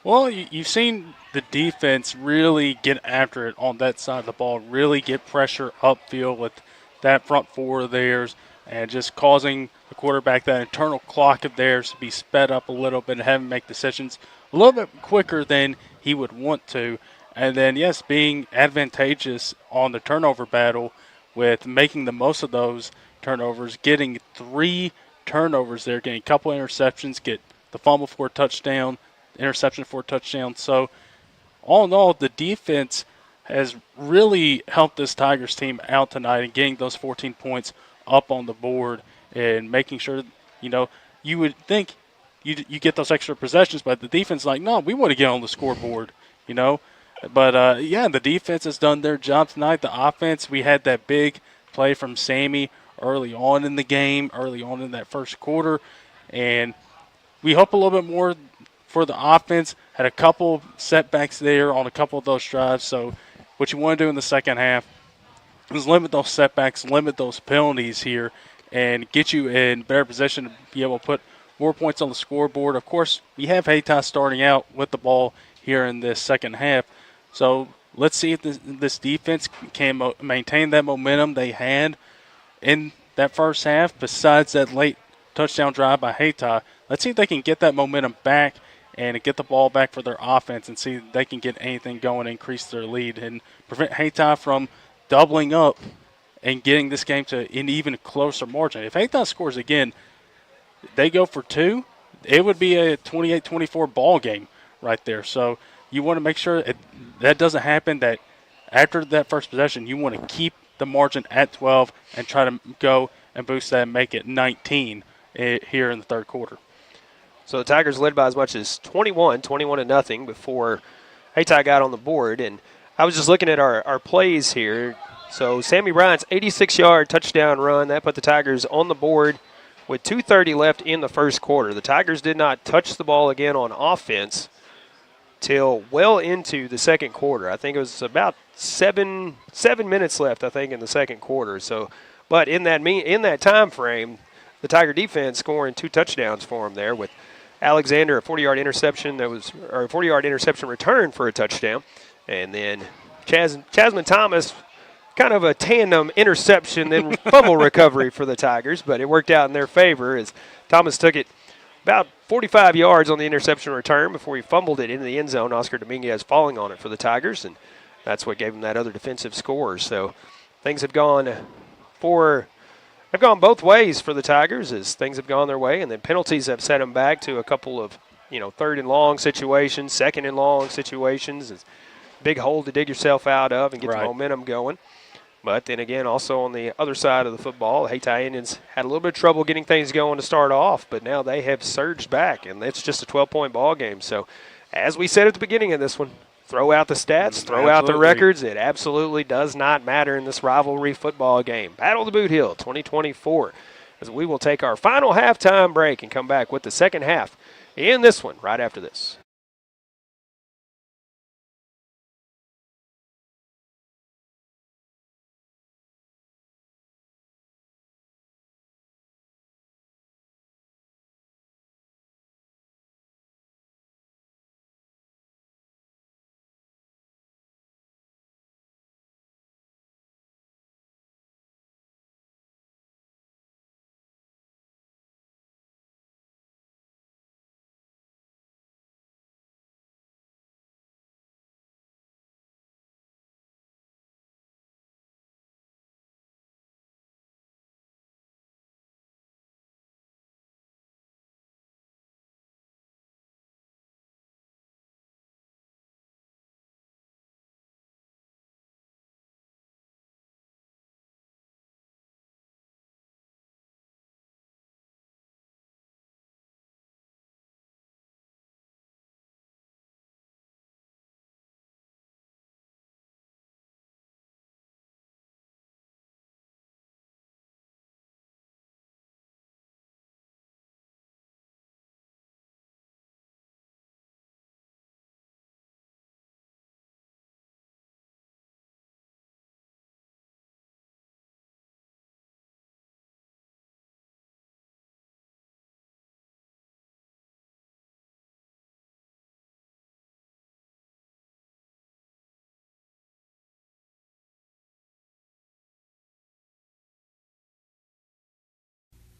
Well, you've seen the defense really get after it on that side of the ball, really get pressure upfield with that front four of theirs, and just causing the quarterback, that internal clock of theirs, to be sped up a little bit and have him make decisions a little bit quicker than he would want to. And then, yes, being advantageous on the turnover battle with making the most of those turnovers, getting 3 turnovers there, getting a couple interceptions, get the fumble for a touchdown, interception for a touchdown. So, all in all, the defense has really helped this Tigers team out tonight and getting those 14 points up on the board and making sure, you would think you get those extra possessions, but the defense is like, no, we want to get on the scoreboard, But, the defense has done their job tonight. The offense, we had that big play from Sammy early on in the game, early on in that first quarter, and we hope a little bit more for the offense. Had a couple setbacks there on a couple of those drives, so what you want to do in the second half is limit those setbacks, limit those penalties here, and get you in better position to be able to put more points on the scoreboard. Of course, we have Hayti starting out with the ball here in this second half, so let's see if this defense can maintain that momentum they had in that first half, besides that late touchdown drive by Hayti. Let's see if they can get that momentum back and get the ball back for their offense and see if they can get anything going, increase their lead, and prevent Hayti from doubling up and getting this game to an even closer margin. If Hayti scores again, they go for 2, it would be a 28-24 ball game right there. So you want to make sure that doesn't happen, that after that first possession, you want to keep the margin at 12 and try to go and boost that and make it 19 here in the third quarter. So the Tigers led by as much as 21-0 before Hayti got on the board. And I was just looking at our plays here. So Sammy Bryant's 86-yard touchdown run, that put the Tigers on the board with 2:30 left in the first quarter. The Tigers did not touch the ball again on offense till well into the second quarter. I think it was about seven minutes left, I think, in the second quarter. So, but in that time frame, the Tiger defense scoring 2 touchdowns for them there, with Alexander a 40-yard interception a 40-yard interception return for a touchdown, and then Chasman Thomas, kind of a tandem interception then fumble recovery for the Tigers, but it worked out in their favor as Thomas took it about 45 yards on the interception return before he fumbled it into the end zone. Oscar Dominguez falling on it for the Tigers, and that's what gave them that other defensive score. So things have gone both ways for the Tigers as things have gone their way, and then penalties have set them back to a couple of, third and long situations, second and long situations. It's a big hole to dig yourself out of and get the momentum going. But then again, also on the other side of the football, Hayti Indians had a little bit of trouble getting things going to start off, but now they have surged back, and it's just a 12-point ball game. So as we said at the beginning of this one, throw out the stats, throw out the records. It absolutely does not matter in this rivalry football game. Battle of the Bootheel 2024, as we will take our final halftime break and come back with the second half in this one right after this.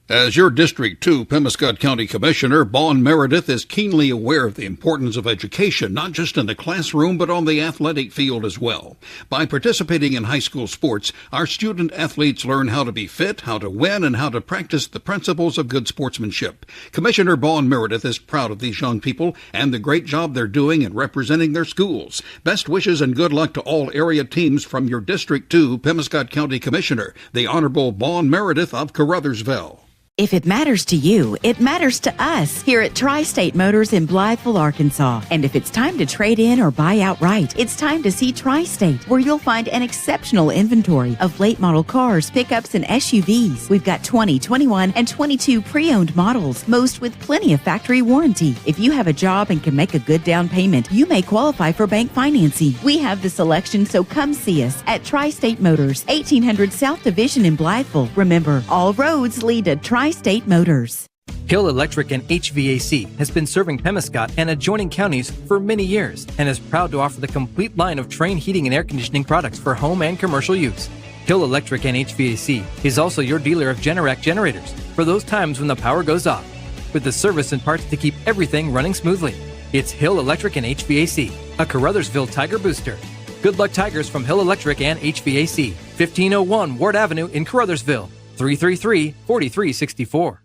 As your District 2 Pemiscot County Commissioner, Bon Meredith is keenly aware of the importance of education, not just in the classroom, but on the athletic field as well. By participating in high school sports, our student athletes learn how to be fit, how to win, and how to practice the principles of good sportsmanship. Commissioner Bon Meredith is proud of these young people and the great job they're doing in representing their schools. Best wishes and good luck to all area teams from your District 2 Pemiscot County Commissioner, the Honorable Bon Meredith of Caruthersville. If it matters to you, it matters to us here at Tri-State Motors in Blytheville, Arkansas. And if it's time to trade in or buy outright, it's time to see Tri-State, where you'll find an exceptional inventory of late model cars, pickups, and SUVs. We've got 20, 21, and 22 pre-owned models, most with plenty of factory warranty. If you have a job and can make a good down payment, you may qualify for bank financing. We have the selection, so come see us at Tri-State Motors, 1800 South Division in Blytheville. Remember, all roads lead to Tri-State Motors. Hill Electric and HVAC has been serving Pemiscot and adjoining counties for many years and is proud to offer the complete line of Trane heating and air conditioning products for home and commercial use. Hill Electric and HVAC is also your dealer of Generac generators for those times when the power goes off, with the service and parts to keep everything running smoothly. It's Hill Electric and HVAC, a Caruthersville Tiger booster. Good luck, Tigers, from Hill Electric and HVAC, 1501 Ward Avenue in Caruthersville. 333-4364.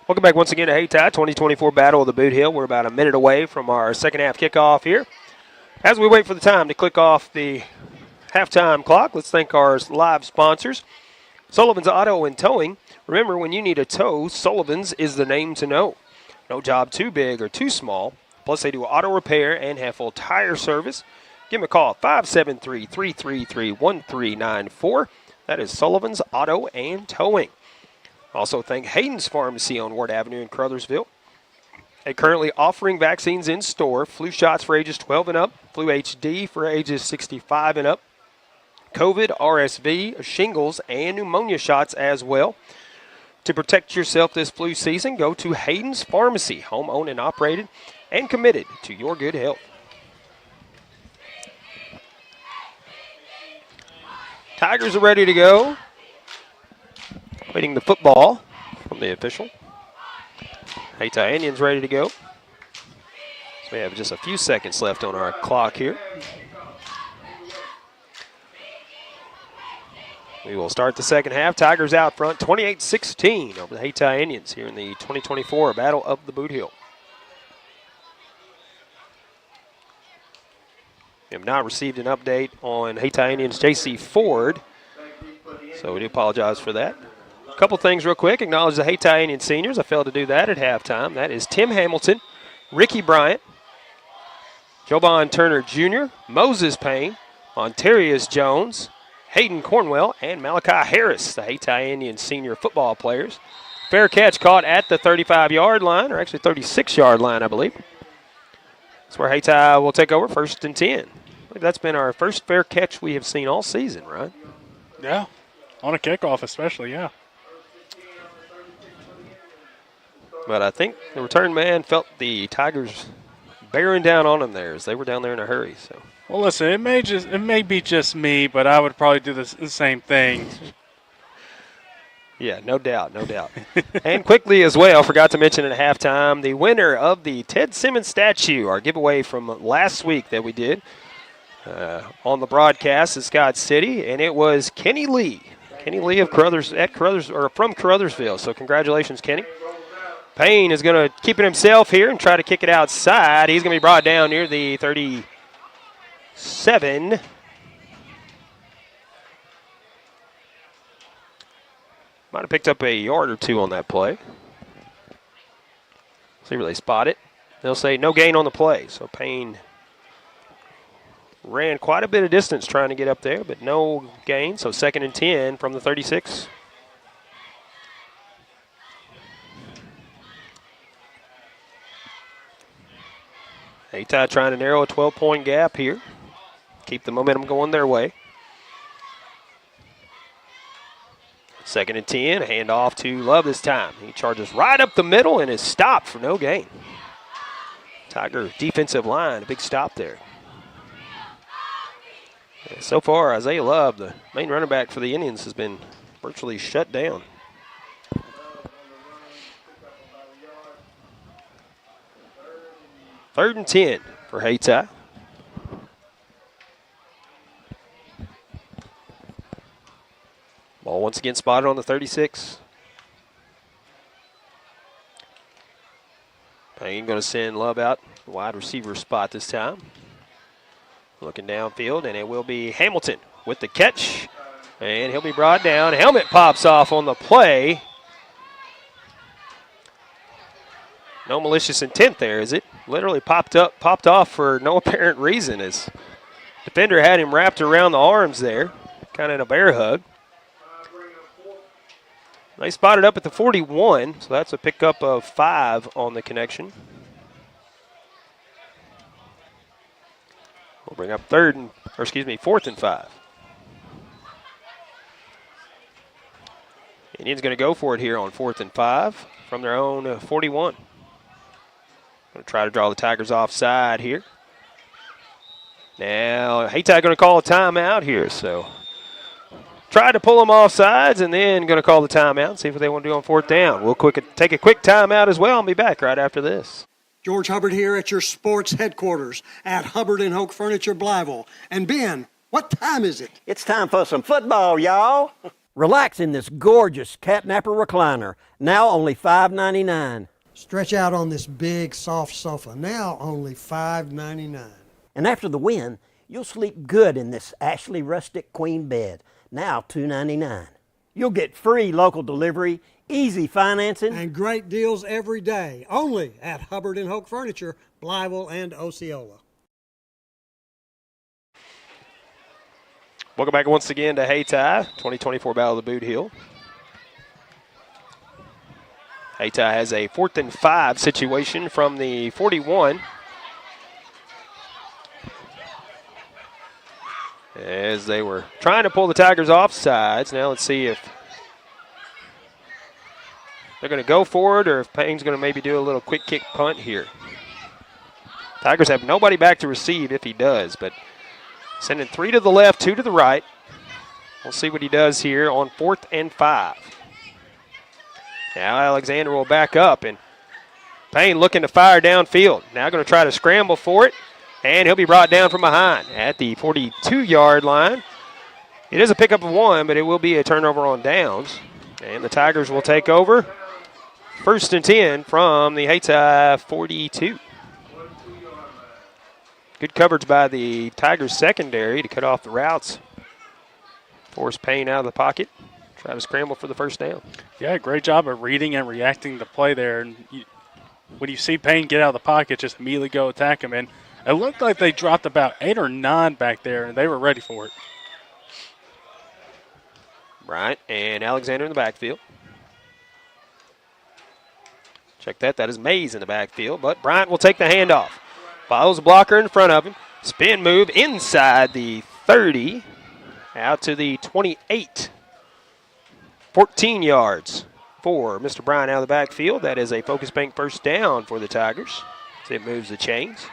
Welcome back once again to Hayti 2024 Battle of the Bootheel. We're about a minute away from our second half kickoff here. As we wait for the time to click off the halftime clock. Let's thank our live sponsors. Sullivan's Auto and Towing. Remember, when you need a tow, Sullivan's is the name to know. No job too big or too small. Plus, they do auto repair and have full tire service. Give them a call, 573-333-1394. That is Sullivan's Auto and Towing. Also thank Hayden's Pharmacy on Ward Avenue in Caruthersville. They're currently offering vaccines in store. Flu shots for ages 12 and up. Flu HD for ages 65 and up. COVID, RSV, shingles, and pneumonia shots as well. To protect yourself this flu season, go to Hayden's Pharmacy, home-owned and operated, and committed to your good health. Tigers are ready to go. Waiting the football from the official. Hayti Indians ready to go. So we have just a few seconds left on our clock here. We will start the second half. Tigers out front, 28-16 over the Hayti Indians here in the 2024 Battle of the Bootheel. We have not received an update on Hayti Indians' J.C. Ford, so we do apologize for that. A couple things real quick. Acknowledge the Hayti Indian seniors. I failed to do that at halftime. That is Tim Hamilton, Ricky Bryant, Joban Turner Jr., Moses Payne, Ontarius Jones, Hayden Cornwell, and Malachi Harris, the Hayti Indian senior football players. Fair catch caught at the 35-yard line, or actually 36-yard line, I believe. That's where Hayti will take over, 1st and 10. I believe that's been our first fair catch we have seen all season, right? Yeah, on a kickoff especially, yeah. But I think the return man felt the Tigers bearing down on them there as they were down there in a hurry. So. Well, listen, it may be just me, but I would probably do the same thing. Yeah, no doubt, no doubt. And quickly as well, forgot to mention at halftime, the winner of the Ted Simmons statue, our giveaway from last week that we did on the broadcast at Scott City, and it was Kenny Lee. Kenny Lee of from Caruthersville. So congratulations, Kenny. Payne is going to keep it himself here and try to kick it outside. He's going to be brought down near the 37. Might have picked up a yard or two on that play. See where they spot it. They'll say no gain on the play. So Payne ran quite a bit of distance trying to get up there, but no gain. So 2nd and 10 from the 36. Hayti trying to narrow a 12-point gap here. Keep the momentum going their way. 2nd and 10, handoff to Love this time. He charges right up the middle and is stopped for no gain. Tiger defensive line, a big stop there. And so far, Isaiah Love, the main running back for the Indians, has been virtually shut down. Third and 10 for Hayti. Ball once again spotted on the 36. Payne going to send Love out, wide receiver spot this time. Looking downfield, and it will be Hamilton with the catch. And he'll be brought down. Helmet pops off on the play. No malicious intent there, is it? Literally popped off for no apparent reason as defender had him wrapped around the arms there, kind of in a bear hug. They spotted up at the 41, so that's a pickup of 5 on the connection. We'll bring up 4th and 5. Indians going to go for it here on 4th and 5 from their own 41. Going to try to draw the Tigers offside here. Now, Hayti going to call a timeout here, so try to pull them off sides and then going to call the timeout and see what they want to do on 4th down. We'll take a quick timeout as well and be back right after this. George Hubbard here at your sports headquarters at Hubbard & Hoke Furniture, Blytheville. And Ben, what time is it? It's time for some football, y'all. Relax in this gorgeous catnapper recliner, now only $5.99. Stretch out on this big, soft sofa, now only $5.99. And after the win, You'll sleep good in this Ashley rustic queen bed, now $2.99. You'll get free local delivery, easy financing, and great deals every day, only at Hubbard and Hoke Furniture, Blytheville and Osceola. Welcome back once again to Hayti, 2024 Battle of the Bootheel. Hayti has a 4th and 5 situation from the 41. As they were trying to pull the Tigers off sides. Now let's see if they're going to go for it or if Payne's going to maybe do a little quick kick punt here. Tigers have nobody back to receive if he does, but sending 3 to the left, 2 to the right. We'll see what he does here on 4th and 5. Now Alexander will back up, and Payne looking to fire downfield. Now going to try to scramble for it, and he'll be brought down from behind at the 42-yard line. It is a pickup of 1, but it will be a turnover on downs. And the Tigers will take over. 1st and 10 from the Hayti 42. Good coverage by the Tigers secondary to cut off the routes. Force Payne out of the pocket. Try to scramble for the first down. Yeah, great job of reading and reacting to the play there. And when you see Payne get out of the pocket, just immediately go attack him. And it looked like they dropped about 8 or 9 back there, and they were ready for it. Bryant and Alexander in the backfield. Check that. That is Mays in the backfield, but Bryant will take the handoff. Follows a blocker in front of him. Spin move inside the 30, out to the 28. 14 yards for Mr. Bryant out of the backfield. That is a focus bank first down for the Tigers. So it moves the chains.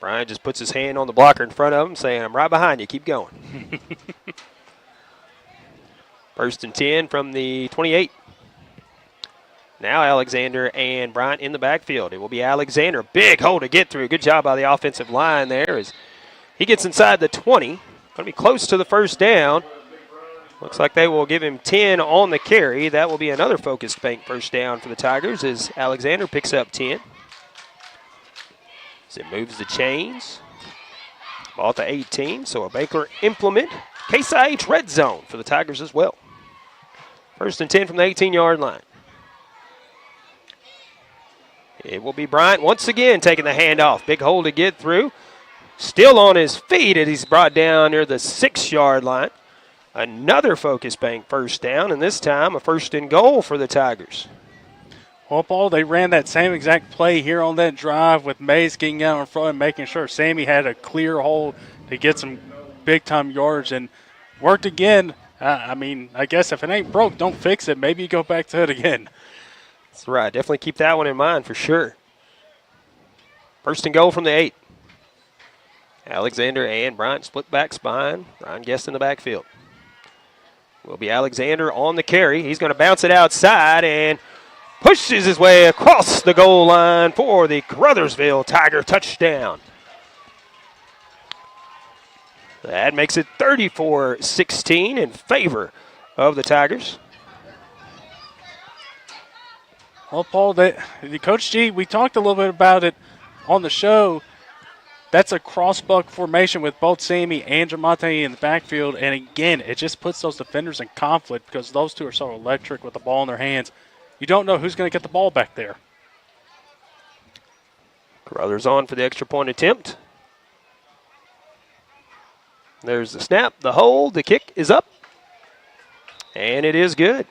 Bryant just puts his hand on the blocker in front of him, saying, I'm right behind you. Keep going. 1st and 10 from the 28. Now Alexander and Bryant in the backfield. It will be Alexander. Big hole to get through. Good job by the offensive line there as he gets inside the 20. Going to be close to the first down. Looks like they will give him 10 on the carry. That will be another focused bank first down for the Tigers as Alexander picks up 10. As it moves the chains. Ball to 18, so a Baker implement. Case IH red zone for the Tigers as well. 1st and 10 from the 18-yard line. It will be Bryant once again taking the handoff. Big hole to get through. Still on his feet as he's brought down near the 6-yard line. Another focus bank first down, and this time a 1st and goal for the Tigers. Well, Paul, they ran that same exact play here on that drive with Mays getting out in front and making sure Sammy had a clear hole to get some big-time yards and worked again. I guess if it ain't broke, don't fix it. Maybe you go back to it again. That's right. Definitely keep that one in mind for sure. 1st and goal from the 8. Alexander and Bryant split back spine. Ryan Guest in the backfield. Will be Alexander on the carry. He's going to bounce it outside and pushes his way across the goal line for the Caruthersville Tiger touchdown. That makes it 34-16 in favor of the Tigers. Well, Paul, the Coach G, we talked a little bit about it on the show. That's a cross-buck formation with both Sammy and Jamonte in the backfield. And, again, it just puts those defenders in conflict because those two are so electric with the ball in their hands. You don't know who's going to get the ball back there. Caruthers on for the extra point attempt. There's the snap, the hold, the kick is up. And it is good.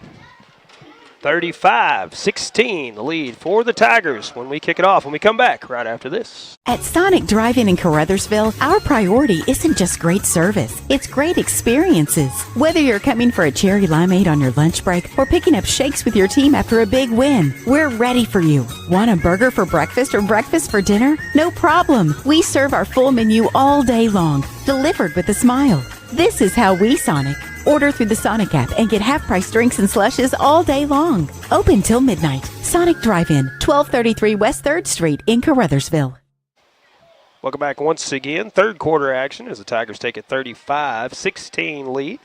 35-16, the lead for the Tigers when we kick it off when we come back right after this. At Sonic Drive-In in Caruthersville, our priority isn't just great service, it's great experiences. Whether you're coming for a cherry limeade on your lunch break or picking up shakes with your team after a big win, we're ready for you. Want a burger for breakfast or breakfast for dinner? No problem. We serve our full menu all day long, delivered with a smile. This is how we Sonic. Order through the Sonic app and get half-price drinks and slushes all day long. Open till midnight. Sonic Drive-In, 1233 West 3rd Street in Caruthersville. Welcome back once again. Third quarter action as the Tigers take a 35-16 lead.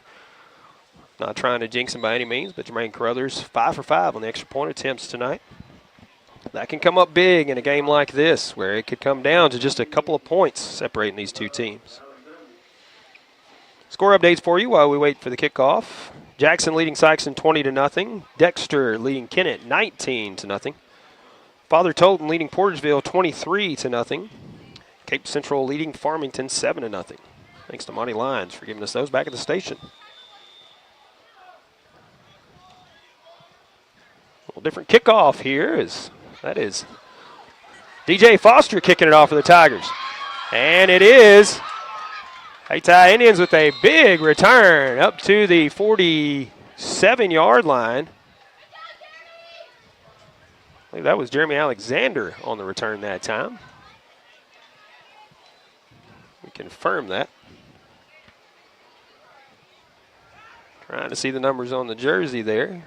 Not trying to jinx them by any means, but Jermaine Caruthers 5 for 5 on the extra point attempts tonight. That can come up big in a game like this, where it could come down to just a couple of points separating these two teams. Score updates for you while we wait for the kickoff. Jackson leading Sykeston 20-0. Dexter leading Kennett 19-0. Father Tolton leading Portersville 23-0. Cape Central leading Farmington 7-0. Thanks to Monty Lyons for giving us those back at the station. A little different kickoff here. That is DJ Foster kicking it off for the Tigers. And it is Hayti Indians with a big return up to the 47-yard line. I believe that was Jeremy Alexander on the return that time. We confirm that. Trying to see the numbers on the jersey there.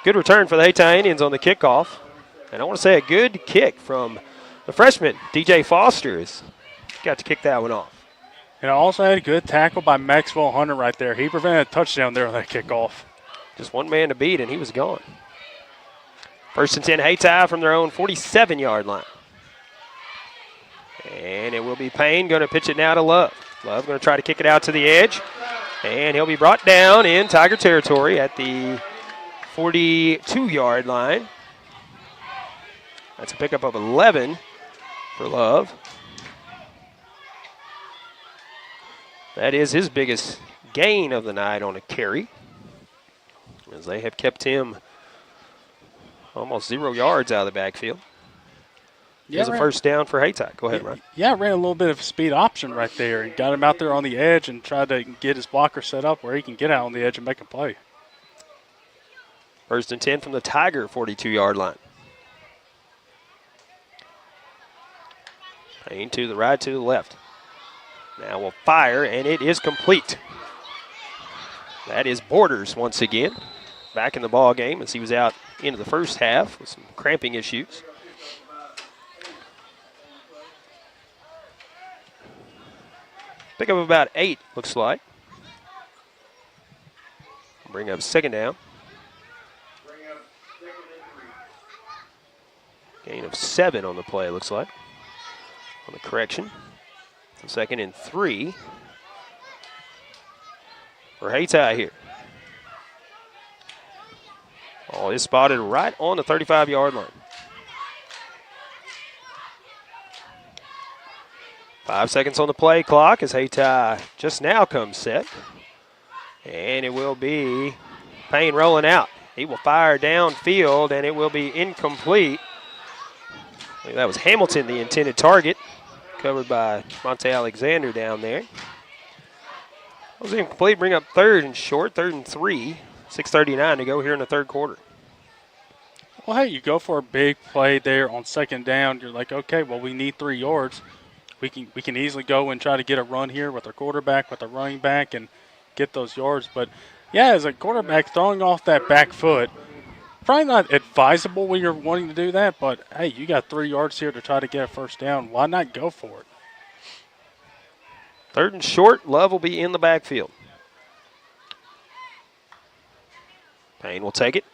Good return for the Hayti Indians on the kickoff. And I want to say a good kick from the freshman, DJ Foster, has got to kick that one off. And I also had a good tackle by Maxwell Hunter right there. He prevented a touchdown there on that kickoff. Just one man to beat, and he was gone. 1st and 10, Hayti from their own 47-yard line. And it will be Payne going to pitch it now to Love. Love going to try to kick it out to the edge. And he'll be brought down in Tiger territory at the 42-yard line. That's a pickup of 11 for Love. That is his biggest gain of the night on a carry, as they have kept him almost 0 yards out of the backfield. Here's a first down for Hayti. Go ahead, Ryan. Yeah, ran a little bit of a speed option right there and got him out there on the edge and tried to get his blocker set up where he can get out on the edge and make a play. 1st and 10 from the Tiger 42-yard line. Payne to the right, to the left. Now we'll fire, and it is complete. That is Borders once again. Back in the ball game as he was out into the first half with some cramping issues. Pick up about 8, looks like. Bring up 2nd down. Gain of 7 on the play, looks like. On the correction. So 2nd and 3 for Hayti here. Oh, it's spotted right on the 35-yard line. 5 seconds on the play clock as Hayti just now comes set. And it will be Payne rolling out. He will fire downfield, and it will be incomplete. I think that was Hamilton, the intended target, covered by Monte Alexander down there. That was incomplete. Bring up 3rd and short, 3rd and 3. 6:39 to go here in the 3rd quarter. Well, hey, you go for a big play there on 2nd down. You're like, okay, well, we need 3 yards. We can easily go and try to get a run here with our quarterback, with our running back, and get those yards. But, yeah, as a quarterback throwing off that back foot, probably not advisable when you're wanting to do that, but, hey, you got 3 yards here to try to get a first down. Why not go for it? 3rd and short. Love will be in the backfield. Payne will take it.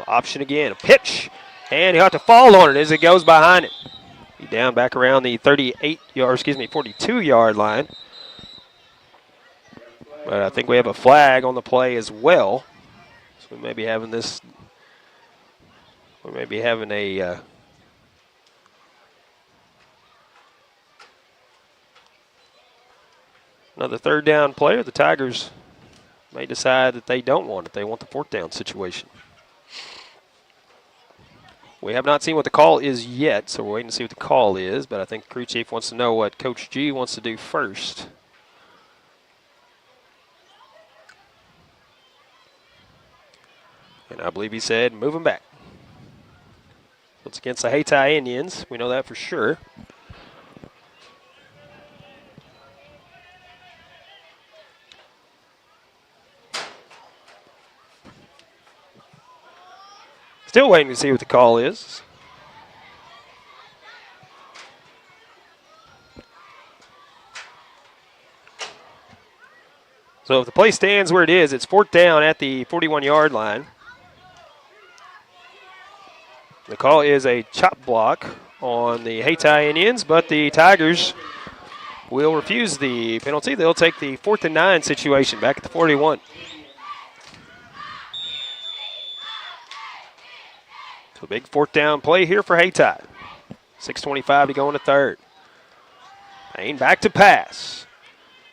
Option again. A pitch. And he'll have to fall on it as it goes behind it. Be down back around the 42-yard line. But I think we have a flag on the play as well. So we may be having this. We may be having a. Another 3rd down play, or the Tigers may decide that they don't want it. They want the 4th down situation. We have not seen what the call is yet, so we're waiting to see what the call is, but I think the crew chief wants to know what Coach G wants to do first. And I believe he said, move him back. It's against the Hayti Indians. We know that for sure. Still waiting to see what the call is. So if the play stands where it is, it's 4th down at the 41-yard line. The call is a chop block on the Hayti Indians, but the Tigers will refuse the penalty. They'll take the 4th and 9 situation back at the 41. So big 4th down play here for Hayti. 6:25 to go in the third. Payne back to pass.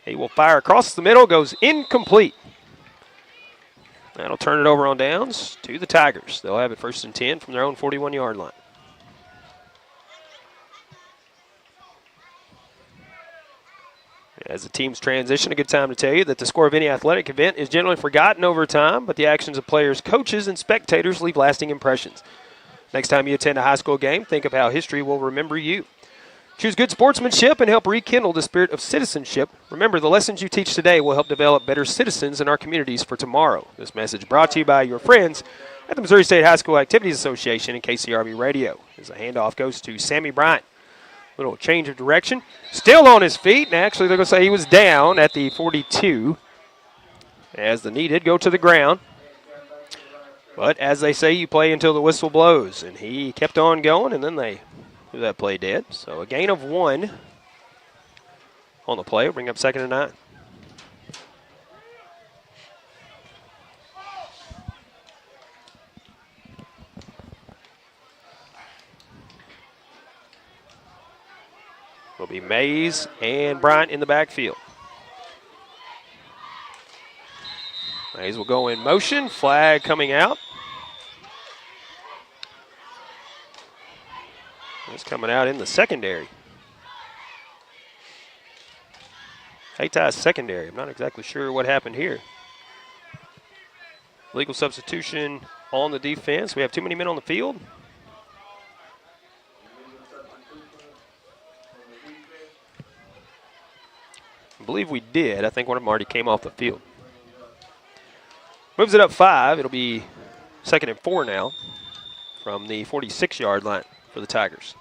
He will fire across the middle, goes incomplete. That'll turn it over on downs to the Tigers. They'll have it 1st and 10 from their own 41-yard line. As the teams transition, a good time to tell you that the score of any athletic event is generally forgotten over time, but the actions of players, coaches, and spectators leave lasting impressions. Next time you attend a high school game, think of how history will remember you. Choose good sportsmanship and help rekindle the spirit of citizenship. Remember, the lessons you teach today will help develop better citizens in our communities for tomorrow. This message brought to you by your friends at the Missouri State High School Activities Association and KCRV Radio. As the handoff goes to Sammy Bryant. Little change of direction. Still on his feet, and actually they're going to say he was down at the 42 as the knee did go to the ground. But as they say, you play until the whistle blows, and he kept on going, and then they threw that play dead. So a gain of 1 on the play will bring up 2nd and 9. Will be Mays and Bryant in the backfield. Mays will go in motion. Flag coming out. It's coming out in the secondary. Hayti's secondary. I'm not exactly sure what happened here. Legal substitution on the defense. We have too many men on the field. I believe we did. I think one of them already came off the field. Moves it up 5. It'll be 2nd and 4 now from the 46-yard line for the Tigers.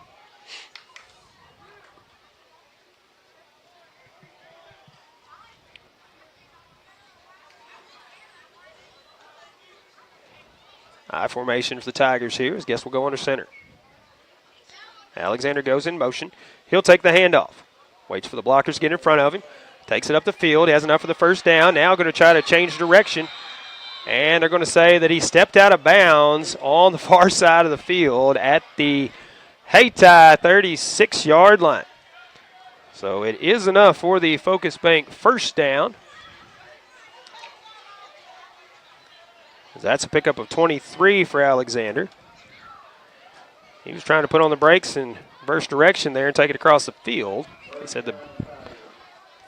I formation for the Tigers here. As guess we'll go under center. Alexander goes in motion. He'll take the handoff. Waits for the blockers to get in front of him. Takes it up the field. He has enough for the 1st down. Now going to try to change direction. And they're going to say that he stepped out of bounds on the far side of the field at the Hayti 36-yard line. So it is enough for the Focus Bank 1st down. That's a pickup of 23 for Alexander. He was trying to put on the brakes and reverse direction there and take it across the field. He said the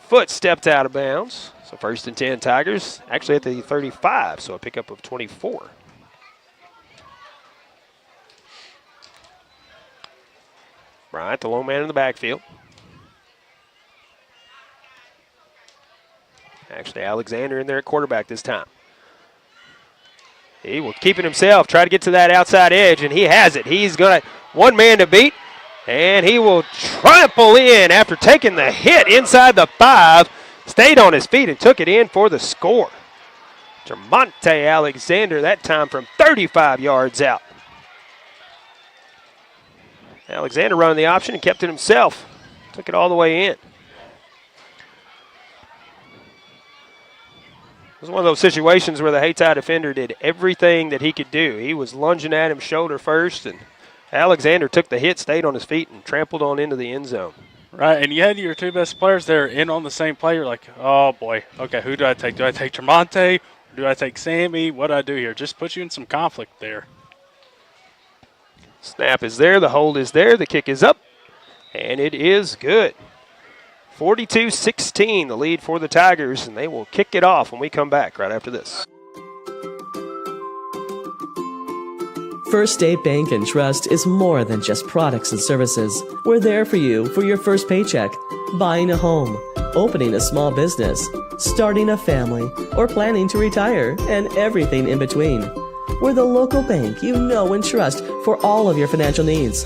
foot stepped out of bounds. So 1st and 10 Tigers, actually at the 35, so a pickup of 24. Bryant, the lone man in the backfield. Actually, Alexander in there at quarterback this time. He will keep it himself, try to get to that outside edge, and he has it. He's got one man to beat, and he will trample in after taking the hit inside the 5. Stayed on his feet and took it in for the score. Jermonte Alexander, that time from 35 yards out. Alexander running the option and kept it himself. Took it all the way in. It was one of those situations where the Hayti defender did everything that he could do. He was lunging at him shoulder first, and Alexander took the hit, stayed on his feet, and trampled on into the end zone. Right, and you had your 2 best players there in on the same play. You're like, oh, boy, okay, who do I take? Do I take Tremonte? Or do I take Sammy? What do I do here? Just put you in some conflict there. Snap is there. The hold is there. The kick is up, and it is good. 42-16, the lead for the Tigers, and they will kick it off when we come back right after this. First State Bank and Trust is more than just products and services. We're there for you for your first paycheck, buying a home, opening a small business, starting a family, or planning to retire, and everything in between. We're the local bank you know and trust for all of your financial needs.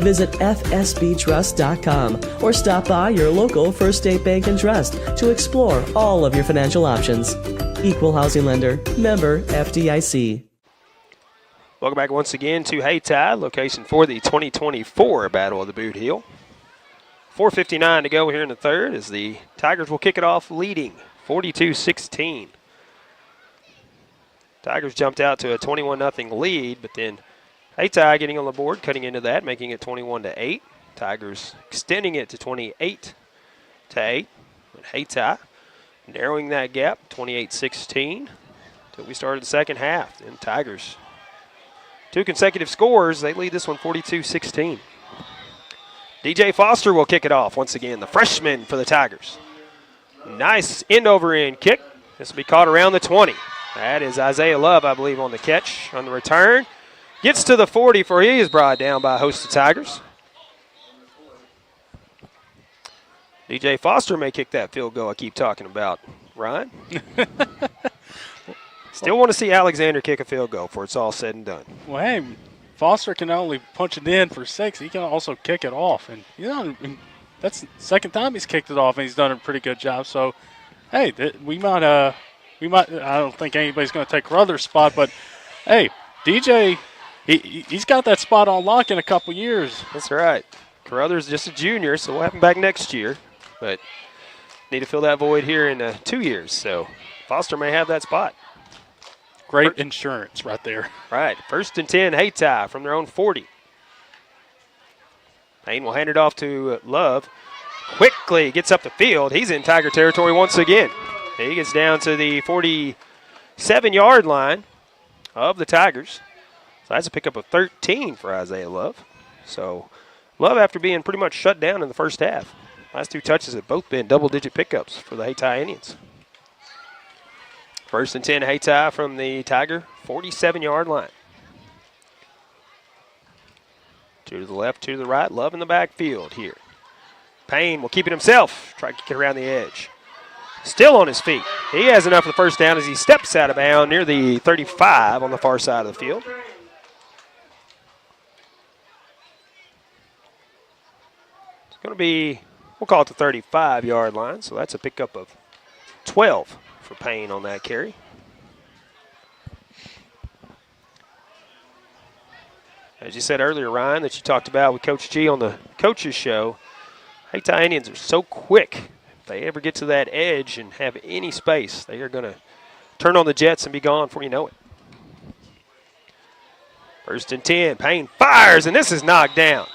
Visit fsbtrust.com or stop by your local First State Bank and Trust to explore all of your financial options. Equal housing lender, member FDIC. Welcome back once again to Hayti, location for the 2024 Battle of the Bootheel. 4:59 to go here in the third as the Tigers will kick it off leading 42-16. Tigers jumped out to a 21-0 lead, but then Hayti getting on the board, cutting into that, making it 21-8. Tigers extending it to 28-8. But Hayti narrowing that gap, 28-16, until we started the second half. And Tigers, 2 consecutive scores. They lead this one 42-16. DJ Foster will kick it off once again, the freshman for the Tigers. Nice end-over-end kick. This will be caught around the 20. That is Isaiah Love, I believe, on the catch. On the return, gets to the 40 for he is brought down by a host of Tigers. DJ Foster may kick that field goal I keep talking about. Ryan? Still want to see Alexander kick a field goal before it's all said and done. Well, hey, Foster can not only punch it in for 6, he can also kick it off. And, that's the second time he's kicked it off, and he's done a pretty good job. So, hey, we might, I don't think anybody's going to take Carruthers' spot, but, hey, DJ, he's got that spot on lock in a couple years. That's right. Carruthers just a junior, so we'll have him back next year. But need to fill that void here in 2 years. So Foster may have that spot. Great insurance right there. Right. 1st and 10, Hayti from their own 40. Payne will hand it off to Love. Quickly gets up the field. He's in Tiger territory once again. He gets down to the 47-yard line of the Tigers. So that's a pickup of 13 for Isaiah Love. So Love, after being pretty much shut down in the first half, last 2 touches have both been double-digit pickups for the Hayti Indians. 1st and 10, Hayti from the Tiger 47-yard line. 2 to the left, 2 to the right. Love in the backfield here. Payne will keep it himself. Try to kick it around the edge. Still on his feet. He has enough for the first down as he steps out of bounds near the 35 on the far side of the field. It's going to be, we'll call it the 35-yard line, so that's a pickup of 12 for Payne on that carry. As you said earlier, Ryan, that you talked about with Coach G on the coaches show, Hayti Indians are so quick. If they ever get to that edge and have any space, they are going to turn on the jets and be gone before you know it. 1st and 10, Payne fires, and this is knocked down.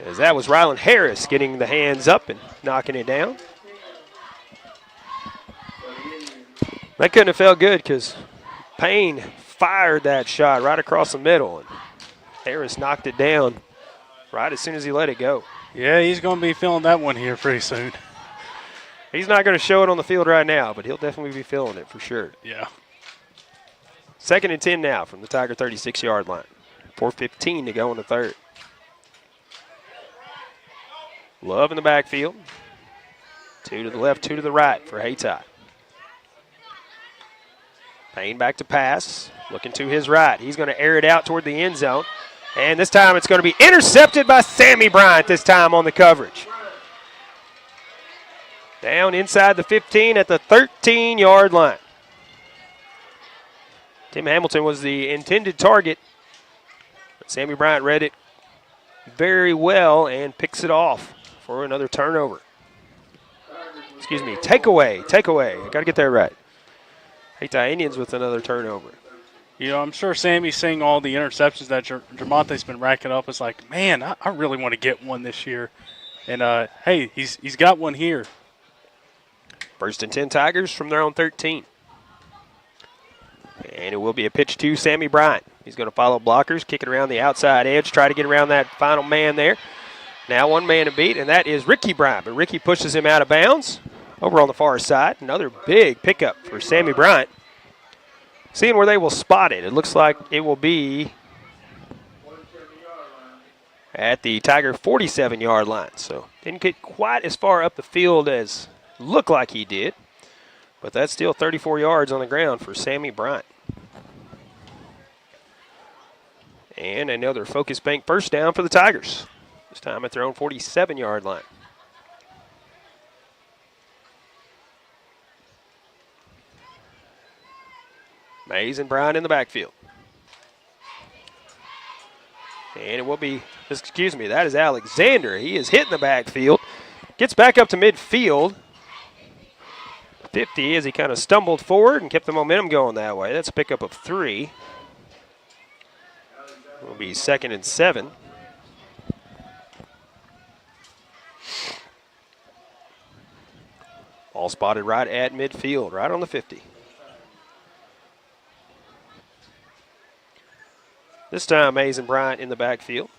As that was Rylan Harris getting the hands up and knocking it down. That couldn't have felt good because Payne fired that shot right across the middle, and Harris knocked it down right as soon as he let it go. Yeah, he's going to be feeling that one here pretty soon. He's not going to show it on the field right now, but he'll definitely be feeling it for sure. Yeah. 2nd and 10 now from the Tiger 36-yard line. 4:15 to go in the third. Love in the backfield. 2 to the left, 2 to the right for Hayti. Payne back to pass, looking to his right. He's going to air it out toward the end zone. And this time it's going to be intercepted by Sammy Bryant this time on the coverage. Down inside the 15 at the 13-yard line. Tim Hamilton was the intended target. But Sammy Bryant read it very well and picks it off for another turnover. Excuse me, takeaway. I got to get that right. Hayti Indians with another turnover. I'm sure Sammy's seeing all the interceptions that Jermonte's been racking up. It's like, man, I really want to get one this year. And, hey, he's got one here. 1st and 10 Tigers from their own 13. And it will be a pitch to Sammy Bryant. He's going to follow blockers, kick it around the outside edge, try to get around that final man there. Now 1 man to beat, and that is Ricky Bryant. But Ricky pushes him out of bounds over on the far side. Another big pickup for Sammy Bryant. Seeing where they will spot it. It looks like it will be at the Tiger 47-yard line. So didn't get quite as far up the field as looked like he did. But that's still 34 yards on the ground for Sammy Bryant. And another Focus Bank first down for the Tigers. This time at their own 47-yard line. Mays and Brown in the backfield. And it will be, that is Alexander. He is hitting the backfield. Gets back up to midfield. 50 as he kind of stumbled forward and kept the momentum going that way. That's a pickup of 3. It will be 2nd and 7. Ball spotted right at midfield, right on the 50. This time, Mays and Bryant in the backfield.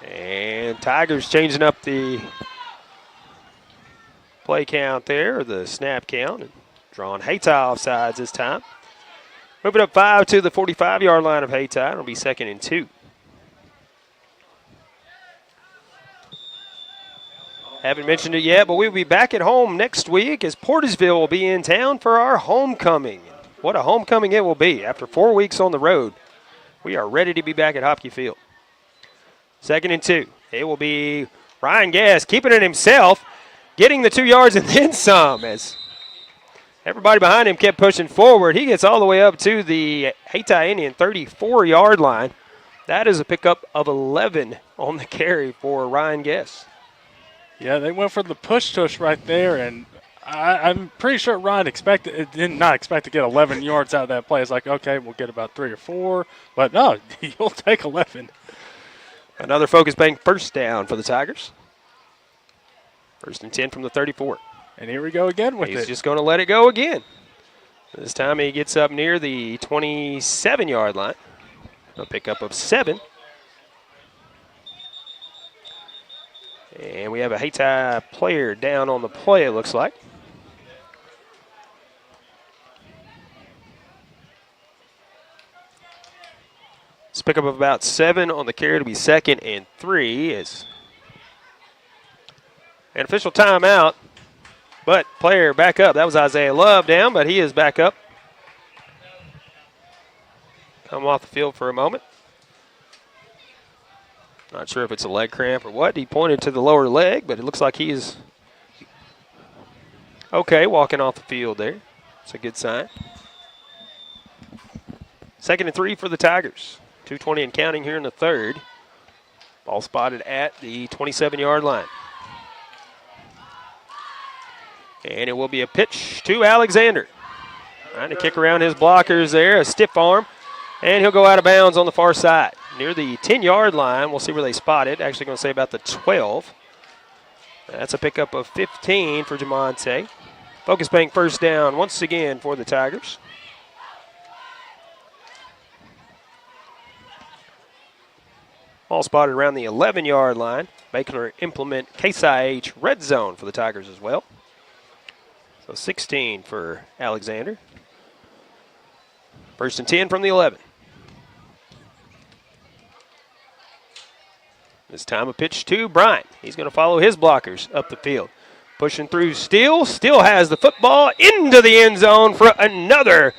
And Tigers changing up the play count there, or the snap count, and drawing Hayti offsides this time. Moving up 5 to the 45-yard line of Hayti. It'll be 2nd and 2. Haven't mentioned it yet, but we'll be back at home next week as Portersville will be in town for our homecoming. What a homecoming it will be. After 4 weeks on the road, we are ready to be back at Hopkey Field. 2nd and 2. It will be Ryan Gass keeping it himself, getting the 2 yards and then some as everybody behind him kept pushing forward. He gets all the way up to the Hayti Indian 34-yard line. That is a pickup of 11 on the carry for Ryan Gass. Yeah, they went for the push-tush right there, and I'm pretty sure Ryan did not expect to get 11 yards out of that play. It's like, okay, we'll get about 3 or 4, but no, you'll take 11. Another Focus Bank first down for the Tigers. 1st and 10 from the 34. And here we go again with it. He's just going to let it go again. This time he gets up near the 27-yard line. A pickup of 7. And we have a Hayti player down on the play, it looks like. Let's pick up about 7 on the carry to be 2nd and 3. Is an official timeout, but player back up. That was Isaiah Love down, but he is back up. Come off the field for a moment. Not sure if it's a leg cramp or what. He pointed to the lower leg, but it looks like he is okay walking off the field there. It's a good sign. 2nd and 3 for the Tigers. 2:20 and counting here in the 3rd. Ball spotted at the 27-yard line. And it will be a pitch to Alexander. Trying to kick around his blockers there, a stiff arm. And he'll go out of bounds on the far side. Near the 10-yard line, we'll see where they spot it. Actually going to say about the 12. That's a pickup of 15 for Jamonte. Focus Bank first down once again for the Tigers. All spotted around the 11-yard line. Baker implement Case IH red zone for the Tigers as well. So 16 for Alexander. 1st and 10 from the 11. This time a pitch to Bryant. He's going to follow his blockers up the field. Pushing through Steele. Steele has the football into the end zone for another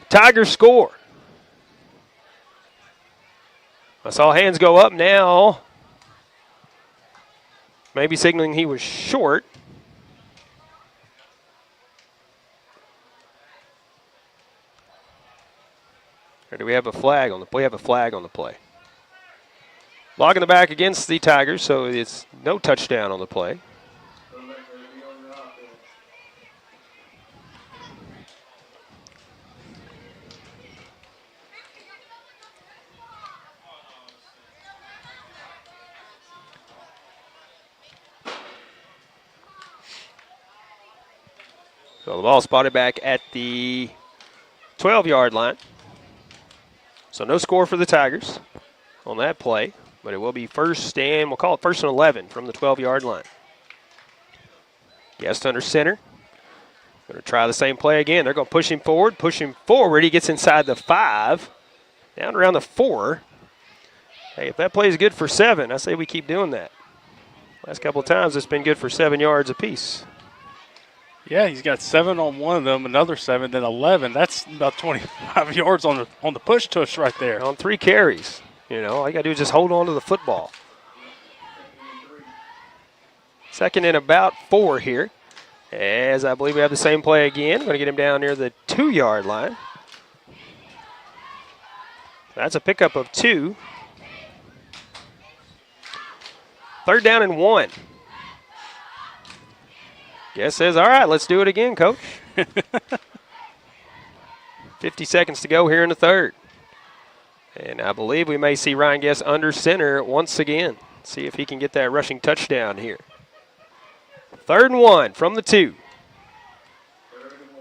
Tiger score. I saw hands go up now. Maybe signaling he was short. Or do we have a flag on the play? We have a flag on the play. Logging the back against the Tigers, so it's no touchdown on the play. So the ball spotted back at the 12-yard line. So no score for the Tigers on that play, but it will be 1st and, we'll call it 1st and 11 from the 12-yard line. Guest under center. Going to try the same play again. They're going to push him forward. He gets inside the 5, down around the 4. Hey, if that play is good for 7, I say we keep doing that. Last couple of times it's been good for 7 yards apiece. Yeah, he's got 7 on one of them, another 7, then 11. That's about 25 yards on the push tush right there. On 3 carries. You know, all you got to do is just hold on to the football. Second and about 4 here. As I believe we have the same play again. Going to get him down near the 2-yard line. That's a pickup of 2. Third down and 1. Guess says, all right, let's do it again, Coach. 50 seconds to go here in the third. And I believe we may see Ryan Guess under center once again. See if he can get that rushing touchdown here. 3rd and 1 from the 2.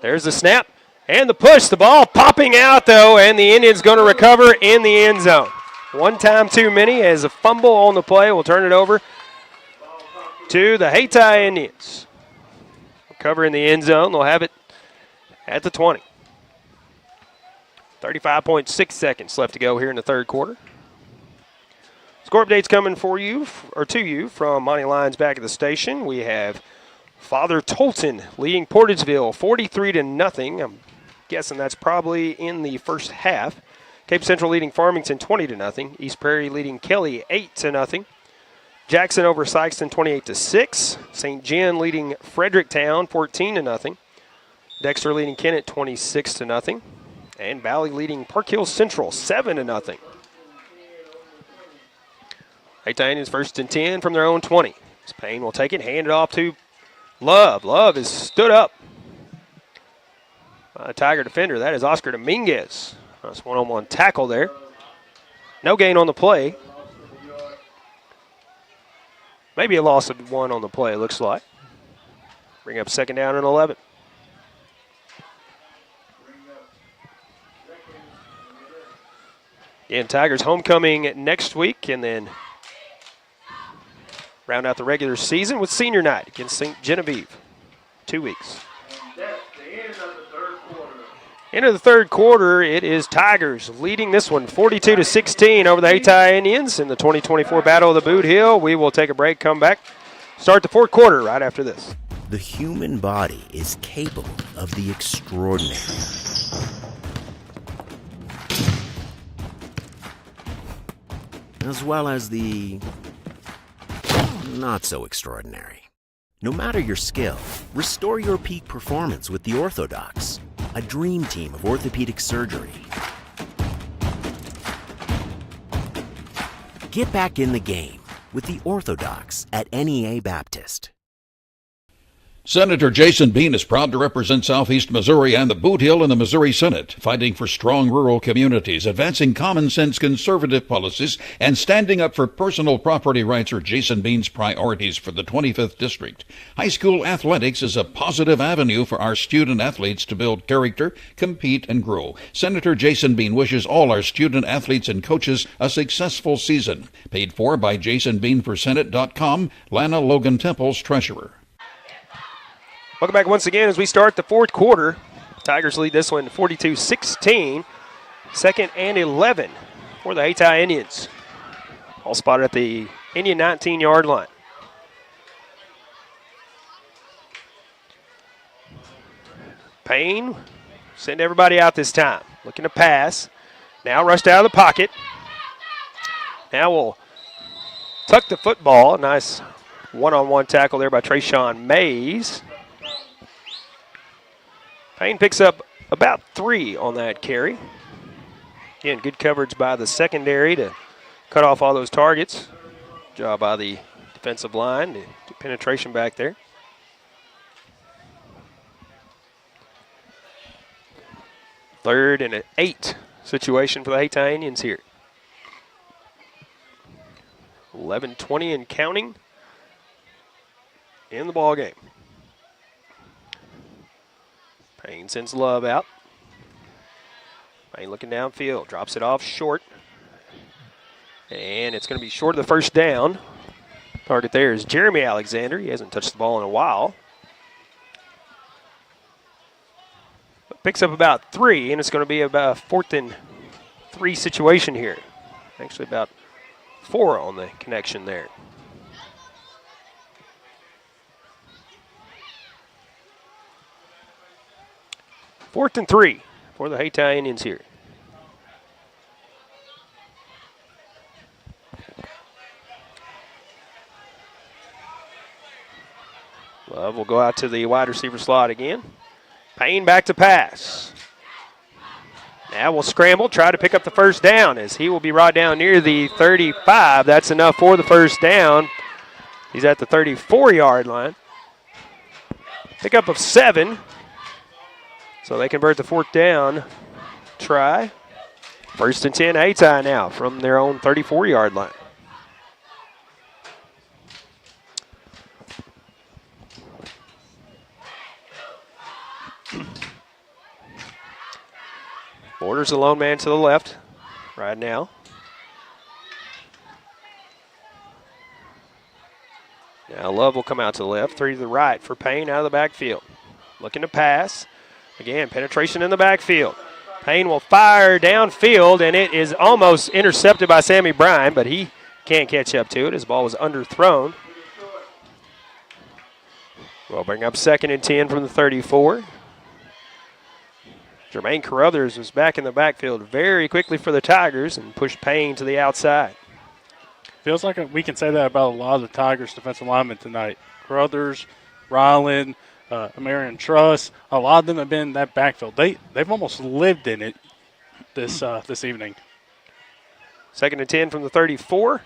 There's the snap and the push. The ball popping out, though, and the Indians going to recover in the end zone. One time too many as a fumble on the play. We'll turn it over to the Hayti Indians. Recover in the end zone. They'll have it at the 20. 35.6 seconds left to go here in the third quarter. Score updates coming for you, or to you, from Monty Lyons back at the station. We have Father Tolton leading Portageville 43-0. I'm guessing that's probably in the first half. Cape Central leading Farmington 20-0. East Prairie leading Kelly 8-0. Jackson over Sykeston 28-6. St. John leading Fredericktown 14-0. Dexter leading Kennett 26-0. And Valley leading Park Hill Central 7-0. Hayti Indians 1st and 10 from their own 20. Payne will take it, hand it off to Love. Love is stood up. Tiger defender, that is Oscar Dominguez. Nice one-on-one tackle there. No gain on the play. Maybe a loss of 1 on the play, it looks like. Bring up 2nd down and 11. And Tigers homecoming next week, and then round out the regular season with senior night against St. Genevieve. 2 weeks. End of the third quarter, it is Tigers leading this one 42-16 over the Hayti Indians in the 2024 Battle of the Boot Hill. We will take a break, come back, start the fourth quarter right after this. The human body is capable of the extraordinary. As well as the not so extraordinary. No matter your skill, restore your peak performance with the Orthodox, a dream team of orthopedic surgery. Get back in the game with the Orthodox at NEA Baptist. Senator Jason Bean is proud to represent Southeast Missouri and the Bootheel in the Missouri Senate, fighting for strong rural communities, advancing common-sense conservative policies, and standing up for personal property rights are Jason Bean's priorities for the 25th District. High school athletics is a positive avenue for our student athletes to build character, compete, and grow. Senator Jason Bean wishes all our student athletes and coaches a successful season. Paid for by JasonBeanForSenate.com, Lana Logan Temple's treasurer. Welcome back once again as we start the fourth quarter. Tigers lead this one 42-16. 2nd and 11 for the Hayti Indians. All spotted at the Indian 19-yard line. Payne send everybody out this time. Looking to pass. Now rushed out of the pocket. Now we'll tuck the football. Nice one-on-one tackle there by Trayshawn Mays. Payne picks up about 3 on that carry. Again, good coverage by the secondary to cut off all those targets. Job by the defensive line to do penetration back there. Third and an 8 situation for the Hayti Indians here. 11:20 and counting in the ball game. Payne sends Love out. Payne looking downfield, drops it off short. And it's going to be short of the first down. Target there is Jeremy Alexander. He hasn't touched the ball in a while. But picks up about 3, and it's going to be about a 4th and 3 situation here. Actually about 4 on the connection there. 4th and 3 for the Hayti Indians here. Love will go out to the wide receiver slot again. Payne back to pass. Now we'll scramble, try to pick up the first down as he will be right down near the 35. That's enough for the first down. He's at the 34-yard line. Pickup of 7. So they convert the 4th down try. 1st and 10 Hayti now from their own 34-yard line. Borders a lone man to the left right now. Now Love will come out to the left, 3 to the right for Payne out of the backfield. Looking to pass. Again, penetration in the backfield. Payne will fire downfield, and it is almost intercepted by Sammy Bryan, but he can't catch up to it. His ball was underthrown. We'll bring up 2nd and 10 from the 34. Jermaine Caruthers was back in the backfield very quickly for the Tigers and pushed Payne to the outside. Feels like we can say that about a lot of the Tigers defensive linemen tonight. Caruthers, Ryland, Marion Truss, a lot of them have been in that backfield. They've almost lived in it this evening. 2nd and 10 from the 34.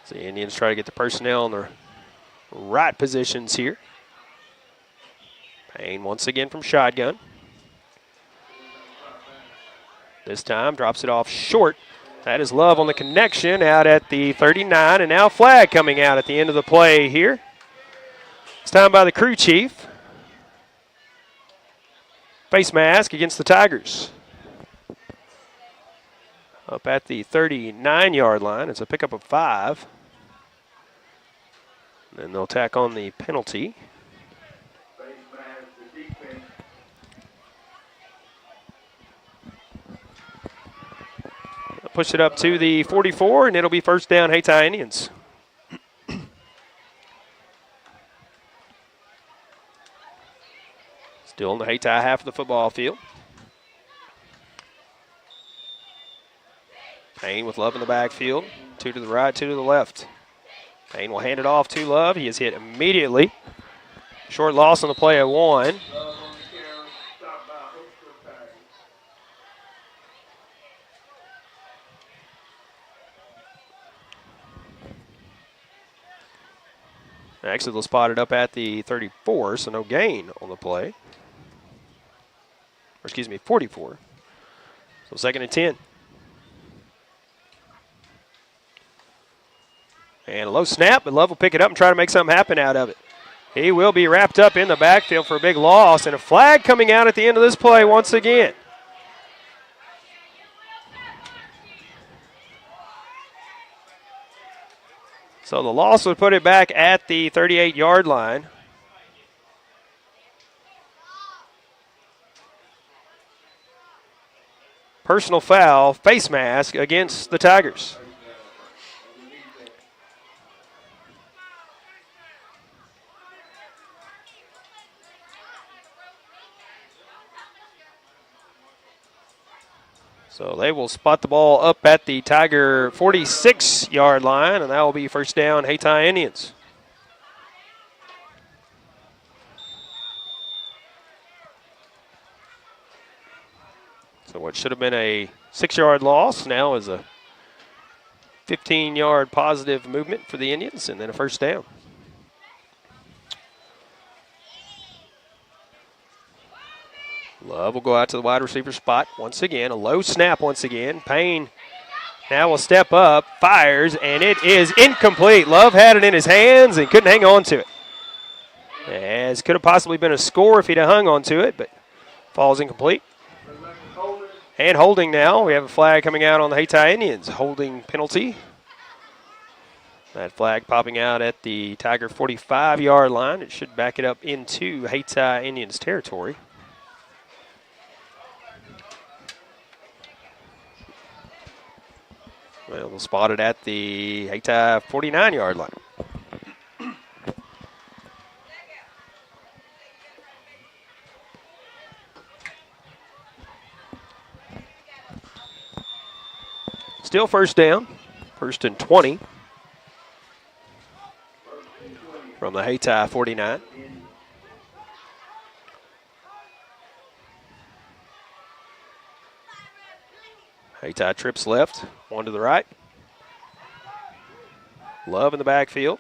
So the Indians try to get the personnel in the right positions here. Payne once again from shotgun. This time drops it off short. That is Love on the connection out at the 39, and now flag coming out at the end of the play here. It's time by the crew chief. Face mask against the Tigers. Up at the 39-yard line. It's a pickup of 5. Then they'll tack on the penalty. Push it up to the 44, and it'll be first down Hayti Indians. Still in the Hayti half of the football field. Payne with Love in the backfield. 2 to the right, 2 to the left. Payne will hand it off to Love. He is hit immediately. Short loss on the play of 1. Actually, they'll spot it up at the 34, so no gain on the play. Or excuse me, 44. So 2nd and 10. And a low snap, but Love will pick it up and try to make something happen out of it. He will be wrapped up in the backfield for a big loss, and a flag coming out at the end of this play once again. So the loss would put it back at the 38-yard line. Personal foul, face mask against the Tigers. So they will spot the ball up at the Tiger 46-yard line, and that will be first down Hayti Indians. So what should have been a 6-yard loss now is a 15-yard positive movement for the Indians, and then a first down. Love will go out to the wide receiver spot once again. A low snap once again. Payne now will step up, fires, and it is incomplete. Love had it in his hands and couldn't hang on to it. As could have possibly been a score if he'd have hung on to it, but falls incomplete. And holding now. We have a flag coming out on the Hayti Indians. Holding penalty. That flag popping out at the Tiger 45-yard line. It should back it up into Hayti Indians territory. Well, we'll spot it at the Hayti 49-yard line. Still first down. First and 20 from the Hayti 49. Hayti trips left, one to the right. Love in the backfield.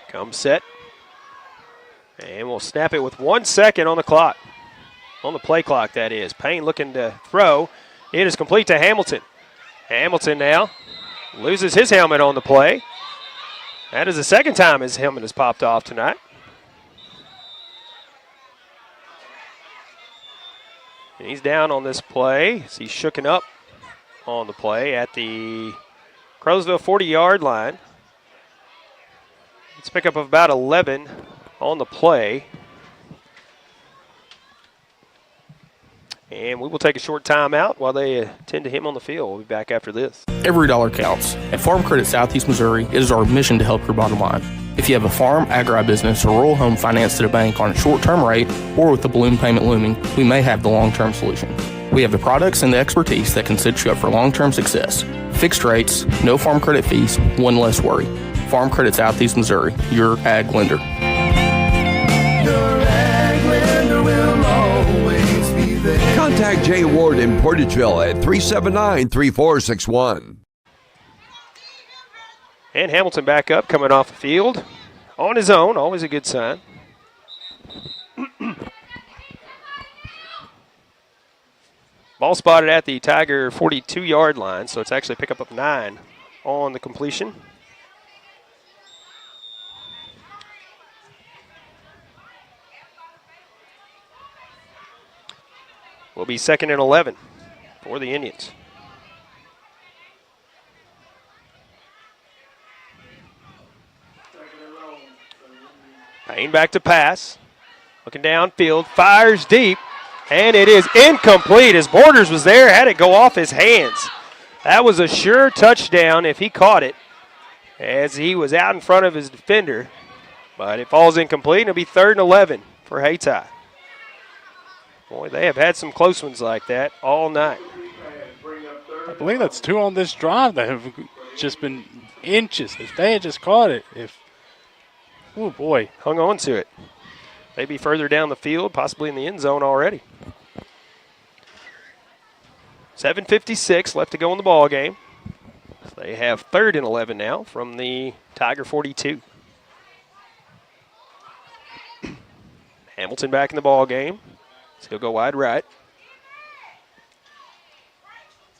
Comes set. And we'll snap it with 1 second on the clock. On the play clock, that is. Payne looking to throw. It is complete to Hamilton. Hamilton now loses his helmet on the play. That is the second time his helmet has popped off tonight. And he's down on this play. So he's shooken up on the play at the Caruthersville 40-yard line. It's a pickup of about 11 on the play. And we will take a short timeout while they attend to him on the field. We'll be back after this. Every dollar counts. At Farm Credit Southeast Missouri, it is our mission to help your bottom line. If you have a farm, agribusiness, or rural home financed at a bank on a short-term rate or with the balloon payment looming, we may have the long-term solution. We have the products and the expertise that can set you up for long-term success. Fixed rates, no farm credit fees, one less worry. Farm Credit Southeast Missouri, your ag lender. Contact Jay Ward in Portageville at 379-3461. And Hamilton back up, coming off the field on his own, always a good sign. Ball spotted at the Tiger 42-yard line, so it's actually a pickup of 9 on the completion. Will be 2nd and 11 for the Indians. Payne back to pass. Looking downfield, fires deep, and it is incomplete. As Borders was there, had it go off his hands. That was a sure touchdown if he caught it, as he was out in front of his defender. But it falls incomplete, and it'll be 3rd and 11 for Hayti. Boy, they have had some close ones like that all night. I believe that's 2 on this drive that have just been inches. If they had just caught it, oh boy, hung on to it. Maybe further down the field, possibly in the end zone already. 7:56 left to go in the ball game. So they have 3rd and 11 now from the Tiger 42. Hamilton back in the ball game. So he'll go wide right.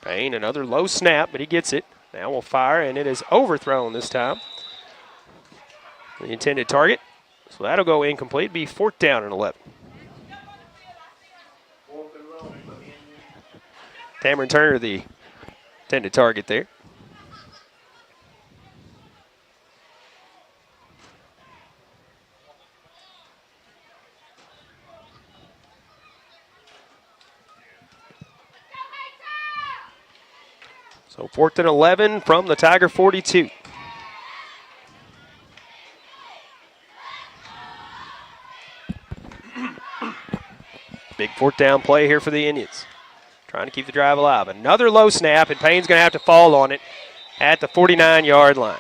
Payne, another low snap, but he gets it. Now we'll fire, and it is overthrown this time. The intended target. So that'll go incomplete, be 4th down and 11. Cameron Turner, the intended target there. So 4th and 11 from the Tiger 42. Big 4th down play here for the Indians. Trying to keep the drive alive. Another low snap, and Payne's going to have to fall on it at the 49-yard line.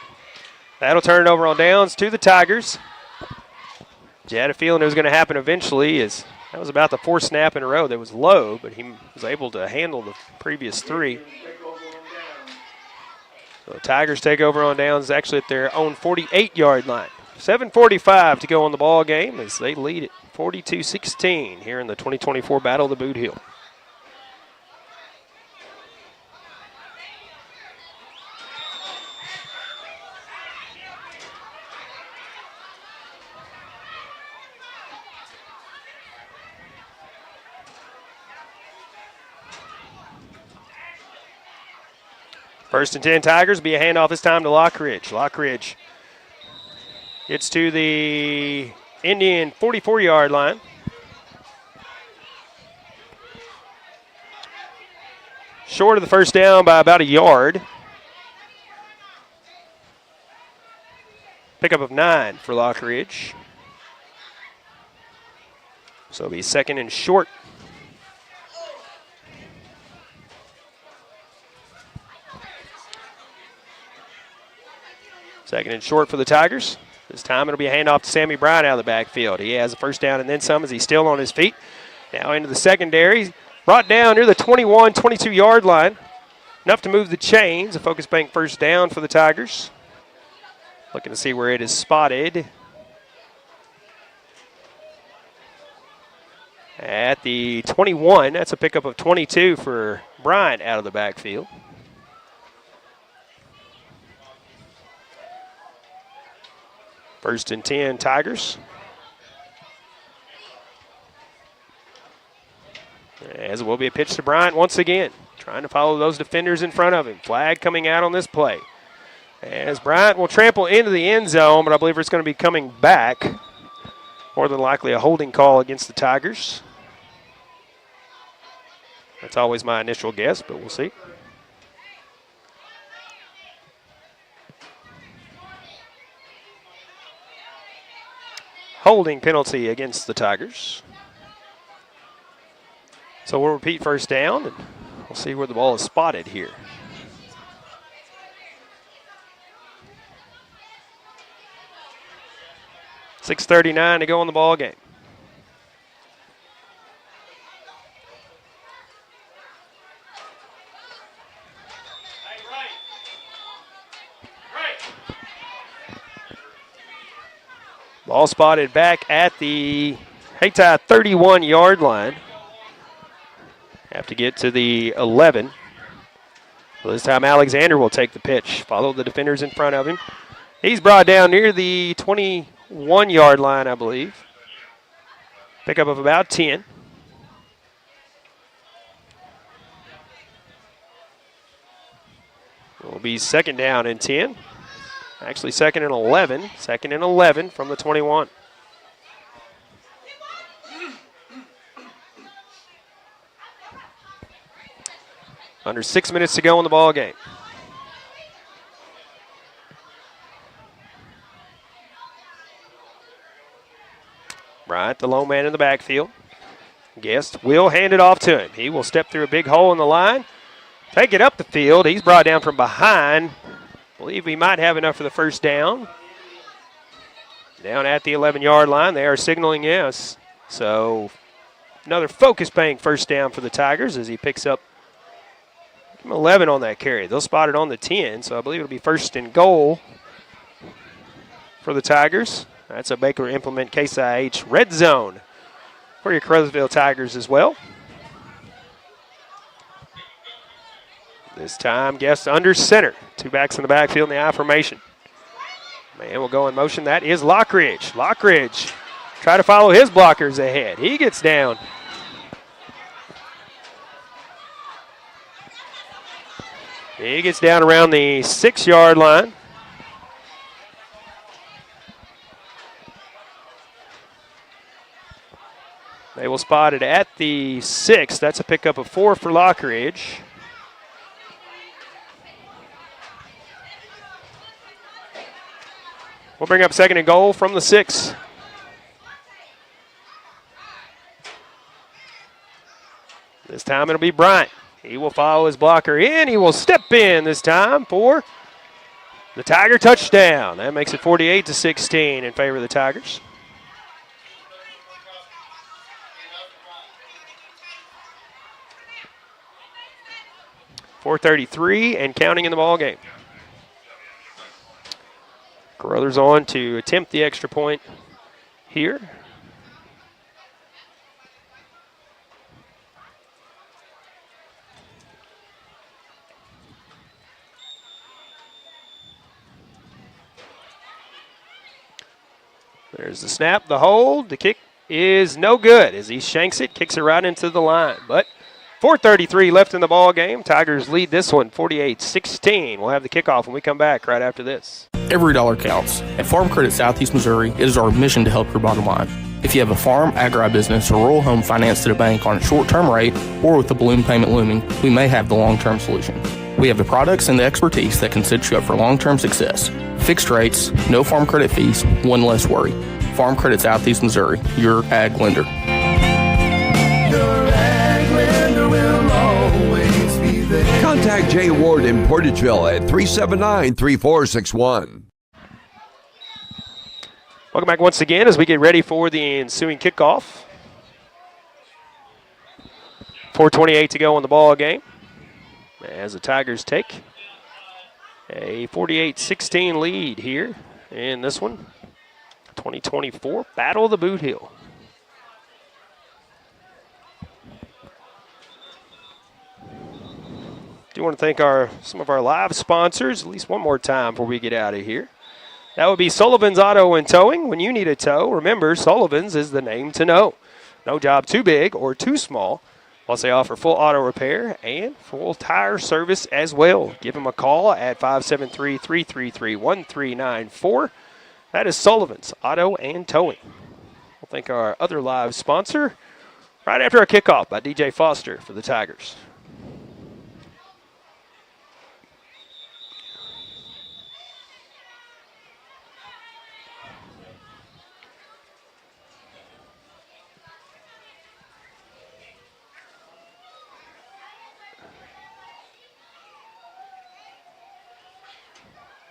That'll turn it over on downs to the Tigers. You had a feeling it was going to happen eventually, as that was about the 4th snap in a row that was low, but he was able to handle the previous 3. So the Tigers take over on downs actually at their own 48-yard line. 7:45 to go on the ball game as they lead it 42-16 here in the 2024 Battle of the Bootheel. First and 10 Tigers, be a handoff this time to Lockridge. Lockridge gets to the Indian 44-yard line. Short of the first down by about a yard. Pickup of 9 for Lockridge. So it'll be 2nd and short. Second and short for the Tigers. This time it'll be a handoff to Sammy Bryant out of the backfield. He has a first down and then some as he's still on his feet. Now into the secondary. Brought down near the 21, 22-yard line. Enough to move the chains. A Focus Bank first down for the Tigers. Looking to see where it is spotted. At the 21. That's a pickup of 22 for Bryant out of the backfield. First and 10, Tigers. As it will be a pitch to Bryant once again. Trying to follow those defenders in front of him. Flag coming out on this play. As Bryant will trample into the end zone, but I believe it's going to be coming back. More than likely a holding call against the Tigers. That's always my initial guess, but we'll see. Holding penalty against the Tigers. So we'll repeat first down, and we'll see where the ball is spotted here. .6:39 to go in the ball game. Ball spotted back at the Hayti 31-yard line. Have to get to the 11. Well, this time Alexander will take the pitch. Follow the defenders in front of him. He's brought down near the 21-yard line, I believe. Pickup of about 10. It will be second down and 10. Actually, second and 11. Second and 11 from the 21. Under 6 minutes to go in the ball game. Bryant, the lone man in the backfield. Guest will hand it off to him. He will step through a big hole in the line. Take it up the field. He's brought down from behind. Believe we might have enough for the first down. Down at the 11-yard line. They are signaling yes. So another Focus Bank first down for the Tigers as he picks up 11 on that carry. They'll spot it on the 10, so I believe it'll be first and goal for the Tigers. That's a Baker Implement Case IH red zone for your Caruthersville Tigers as well. This time, Guest under center. Two backs in the backfield in the I formation. Man will go in motion. That is Lockridge. Lockridge try to follow his blockers ahead. He gets down. He gets down around the 6-yard line. They will spot it at the 6. That's a pickup of 4 for Lockridge. We'll bring up second and goal from the 6. This time it'll be Bryant. He will follow his blocker in. He will step in this time for the Tiger touchdown. That makes it 48-16 in favor of the Tigers. .433 and counting in the ball game. Caruthers on to attempt the extra point here. There's the snap, the hold. The kick is no good as he shanks it, kicks it right into the line. But .433 left in the ball game. Tigers lead this one 48-16. We'll have the kickoff when we come back right after this. Every dollar counts. At Farm Credit Southeast Missouri, it is our mission to help your bottom line. If you have a farm, agribusiness, or rural home financed at a bank on a short-term rate or with the balloon payment looming, we may have the long-term solution. We have the products and the expertise that can set you up for long-term success. Fixed rates, no farm credit fees, one less worry. Farm Credit Southeast Missouri, your ag lender. Your ag lender will always be there. Contact Jay Ward in Portageville at 379-3461. Welcome back once again as we get ready for the ensuing kickoff. 4:28 to go in the ball game as the Tigers take a 48-16 lead here in this one. 2024 Battle of the Bootheel. Do want to thank some of our live sponsors at least one more time before we get out of here. That would be Sullivan's Auto and Towing. When you need a tow, remember Sullivan's is the name to know. No job too big or too small. Plus, they offer full auto repair and full tire service as well. Give them a call at 573-333-1394. That is Sullivan's Auto and Towing. We'll thank our other live sponsor right after our kickoff by DJ Foster for the Tigers.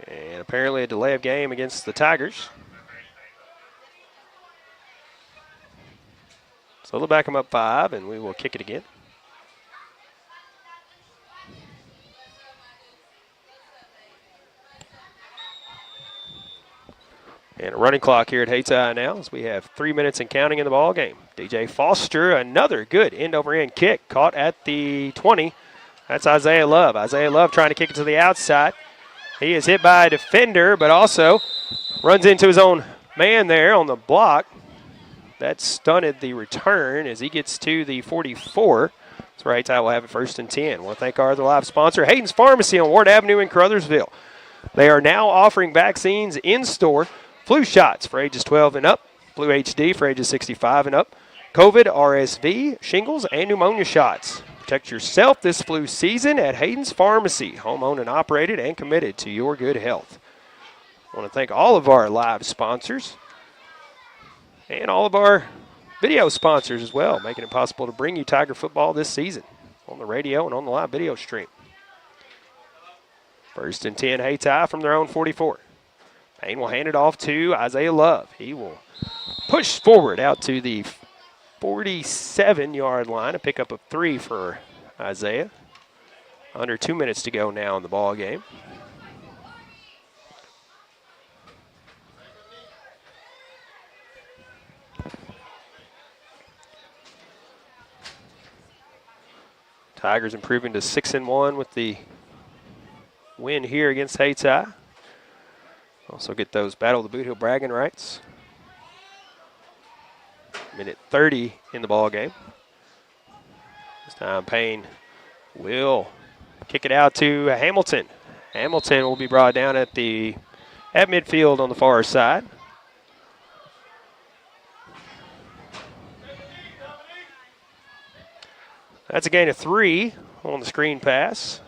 And apparently a delay of game against the Tigers. So they'll back them up 5, and we will kick it again. And a running clock here at Hayti now as we have 3 minutes and counting in the ball game. DJ Foster, another good end-over-end kick caught at the 20. That's Isaiah Love. Isaiah Love trying to kick it to the outside. He is hit by a defender, but also runs into his own man there on the block. That stunted the return as he gets to the 44. That's right, I will have it 1st and 10. I want to thank our other live sponsor, Hayden's Pharmacy on Ward Avenue in Caruthersville. They are now offering vaccines in-store, flu shots for ages 12 and up, flu HD for ages 65 and up, COVID, RSV, shingles, and pneumonia shots. Protect yourself this flu season at Hayden's Pharmacy, home-owned and operated and committed to your good health. I want to thank all of our live sponsors and all of our video sponsors as well, making it possible to bring you Tiger football this season on the radio and on the live video stream. 1st and 10, Hayti from their own 44. Payne will hand it off to Isaiah Love. He will push forward out to the 47-yard line, a pickup of 3 for Isaiah. Under 2 minutes to go now in the ball game. Tigers improving to 6-1 with the win here against Hayti. Also get those Battle of the Bootheel bragging rights. Minute 30 in the ball game. This time Payne will kick it out to Hamilton. Hamilton will be brought down at midfield on the far side. That's a gain of 3 on the screen pass.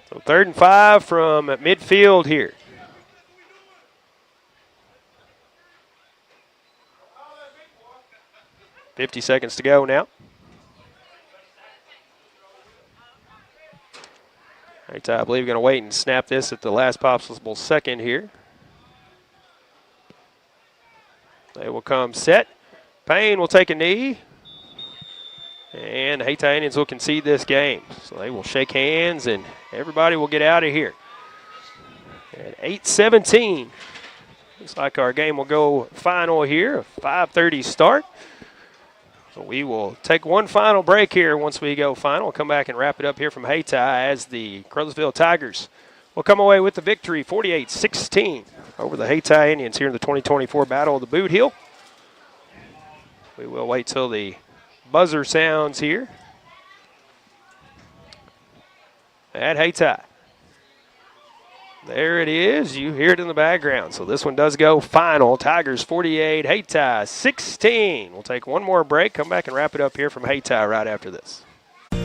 So 3rd and 5 from midfield here. .50 seconds to go now. Hayti, I believe, going to wait and snap this at the last possible second here. They will come set. Payne will take a knee. And Haytians will concede this game. So they will shake hands and everybody will get out of here. At 8:17. Looks like our game will go final here. A 5:30 start. So we will take one final break here once we go final. We'll come back and wrap it up here from Hayti as the Caruthersville Tigers will come away with the victory 48-16 over the Hayti Indians here in the 2024 Battle of the Bootheel. We will wait till the buzzer sounds here at Hayti. There it is. You hear it in the background. So this one does go final. Tigers 48, Hayti 16. We'll take one more break, come back and wrap it up here from Hayti right after this.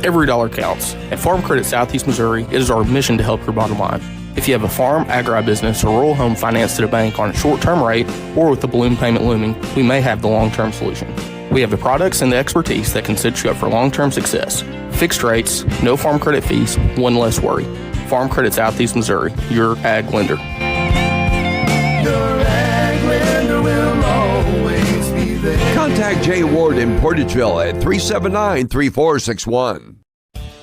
Every dollar counts. At Farm Credit Southeast Missouri, it is our mission to help your bottom line. If you have a farm, agribusiness, or rural home financed at a bank on a short-term rate or with the balloon payment looming, we may have the long-term solution. We have the products and the expertise that can set you up for long-term success. Fixed rates, no farm credit fees, one less worry. Farm Credit Southeast Missouri, your ag lender. Your ag lender will always be there. Contact Jay Ward in Portageville at 379-3461.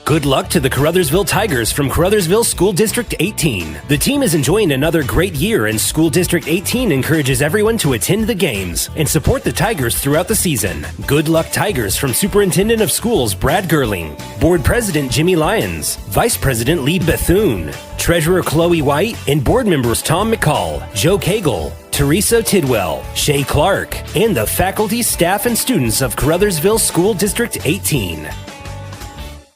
Good luck to the Caruthersville Tigers from Caruthersville School District 18. The team is enjoying another great year, and School District 18 encourages everyone to attend the games and support the Tigers throughout the season. Good luck, Tigers, from Superintendent of Schools Brad Gerling, Board President Jimmy Lyons, Vice President Lee Bethune, Treasurer Chloe White, and board members Tom McCall, Joe Cagle, Teresa Tidwell, Shay Clark, and the faculty, staff, and students of Caruthersville School District 18.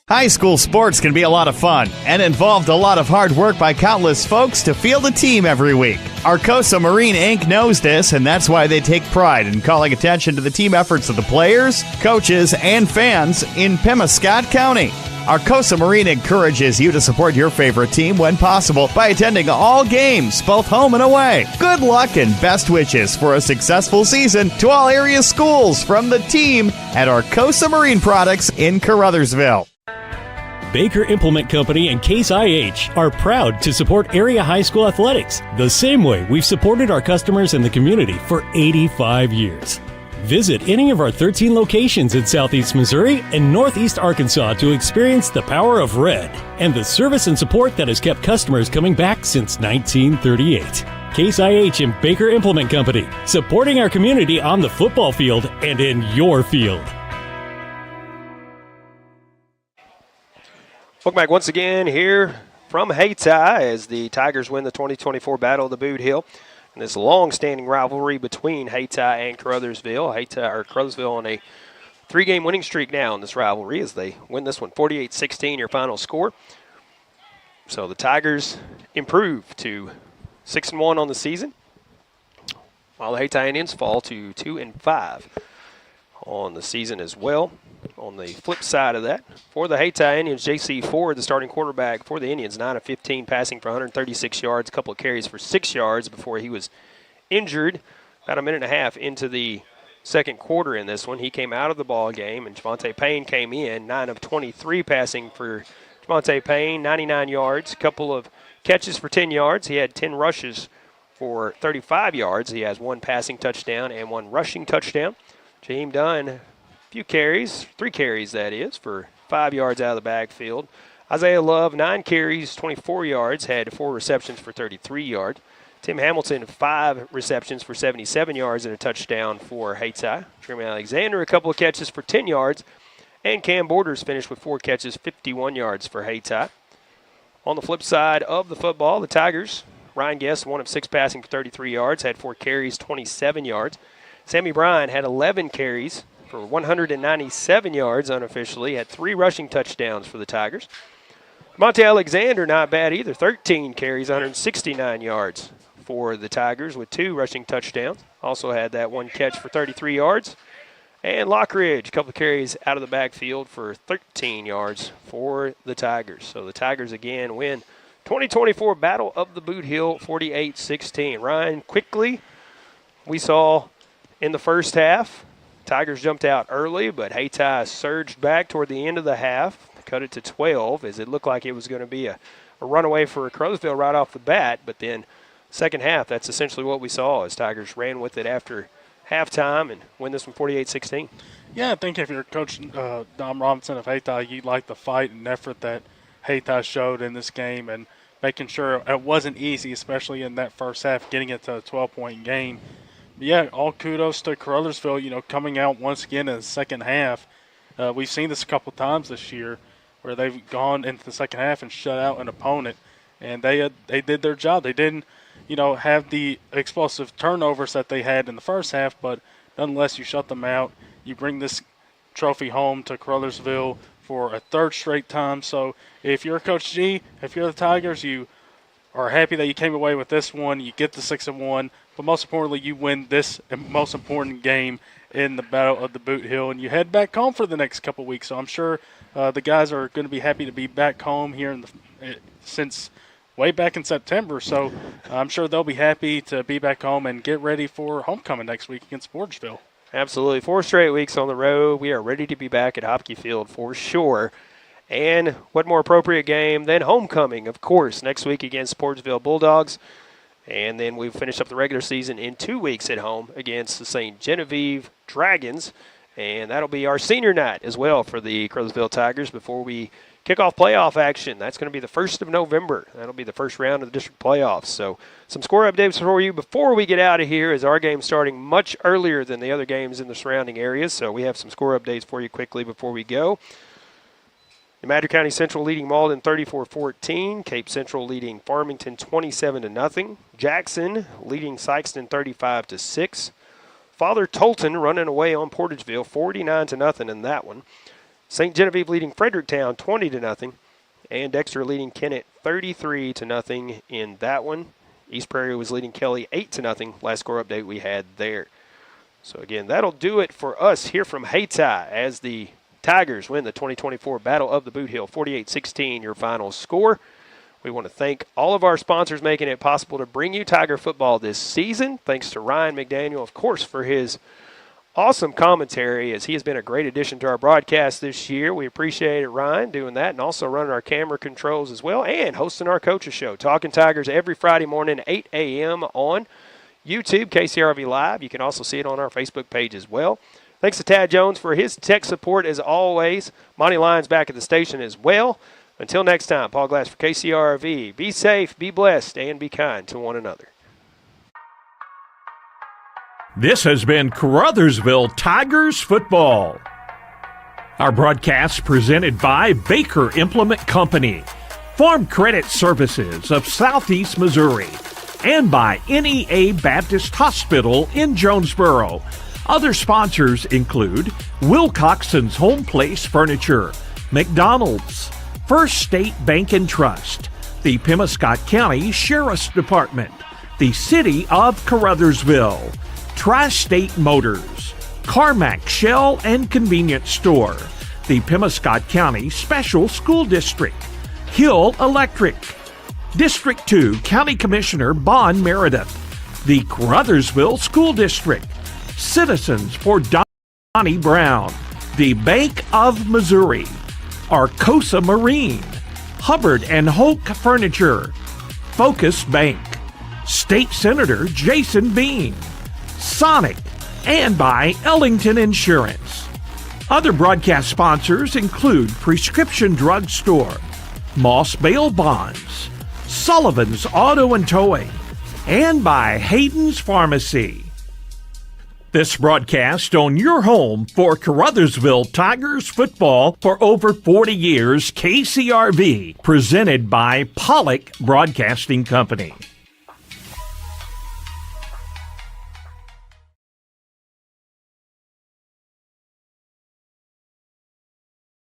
High school sports can be a lot of fun and involved a lot of hard work by countless folks to field a team every week. Arcosa Marine Inc. knows this, and that's why they take pride in calling attention to the team efforts of the players, coaches, and fans in Pemiscot County. Arcosa Marine encourages you to support your favorite team when possible by attending all games, both home and away. Good luck and best wishes for a successful season to all area schools from the team at Arcosa Marine Products in Caruthersville. Baker Implement Company and Case IH are proud to support area high school athletics the same way we've supported our customers in the community for 85 years. Visit any of our 13 locations in Southeast Missouri and Northeast Arkansas to experience the power of red and the service and support that has kept customers coming back since 1938. Case IH and Baker Implement Company, supporting our community on the football field and in your field. Welcome back once again here from Hayti as the Tigers win the 2024 Battle of the Bootheel. And this long-standing rivalry between Hayti and Caruthersville. Caruthersville on a 3-game winning streak now in this rivalry as they win this one 48-16, your final score. So the Tigers improve to 6-1 on the season, while the Hayti Indians fall to 2-5 on the season as well. On the flip side of that, for the Hayti Indians, J.C. Ford, the starting quarterback for the Indians, 9 of 15, passing for 136 yards, a couple of carries for 6 yards before he was injured about a minute and a half into the second quarter in this one. He came out of the ball game, and Javante Payne came in, 9 of 23 passing for Javante Payne, 99 yards, a couple of catches for 10 yards. He had 10 rushes for 35 yards. He has 1 passing touchdown and 1 rushing touchdown. Jaheim Dunn, few carries, 3 carries that is, for 5 yards out of the backfield. Isaiah Love, 9 carries, 24 yards, had 4 receptions for 33 yards. Tim Hamilton, 5 receptions for 77 yards and a touchdown for Hayti. Truman Alexander, a couple of catches for 10 yards. And Cam Borders finished with 4 catches, 51 yards for Hayti. On the flip side of the football, the Tigers, Ryan Guest, 1 of 6 passing for 33 yards, had 4 carries, 27 yards. Sammy Bryan had 11 carries for 197 yards unofficially, had 3 rushing touchdowns for the Tigers. Monte Alexander, not bad either, 13 carries, 169 yards for the Tigers with 2 rushing touchdowns. Also had that 1 catch for 33 yards. And Lockridge, a couple of carries out of the backfield for 13 yards for the Tigers. So the Tigers again win 2024 Battle of the Bootheel 48-16. Ryan, quickly, we saw in the first half, Tigers jumped out early, but Hayti surged back toward the end of the half, cut it to 12, as it looked like it was going to be a runaway for Caruthersville right off the bat. But then second half, that's essentially what we saw as Tigers ran with it after halftime and win this one 48-16. Yeah, I think if you're Coach Dom Robinson of Hayti, you like the fight and effort that Hayti showed in this game and making sure it wasn't easy, especially in that first half, getting it to a 12-point game. Yeah, all kudos to Caruthersville, coming out once again in the second half. We've seen this a couple times this year where they've gone into the second half and shut out an opponent, and they did their job. They didn't, have the explosive turnovers that they had in the first half, but nonetheless, you shut them out. You bring this trophy home to Caruthersville for a 3rd straight time. So if you're Coach G, if you're the Tigers, you are happy that you came away with this one. You get the 6-1. But most importantly, you win this most important game in the Battle of the Bootheel, and you head back home for the next couple weeks. So I'm sure the guys are going to be happy to be back home here since way back in September. So I'm sure they'll be happy to be back home and get ready for homecoming next week against Sportsville. Absolutely. 4 straight weeks on the road. We are ready to be back at Hopkey Field for sure. And what more appropriate game than homecoming, of course, next week against Portsville Bulldogs. And then we finish up the regular season in 2 weeks at home against the St. Genevieve Dragons. And that'll be our senior night as well for the Caruthersville Tigers before we kick off playoff action. That's going to be the 1st of November. That'll be the first round of the district playoffs. So some score updates for you before we get out of here, as our game's starting much earlier than the other games in the surrounding areas. So we have some score updates for you quickly before we go. Madrid County Central leading Malden 34-14. Cape Central leading Farmington 27-0. Jackson leading Sykeston 35-6. Father Tolton running away on Portageville 49-0 in that one. St. Genevieve leading Fredericktown 20-0, and Dexter leading Kennett 33-0 in that one. East Prairie was leading Kelly 8-0. Last score update we had there. So again, that'll do it for us here from Hayti as the Tigers win the 2024 Battle of the Bootheel 48-16. Your final score. We want to thank all of our sponsors making it possible to bring you Tiger football this season. Thanks to Ryan McDaniel, of course, for his awesome commentary, as he has been a great addition to our broadcast this year. We appreciate it, Ryan, doing that, and also running our camera controls as well, and hosting our coaches show, Talking Tigers, every Friday morning, 8 a.m. on YouTube, KCRV Live. You can also see it on our Facebook page as well. Thanks to Tad Jones for his tech support as always. Monty Lyons back at the station as well. Until next time, Paul Glass for KCRV. Be safe, be blessed, and be kind to one another. This has been Caruthersville Tigers football. Our broadcast presented by Baker Implement Company, Farm Credit Services of Southeast Missouri, and by NEA Baptist Hospital in Jonesboro. Other sponsors include Wilcoxon's Home Place Furniture, McDonald's, First State Bank and Trust, the Pemiscot County Sheriff's Department, the City of Caruthersville, Tri-State Motors, Carmack Shell and Convenience Store, the Pemiscot County Special School District, Hill Electric, District 2 County Commissioner Bon Meredith, the Caruthersville School District, Citizens for Donnie Brown, the Bank of Missouri, Arcosa Marine, Hubbard and Hoke Furniture, Focus Bank, State Senator Jason Bean, Sonic, and by Ellington Insurance. Other broadcast sponsors include Prescription Drug Store, Moss Bail Bonds, Sullivan's Auto and Towing, and by Hayden's Pharmacy. This broadcast on your home for Caruthersville Tigers football for over 40 years, KCRV, presented by Pollock Broadcasting Company.